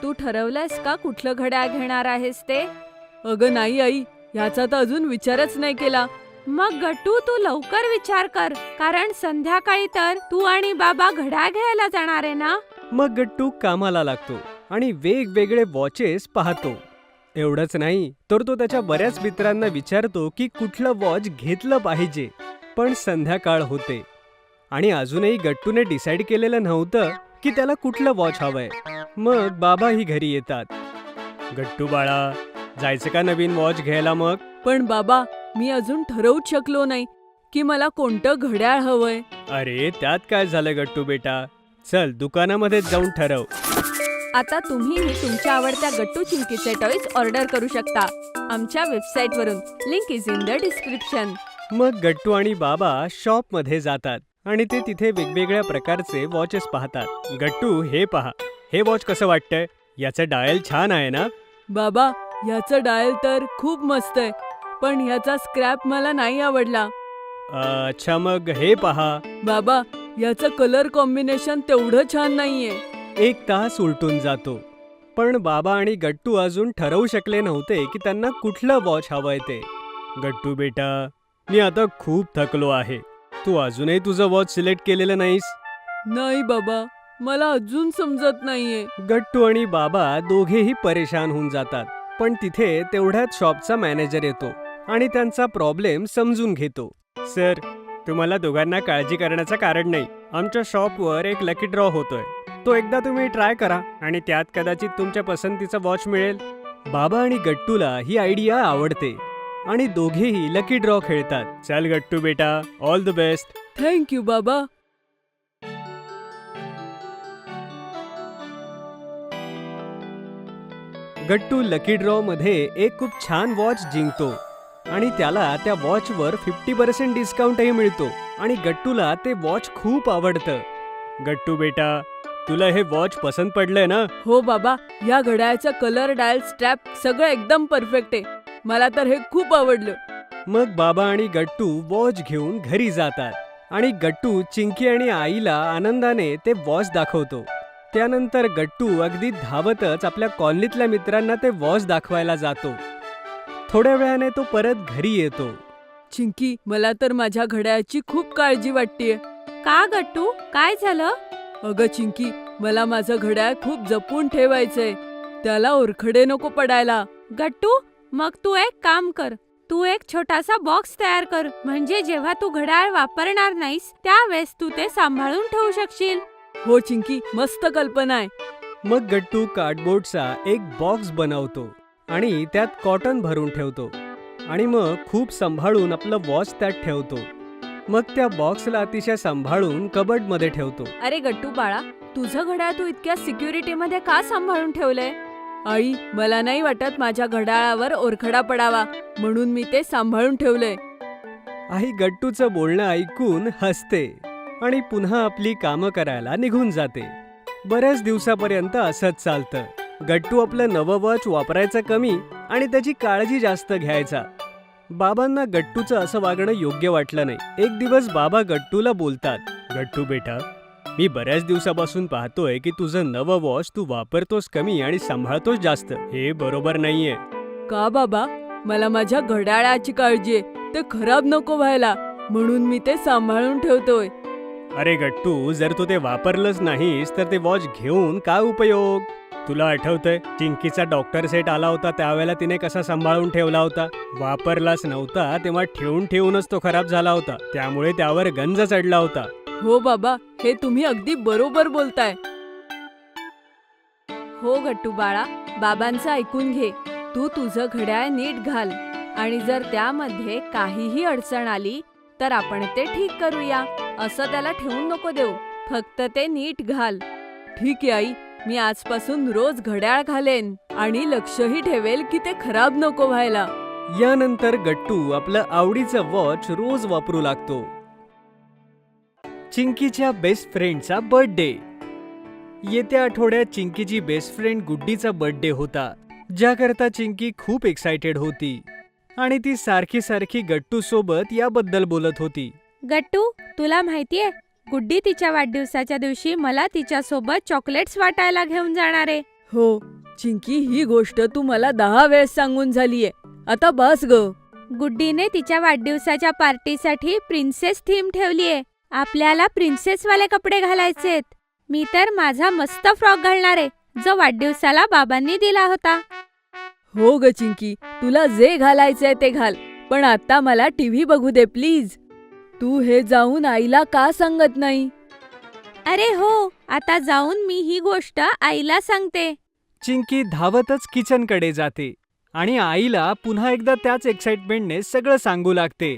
तू ठरवलंयस का कुठलं घड्याळ घेणार आहेस ते? अगं नाही आई, ह्याचा तर अजून विचारच नाही केला. मग गट्टू, तू लवकर विचार कर, कारण संध्याकाळी तर तू आणि बाबा घड्याळ घ्यायला जाणार आहे ना. मग गट्टू कामाला लागतो आणि वेगवेगळे वॉचेस पाहतो. एवढंच नाही तर तो त्याच्या बऱ्याच मित्रांना विचारतो की कुठलं वॉच घेतलं पाहिजे. पण संध्याकाळ होते आणि अजूनही गट्टूने डिसाईड केलेलं नव्हतं की त्याला कुठलं वॉच हवंय. मग बाबाही घरी येतात. गट्टू बाळा, जायचं का नवीन वॉच घ्यायला मग? पण बाबा, मी अजून ठरवूच शकलो नाही की मला कोणतं घड्याळ हवंय. अरे त्यात काय झालं गट्टू बेटा, चल दुकानामध्येच जाऊन ठरव. आता तुम्हीही तुमच्या आवडत्या गट्टू चिंकीचे टॉयज ऑर्डर करू शकता आमच्या वेबसाईटवरून. Link is in the description. मग गट्टू आणि बाबा शॉपमध्ये जातात आणि ते तिथे वेगवेगळ्या प्रकारचे वॉचेस पाहतात. गट्टू, हे पहा, हे वॉच कसं वाटतंय? याचं डायल छान आहे ना? बाबा, ह्याचं डायल तर खूप मस्त आहे, पण ह्याचा स्क्रॅप मला नाही आवडला. अच्छा, मग हे पहा. बाबा, ह्याचं कलर कॉम्बिनेशन तेवढं छान नाहीये. 1 तास उलटून जातो, पण बाबा आणि गट्टू अजून ठरवू शकले नव्हते की त्यांना कुठलं वॉच हवंय ते. गट्टू बेटा, मी आता खूप थकलो आहे. तू अजूनही तुझं वॉच सिलेक्ट केलेलं नाहीस? नाही बाबा, मला अजून समजत नाहीये. गट्टू आणि बाबा दोघेही परेशान होऊन जातात. पण तिथे तेवढ्यात शॉपचा मॅनेजर येतो आणि त्यांचा प्रॉब्लेम समजून घेतो. सर, तुम्हाला दोघांना काळजी करण्याचं कारण नाही. आमच्या शॉपवर एक लकी ड्रॉ होतोय. तो एकदा तुम्ही ट्राय करा आणि त्यात कदाचित तुमच्या पसंतीचा वॉच मिळेल. बाबा आणि गट्टूला ही आयडिया आवडते आणि दोघेही लकी ड्रॉ खेळतात. चल गट्टू बेटा, all the best. Thank you बाबा. गट्टू लकी ड्रॉ मध्ये एक खूप छान वॉच जिंकतो आणि त्याला त्या वॉचवर 50% डिस्काउंटही मिळतो आणि गट्टूला ते वॉच खूप आवडतं. गट्टू बेटा, तुला हे वॉच पसंत पडलंय ना? हो बाबा, या घड्याळाचा कलर, डायल, स्ट्रॅप सगळं एकदम परफेक्ट आहे. मला तर हे खूप आवडलं. मग बाबा आणि गट्टू वॉच घेऊन घरी जातात आणि गट्टू चिंकी आणि आईला आनंदाने ते वॉच दाखवतो. त्यानंतर गट्टू अगदी धावतच आपल्या कॉलनीतल्या मित्रांना ते वॉच दाखवायला जातो. थोड्या वेळाने तो परत घरी येतो. चिंकी, मला तर माझ्या घड्याळाची खूप काळजी वाटतेय. का गट्टू, काय झालं? अगं चिंकी, मला माझं घड्याळ खूप जपून ठेवायचंय. त्याला ओरखडे नको पडायला. गट्टू, मग तू एक काम कर, तू एक छोटासा बॉक्स तयार कर, म्हणजे जेव्हा तू घड्याळ वापरणार नाहीस त्यावेळेस तू ते सांभाळून ठेवू शकशील. हो चिंकी, मस्त कल्पना आहे. मग गट्टू कार्डबोर्डचा एक बॉक्स बनवतो आणि त्यात कॉटन भरून ठेवतो आणि मग खूप सांभाळून आपलं वॉच त्यात ठेवतो. मग त्या बॉक्सला अतिशय सांभाळून कबर्डमध्ये ठेवतो. अरे गट्टू बाळा, तुझं घड्याळ तू इतक्या सिक्युरिटीमध्ये का सांभाळून ठेवलंय? आई, मला नाही वाटत माझ्या घड्याळावर ओरखडा पडावा, म्हणून मी ते सांभाळून ठेवलंय. आई गट्टूचं बोलणं ऐकून हसते आणि पुन्हा आपली कामं करायला निघून जाते. बऱ्याच दिवसापर्यंत असंच चालतं. गट्टू आपलं नवं वॉच वापरायचं कमी आणि त्याची काळजी जास्त घ्यायचा. बाबांना गट्टूचं असं वागणं योग्य वाटलं नाही. एक दिवस बाबा गट्टूला बोलतात, गट्टू बेटा, मी बऱ्याच दिवसापासून पाहतोय की तुझं नवं वॉच तू वापरतोस कमी आणि सांभाळतोस जास्त. हे बरोबर नाहीये. का बाबा? मला माझ्या घड्याळाची काळजी आहे. ते खराब नको व्हायला, म्हणून मी ते सांभाळून ठेवतोय. अरे गट्टू, जर तू ते वापरलंच नाहीस तर ते वॉच घेऊन काय उपयोग? तुला आठवतंय चिंकीचा डॉक्टर सेट आला होता त्यावेळेला तिने कसा सांभाळून ठेवला होता? वापरलाच नव्हता तेव्हा ठेवूनच तो खराब झाला होता. त्यामुळे त्यावर गंज चढला होता. हो बाबा, हे तुम्ही अगदी बरोबर बोलताय. हो गट्टू बाळा, बाबांचं ऐकून घे. तू तुझं घड्याळ नीट घाल आणि जर त्यामध्ये काहीही अडचण आली तर आपण ते ठीक करूया. असं त्याला ठेवून नको देऊ, फक्त ते नीट घाल. ठीक आहे आई, मी आजपासून रोज घड्याळ घालेन आणि लक्षही ठेवेल की ते खराब नको व्हायला. यानंतर गट्टू आपलं आवडीचं वॉच रोज वापरू लागतो. चिंकीच्या बेस्ट फ्रेंडचा बर्थडे. येत्या आठवड्यात चिंकीची बेस्ट फ्रेंड गुड्डीचा बर्थडे होता, ज्याकरता चिंकी खूप एक्सायटेड होती. आणि ती सारखी सारखी गट्टू सोबत याबद्दल बोलत होती. गट्टू, तुला माहितीये गुड्डी तिच्या वाढदिवसाच्या दिवशी मला तिच्यासोबत चॉकलेट्स वाटायला घेऊन जाणार आहे. हो चिंकी, ही गोष्ट तू मला 10 वेळेस सांगून झालीये. आता बस ग. गुड्डीने तिच्या वाढदिवसाच्या पार्टीसाठी प्रिन्सेस थीम ठेवलीये. आपल्याला प्रिन्सेसवाले कपडे घालायचेत. मी तर माझा मस्त फ्रॉक घालणार आहे, जो वाढदिवसाला बाबांनी दिला होता. हो ग चिंकी, तुला जे घालायचंय ते घाल, पण आता मला टीव्ही बघू दे प्लीज. तू हे जाऊन आईला का सांगत नाही? अरे हो, आता जाऊन मी ही गोष्ट आईला सांगते. चिंकी धावतच किचनकडे जाते आणि आईला पुन्हा एकदा त्याच एक्साइटमेंटने सगळं सांगू लागते.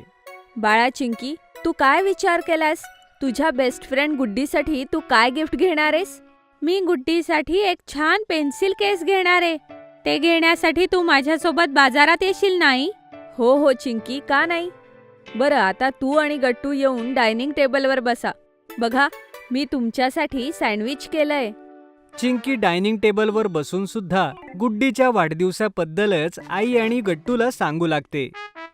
बाळा चिंकी, तू काय विचार केलास? तुझ्या बेस्ट फ्रेंड गुड्डीसाठी तू काय गिफ्ट घेणार आहेस? मी गुड्डीसाठी एक छान पेन्सिल केस घेणार आहे. ते घेण्यासाठी तू माझ्यासोबत बाजारात येशील नाही? हो हो चिंकी, का नाही? बरं, आता तू आणि गट्टू येऊन डायनिंग टेबलवर बसा. बघा, मी तुमच्यासाठी सँडविच केलंय. चिंकी डायनिंग टेबलवर बसून सुद्धा गुड्डीच्या वाढदिवसाबद्दलच आई आणि गट्टूला सांगू लागते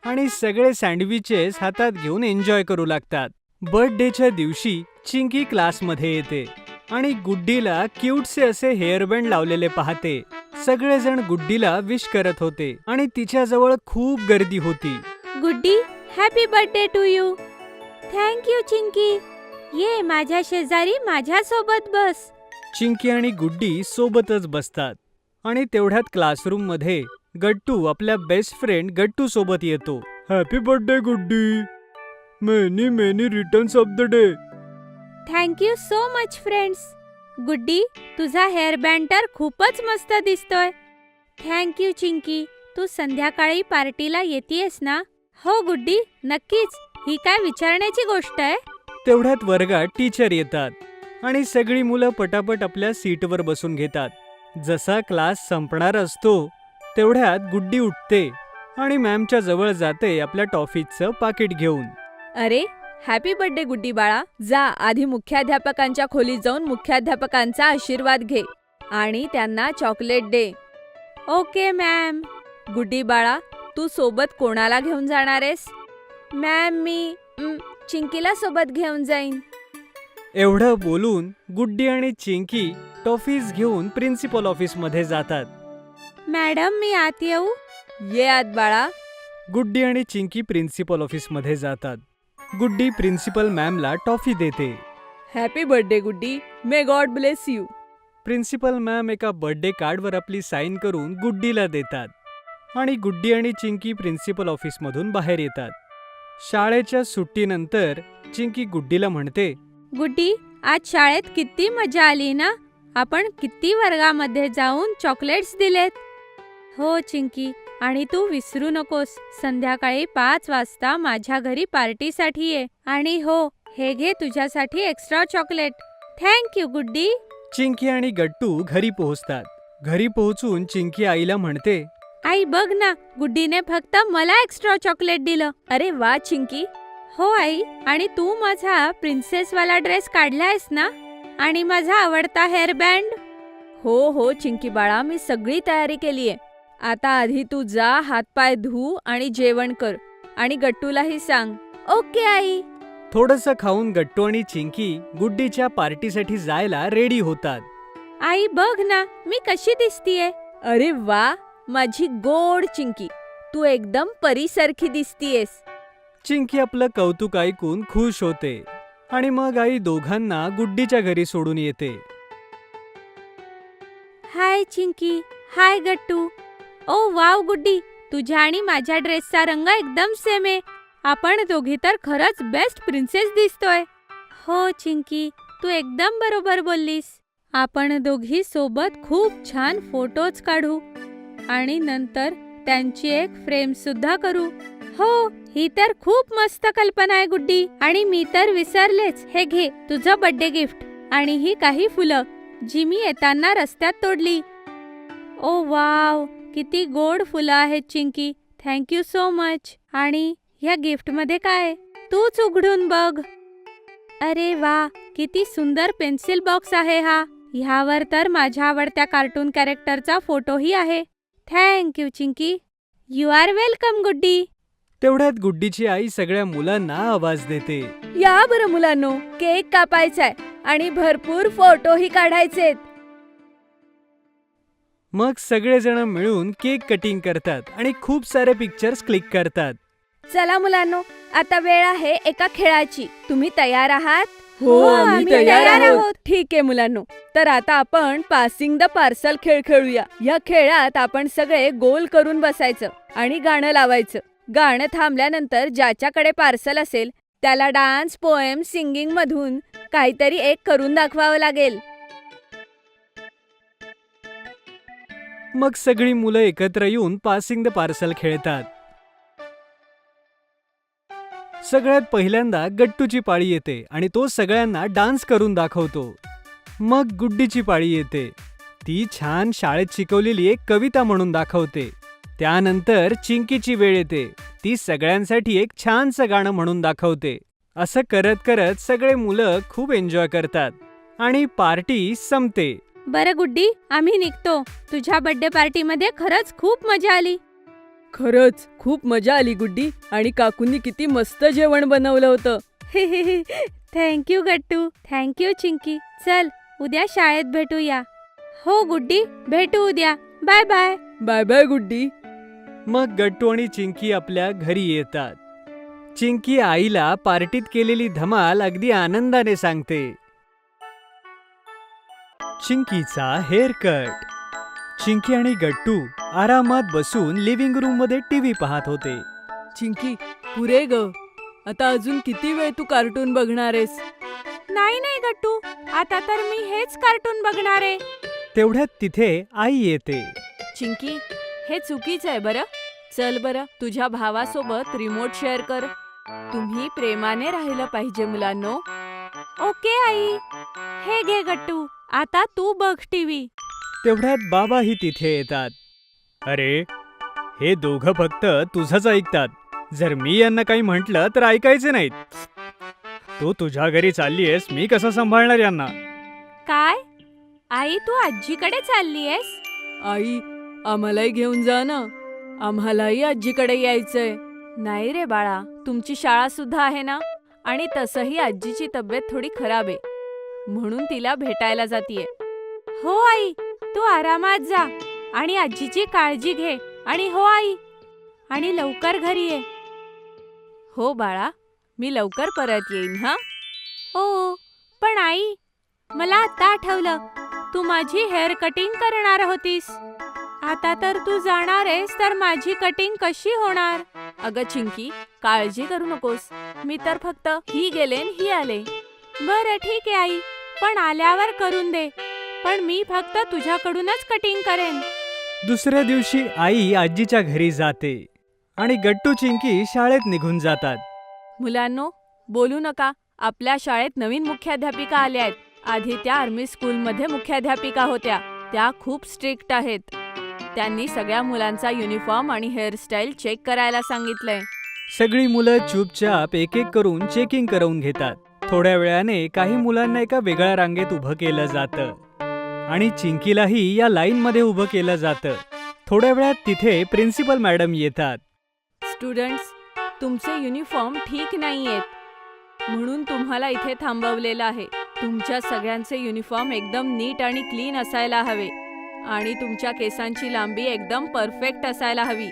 आणि सगळे सँडविचेस हातात घेऊन एन्जॉय करू लागतात. बर्थडेच्या दिवशी चिंकी क्लासमध्ये येते आणि गुड्डीला क्यूटसे असे हेअरबँड लावलेले पाहते. सगळेजण गुड्डीला विश करत होते आणि तिच्याजवळ खूप गर्दी होती. Guddi, happy birthday to you. Thank you Chinki. ये माझ्या शेजारी माझ्यासोबत बस. चिंकी आणि गुड्डी सोबतच बसतात आणि तेवढ्यात क्लासरूम मध्ये गट्टू आपल्या बेस्ट फ्रेंड गट्टू सोबत येतो. Happy birthday Guddi. Many many returns of the day. Thank you so much friends. Guddi, तुझा हेअरबँड तर खूपच मस्त दिसतोय. थँक्यू चिंकी. तू संध्याकाळी पार्टीला येतेयस ना? हो गुड्डी, नक्कीच. ही काय विचारण्याची गोष्ट आहे? तेवढ्यात वर्गात टीचर येतात आणि सगळी मुलं पटापट आपल्या सीटवर बसून घेतात. जसा क्लास संपणार असतो तेवढ्यात गुड्डी उठते आणि मॅमच्या जवळ जाते आपल्या टॉफीचं पाकिट घेऊन. अरे, हॅपी बर्थडे गुड्डी बाळा. जा, आधी मुख्याध्यापकांच्या खोलीत जाऊन मुख्याध्यापकांचा आशीर्वाद घे आणि त्यांना चॉकलेट दे. Okay ma'am. गुड्डी बाळा, तू सोबत कोणाला घेऊन जाणार आहेस? मॅम, मी चिंकीला सोबत घेऊन जाईन. एवढं बोलून गुड्डी आणि चिंकी टॉफीज घेऊन प्रिन्सिपल ऑफिस मध्ये जातात. मॅडम, मी आत येऊ? ये आत बाळा. गुड्डी आणि चिंकी प्रिन्सिपल ऑफिस मध्ये जातात. गुड्डी प्रिन्सिपल मॅमला टॉफी देते. Happy birthday Guddi. May god bless you. Principal ma'am एका बर्थडे कार्डवर आपली साईन करून गुड्डीला देतात आणि गुड्डी आणि चिंकी प्रिन्सिपल ऑफिसमधून बाहेर येतात. शाळेच्या सुट्टीनंतर चिंकी गुड्डीला म्हणते, गुड्डी, आज शाळेत किती मजा आली ना? आपण किती वर्गामध्ये जाऊन चॉकलेट्स दिलेत. हो चिंकी, आणि तू विसरू नकोस, संध्याकाळी 5 वाजता माझ्या घरी पार्टीसाठी ये. आणि हो, हे घे तुझ्यासाठी एक्स्ट्रा चॉकलेट. थँक्यू गुड्डी. चिंकी आणि गट्टू घरी पोहोचतात. घरी पोहोचून चिंकी आईला म्हणते, आई बघ ना, गुड्डीने फक्त मला एक्स्ट्रा चॉकलेट दिलं. अरे वा चिंकी. हो आई, आणि तू माझा प्रिन्सेसवाला ड्रेस काढलायस ना? आणि माझा आवडता हेअरबँड? हो हो चिंकी बाळा, मी सगळी तयारी केलीये. आता आधी तू जा, हातपाय धू आणि जेवण कर आणि गट्टूलाही सांग. Okay I. थोडंसं खाऊन गट्टू आणि चिंकी गुड्डीच्या पार्टीसाठी जायला रेडी होतात. आई बघ ना, मी कशी दिसतीये. अरे वा, माझी गोड चिंकी, तू एकदम परीसारखी दिसतीयेस. चिंकी आपलं कौतुक ऐकून खुश होते आणि मग आई दोघांना गुड्डीच्या घरी सोडून येते. हाय चिंकी. हाय गट्टू. ओ वाव गुड्डी, तुझ्या आणि माझ्या ड्रेसचा रंग एकदम सेम आहे. आपण दोघी तर खरंच बेस्ट प्रिन्सेस दिसतोय. हो चिंकी, तू एकदम बरोबर बोललीस. आपण दोघी सोबत खूप छान फोटोज काढू आणि नंतर त्यांची एक फ्रेम सुद्धा करू. हो, ही तर खूप मस्त कल्पना आहे गुड्डी. आणि मी तर विसरलेच, हे घे तुझं बर्थडे गिफ्ट. आणि ही काही फुलं जी मी येताना रस्त्यात तोडली. ओ वाव, किती गोड फुलं आहेत चिंकी. Thank you so much. आणि ह्या गिफ्टमध्ये काय? तूच उघडून बघ. अरे वा, किती सुंदर पेन्सिल बॉक्स आहे हा. ह्यावर तर माझ्या आवडत्या कार्टून कॅरेक्टरचा फोटोही आहे. Thank you Chinki. You are welcome Guddi. तेवढ्यात गुड्डीची आई सगळ्या मुलांना आवाज देते. या बरं मुलांनो, केक कापायचाय आणि भरपूर फोटोही काढायचेत. मग सगळेजण मिळून केक कटिंग करतात आणि खूप सारे पिक्चर्स क्लिक करतात. चला मुलांनो, आता वेळ आहे एका खेळाची. तुम्ही तयार आहात? हो, आम्ही तयार आहोत. ठीक आहे मुलांनो, तर आता आपण पासिंग द पार्सल खेळ खेळूया. या खेळात आपण सगळे गोल करून बसायचं आणि गाणं लावायचं. गाणं थांबल्यानंतर ज्याच्याकडे पार्सल असेल त्याला डान्स, पोएम, सिंगिंग मधून काहीतरी एक करून दाखवावं लागेल. मग सगळी मुलं एकत्र येऊन पासिंग द पार्सल खेळतात. सगळ्यात पहिल्यांदा गट्टूची पाळी येते आणि तो सगळ्यांना डान्स करून दाखवतो. मग गुड्डीची पाळी येते. ती छान शाळेत शिकवलेली एक कविता म्हणून दाखवते. त्यानंतर चिंकीची वेळ येते. ती सगळ्यांसाठी एक छानसं गाणं म्हणून दाखवते. असं करत करत सगळे मुलं खूप एन्जॉय करतात आणि पार्टी संपते. बरं गुड्डी, आम्ही निघतो. तुझ्या बर्थडे पार्टीमध्ये खरंच खूप मजा आली. खरंच खूप मजा आली गुड्डी. आणि काकूंनी किती मस्त जेवण बनवलं होतं. थँक्यू गट्टू. थँक्यू चिंकी. चल, उद्या शाळेत भेटूया. हो गुड्डी, भेटू उद्या. Bye bye. Bye bye Guddi. मग गट्टू आणि चिंकी आपल्या घरी येतात. चिंकी आईला पार्टीत केलेली धमाल अगदी आनंदाने सांगते. चिंकीचा हेअर कट. चिंकी आणि गट्टू आरामात बसून लिव्हिंग रूम मध्ये टीव्ही पाहत होते. चिंकी, पुरे ग. आता अजून किती वेळ तू कार्टून बघणार आहेस? नाही नाही गट्टू, आता तर मी हेच कार्टून बघणार आहे. तेवढ्यात तिथे आई येते. चिंकी, हे चुकीचं आहे बरं. चल बरं, तुझ्या भावासोबत रिमोट शेअर कर. तुम्ही प्रेमाने राहिलं पाहिजे मुलांनो. Okay I. हे घे गट्टू, आता तू बघ टीव्ही. तेवढ्यात बाबाही तिथे येतात. अरे, हे दोघं फक्त तुझंच ऐकतात. जर मी यांना काही म्हटलं तर ऐकायचे नाहीत. तू तुझ्या घरी चाललीयस, मी कसं सांभाळणार यांना? काय? आई, तू आजीकडे चाललीयस? आई, आम्हालाही घेऊन जा ना. आम्हालाही आजीकडे यायचंय. नाही रे बाळा, तुमची शाळा सुद्धा आहे ना. आणि तसंही आजीची तब्येत थोडी खराब आहे, म्हणून तिला भेटायला जातीये. हो आई, तू आरामात जा आणि आजीची काळजी घे. आणि हो आई, आणि लवकर घरी ये. हो बाळा, मी लवकर परत येईन. हा. हो, पण आई, मला आता आठवलं, तू माझी हेअर कटिंग करणार होतीस. आता तर तू जाणार आहेस, तर माझी कटिंग कशी होणार? अगं चिंकी, काळजी करू नकोस. मी तर फक्त ही गेले न ही आले. बरं ठीक आहे आई, पण आल्यावर करून दे. पण मी फक्त तुझ्याकडूनच कटिंग करेन. दुसऱ्या दिवशी आई आजीच्या घरी जाते आणि गट्टू चिंकी शाळेत निघून जातात. मुलांनो, बोलू नका. आपल्या शाळेत नवीन मुख्याध्यापिका आल्या आहेत. आधी त्या आर्मी स्कूलमध्ये मुख्याध्यापिका होत्या. त्या खूप स्ट्रिक्ट आहेत. त्यांनी सगळ्या मुलांचा युनिफॉर्म आणि हेअरस्टाईल चेक करायला सांगितलंय. सगळी मुलं चुपचाप एक एक करून चेकिंग करून घेतात. थोड्या वेळाने काही मुलांना एका वेगळ्या रांगेत उभं केलं जातं आणि चिंकीलाही या लाईनमध्ये उभं केलं जातं. थोड्या वेळात तिथे प्रिन्सिपल मॅडम येतात. स्टुडंट्स, तुमचे युनिफॉर्म ठीक नाहीयेत, म्हणून तुम्हाला इथे थांबवलेलं आहे. तुमच्या सगळ्यांचे युनिफॉर्म एकदम नीट आणि क्लीन असायला हवे आणि तुमच्या केसांची लांबी एकदम परफेक्ट असायला हवी.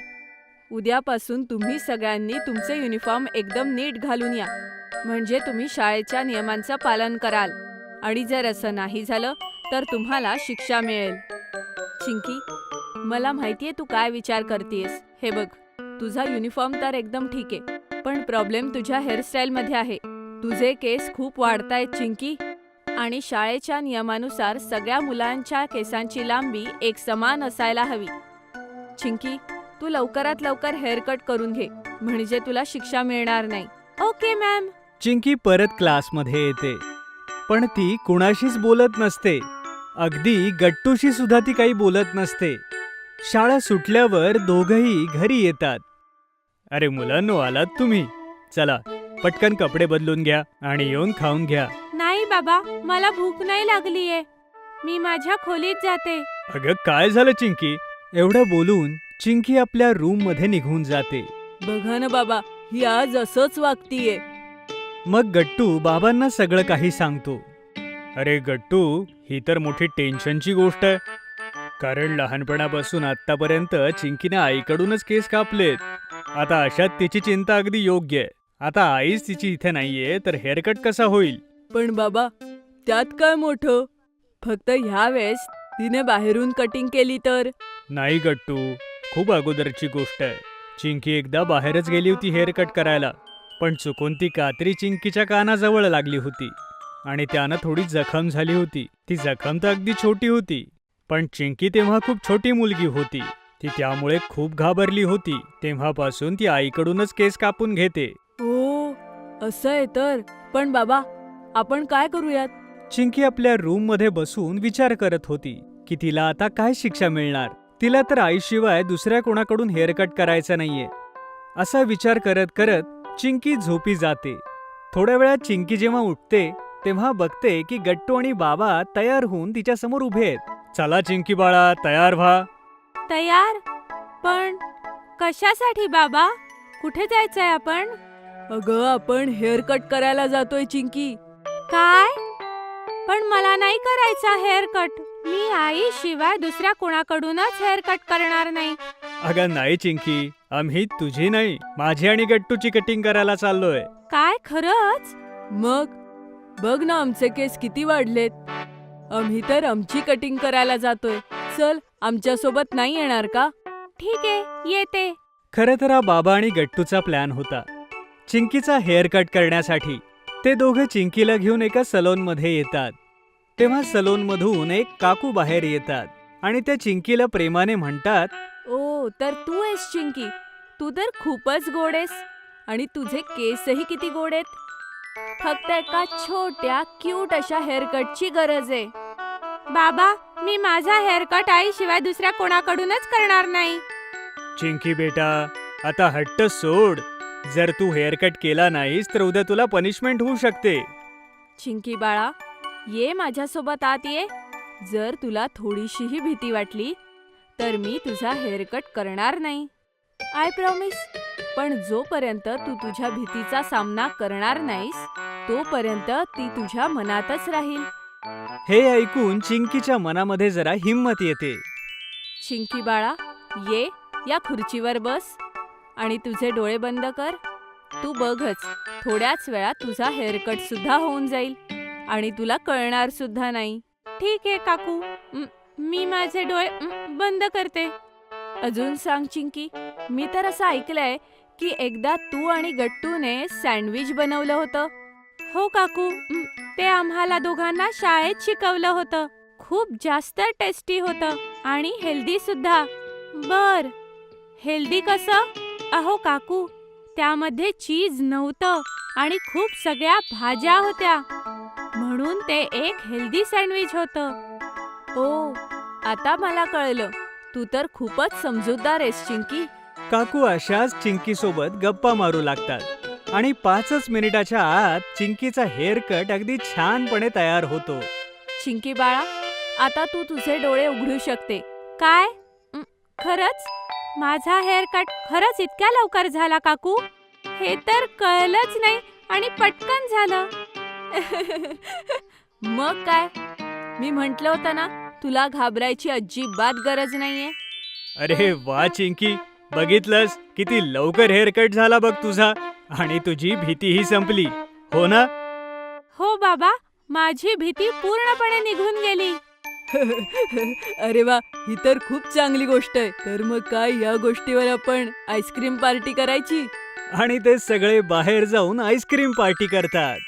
उद्यापासून तुम्ही सगळ्यांनी तुमचे युनिफॉर्म एकदम नीट घालून या, म्हणजे तुम्ही शाळेच्या नियमांचं पालन कराल. आणि जर असं नाही झालं तर तुम्हाला शिक्षा मिळेल. चिंकी, मला माहितीये तू काय विचार करतेयस. हे बघ, तुझा युनिफॉर्म तर एकदम ठीक आहे, पण प्रॉब्लेम तुझ्या हेअरस्टाईलमध्ये आहे. तुझे केस खूप वाढतायत चिंकी, आणि शाळेच्या नियमानुसार सगळ्या मुलांच्या केसांची लांबी एक समान असायला हवी. चिंकी, तू लवकरात लवकर हेअरकट करून घे, म्हणजे तुला शिक्षा मिळणार नाही. Okay ma'am. चिंकी परत क्लासमध्ये येते, पण ती कुणाशीच बोलत नसते. अगदी गट्टूशी सुद्धा ती काही बोलत नसते. शाळा सुटल्यावर दोघंही घरी येतात. अरे मुलांनो, आलात तुम्ही? चला पटकन कपडे बदलून घ्या आणि येऊन खाऊन घ्या. नाही बाबा, मला भूक नाही लागलीये. मी माझ्या खोलीत जाते. अगं काय झालं चिंकी? एवढं बोलून चिंकी आपल्या रूम मध्ये निघून जाते. बघा ना बाबा, ही आज असंच वागतीये. मग गट्टू बाबांना सगळं काही सांगतो. अरे गट्टू, ही तर मोठी टेन्शनची गोष्ट आहे. कारण लहानपणापासून आतापर्यंत चिंकीने आईकडूनच केस कापलेत. आता अशात तिची चिंता अगदी योग्य आहे. आता आईच तिची इथे नाहीये तर हेअरकट कसा होईल? पण बाबा, त्यात काय मोठं? फक्त ह्या वेळेस तिने बाहेरून कटिंग केली तर. नाही गट्टू, खूप अगोदरची गोष्ट आहे. चिंकी एकदा बाहेरच गेली होती हेअरकट करायला, पण चुकून ती कात्री चिंकीच्या कानाजवळ लागली होती आणि त्यानं थोडी जखम झाली होती. ती जखम तर अगदी छोटी होती, पण चिंकी तेव्हा खूप छोटी मुलगी होती. ती त्यामुळे खूप घाबरली होती. तेव्हापासून ती आईकडूनच केस कापून घेते. ओ, असं आहे तर. पण बाबा, आपण काय करूयात? चिंकी आपल्या रूम मध्ये बसून विचार करत होती की तिला आता काय शिक्षा मिळणार. तिला तर आईशिवाय दुसऱ्या कोणाकडून हेअरकट करायचा नाहीये. असा विचार करत करत चिंकी झोपी जाते. थोड्या वेळात चिंकी जेव्हा उठते तेव्हा बघते की गट्टू आणि बाबा तयार होऊन तिच्या समोर उभे आहेत. चला चिंकी बाळा, तयार व्हा. तयार? पण कशासाठी बाबा? कुठे जायचंय आपण? अगं, आपण हेअर कट करायला जातोय चिंकी. काय? पण मला नाही करायचा हेअर कट. मी आई शिवाय दुसऱ्या कोणाकडूनच हेअर कट करणार नाही. अगं नाही चिंकी, आम्ही तुझी नाही, माझी आणि गट्टूची कटिंग करायला चाललोय. काय खरंच? मग बघ ना, आमचे केस किती वाढलेत. आम्ही तर आमची कटिंग करायला जातोय. चल, आमच्या सोबत नाही येणार का? ठीक आहे, येते. खरं तर हा बाबा आणि गट्टूचा प्लॅन होता चिंकीचा हेअर कट करण्यासाठी. ते दोघे चिंकीला घेऊन एका सलोनमध्ये येतात. तेव्हा सलोनमधून एक काकू बाहेर येतात आणि त्या चिंकीला प्रेमाने म्हणतात, ओ, तर तू आहेस चिंकी. तू तर खूपच गोड आहेस आणि तुझे केसही किती गोड आहेत. फक्त एका छोट्या क्यूट अशा हेअरकटची गरज आहे. बाबा, मी माझा हेअर कट आई शिवाय दुसऱ्या कोणाकडूनच करणार नाही. चिंकी बेटा, आता हट्ट सोड. जर तू हेअर कट केला नाहीस तर उद्या तुला पनिशमेंट होऊ शकते. चिंकी बाळा, ये माझ्यासोबत आत ये. जर तुला थोडीशीही भीती वाटली तर मी तुझा हेअरकट करणार नाही. I promise. पण जोपर्यंत तू तुझ्या भीतीचा सामना करणार नाहीस तोपर्यंत ती तुझ्या मनातच राहील. हे ऐकून चिंकीच्या मनामध्ये जरा हिंमत येते. चिंकी बाळा, ये या खुर्चीवर बस आणि तुझे डोळे बंद कर. तू बघच, थोड्याच वेळात तुझा हेअरकट सुद्धा होऊन जाईल आणि तुला कळणार सुद्धा नाही. ठीक आहे काकू, मी माझे डोळे बंद करते. अजून सांग चिंकी, मी तर असं ऐकलंय की एकदा तू आणि गट्टूने सँडविच बनवलं होतं. हो काकू, ते आम्हाला दोघांना शाळेत शिकवलं होतं. खूप जास्त टेस्टी होतं आणि हेल्दी सुद्धा. बर, हेल्दी कसं? अहो काकू, त्यामध्ये चीज नव्हतं आणि खूप सगळ्या भाज्या होत्या, म्हणून ते एक हेल्दी सँडविच होतं. ओ, आता मला कळलं. तू तर खूपच समजूतदार आहेस चिंकी. काकू अशाच चिंकी सोबत गप्पा मारू लागतात आणि 5च मिनिटाच्या आत चिंकीचा हेअर कट अगदी छानपणे तयार होतो. चिंकी बाळा, आता तू तुझे डोळे उघडू शकते. काय? खरंच? माझा हेअर कट खरंच इतक्या लवकर झाला काकू? हे तर कळलंच नाही आणि पटकन झालं. मग काय, मी म्हटलं होतं ना, तुला घाबरायची अजिबात गरज नाहीये. अरे वा चिंकी, बघितलंस किती लवकर हेअर कट झाला बघ तुझा आणि तुझी भीतीही संपली, हो ना? हो बाबा, माझी भीती पूर्णपणे निघून गेली. अरे वा, ही तर खूप चांगली गोष्ट आहे. तर मग काय, या गोष्टीवर आपण आईस्क्रीम पार्टी करायची? आणि ते सगळे बाहेर जाऊन आईस्क्रीम पार्टी करतात.